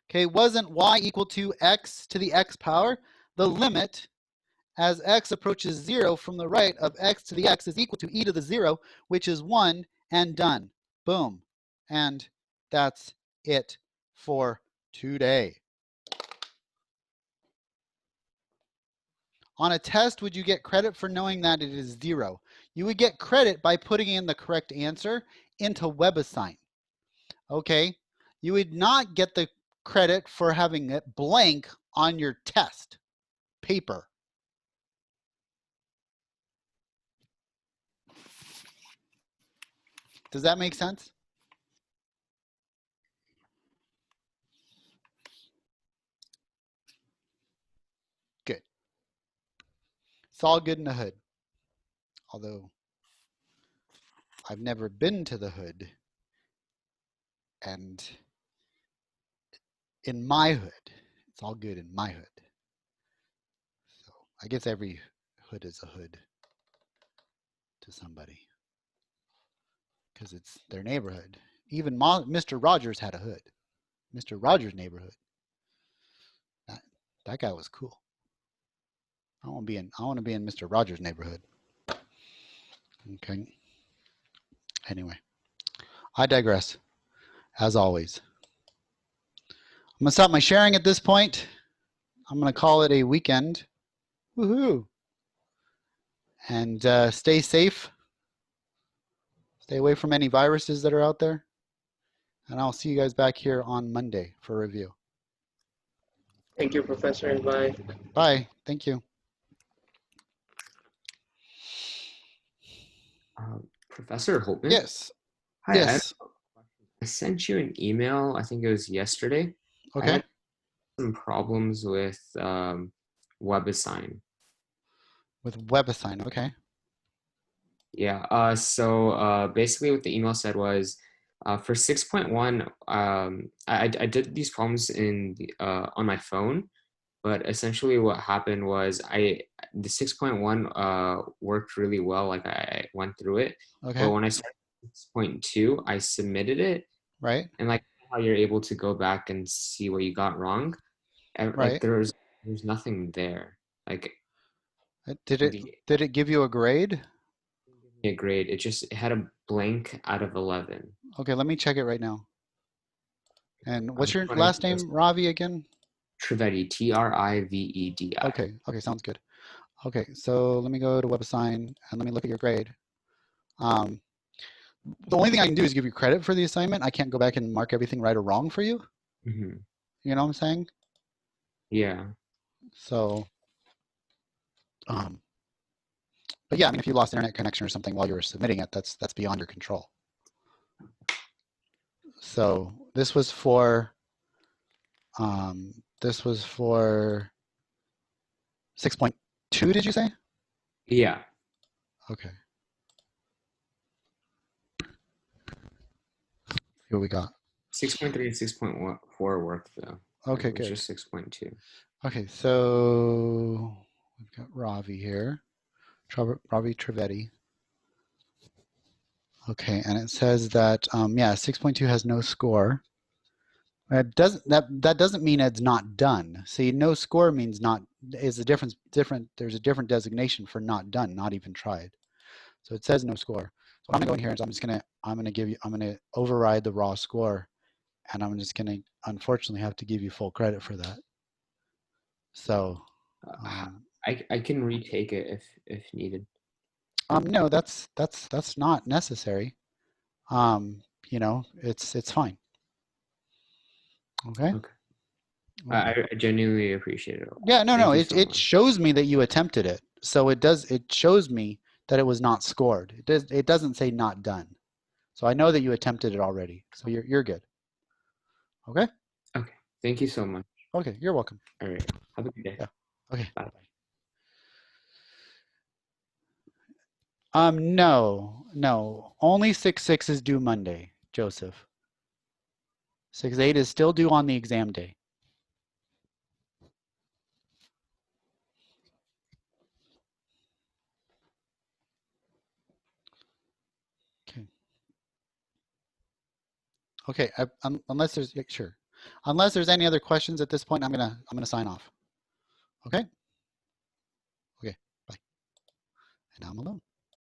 Okay, wasn't y equal to x to the x power? The limit as x approaches 0 from the right of x to the x is equal to e to the 0, which is 1, and done. Boom. And that's it for today. On a test, would you get credit for knowing that it is 0? You would get credit by putting in the correct answer into WebAssign. Okay? You would not get the credit for having it blank on your test paper. Does that make sense? Good. It's all good in the hood. Although I've never been to the hood. And in my hood, it's all good in my hood. So I guess every hood is a hood to somebody because it's their neighborhood. Even Mr. Rogers had a hood. Mr. Rogers' neighborhood. That guy was cool. I want to be in Mr. Rogers' neighborhood. Okay. Anyway, I digress. As always, I'm gonna stop my sharing at this point. I'm gonna call it a weekend. Woohoo! And stay safe. Stay away from any viruses that are out there. And I'll see you guys back here on Monday for a review. Thank you, Professor, and bye. Bye. Thank you. Professor Holtman? Yes. Hi, Yes. I sent you an email, I think it was yesterday. I Okay. had some problems with WebAssign. With WebAssign. Okay. Yeah, so basically what the email said was for 6.1, I did these problems in on my phone, but essentially what happened was the 6.1 worked really well, like I went through it. Okay. But when I started 6.2, I submitted it, Right. and like how you're able to go back and see what you got wrong, and, Right. like there's nothing there. Like Did it give you a grade? a grade. It had a blank out of 11. Okay, let me check it right now. And what's your I'm last name, Ravi, again? Trivedi, Trivedi. Okay. Okay, sounds good. Okay, so let me go to WebAssign and let me look at your grade. The only thing I can do is give you credit for the assignment. I can't go back and mark everything right or wrong for you. Mm-hmm. You know what I'm saying? Yeah. So, but yeah, I mean, if you lost internet connection or something while you were submitting it, that's beyond your control. So this was for 6.2, did you say? Yeah. Okay. Here we got. 6.3 and 6.4 worked though. Okay, it was good. Just 6.2. Okay, so we've got Ravi here, Ravi Trivedi. Okay, and it says that yeah, 6.2 has no score. That doesn't mean it's not done. See, no score means not is a different. There's a different designation for not done, not even tried. So it says no score. So I'm gonna go in here and I'm gonna override the raw score, and I'm just gonna unfortunately have to give you full credit for that. So I can retake it if needed. no, that's not necessary. You know, it's fine. Okay. Okay. I genuinely appreciate it. Yeah, no, Thank you so it much. shows me that you attempted it. So it shows me that it was not scored. It doesn't say not done. So I know that you attempted it already. So you're good. Okay? Okay. Thank you so much. Okay, you're welcome. All right. Have a good day. Yeah. Okay. Bye. No. Only 6.6 is due Monday, Joseph. 6.8 is still due on the exam day. Okay, unless there's sure. Unless there's any other questions at this point, I'm gonna sign off. Okay? Okay, bye. And I'm alone.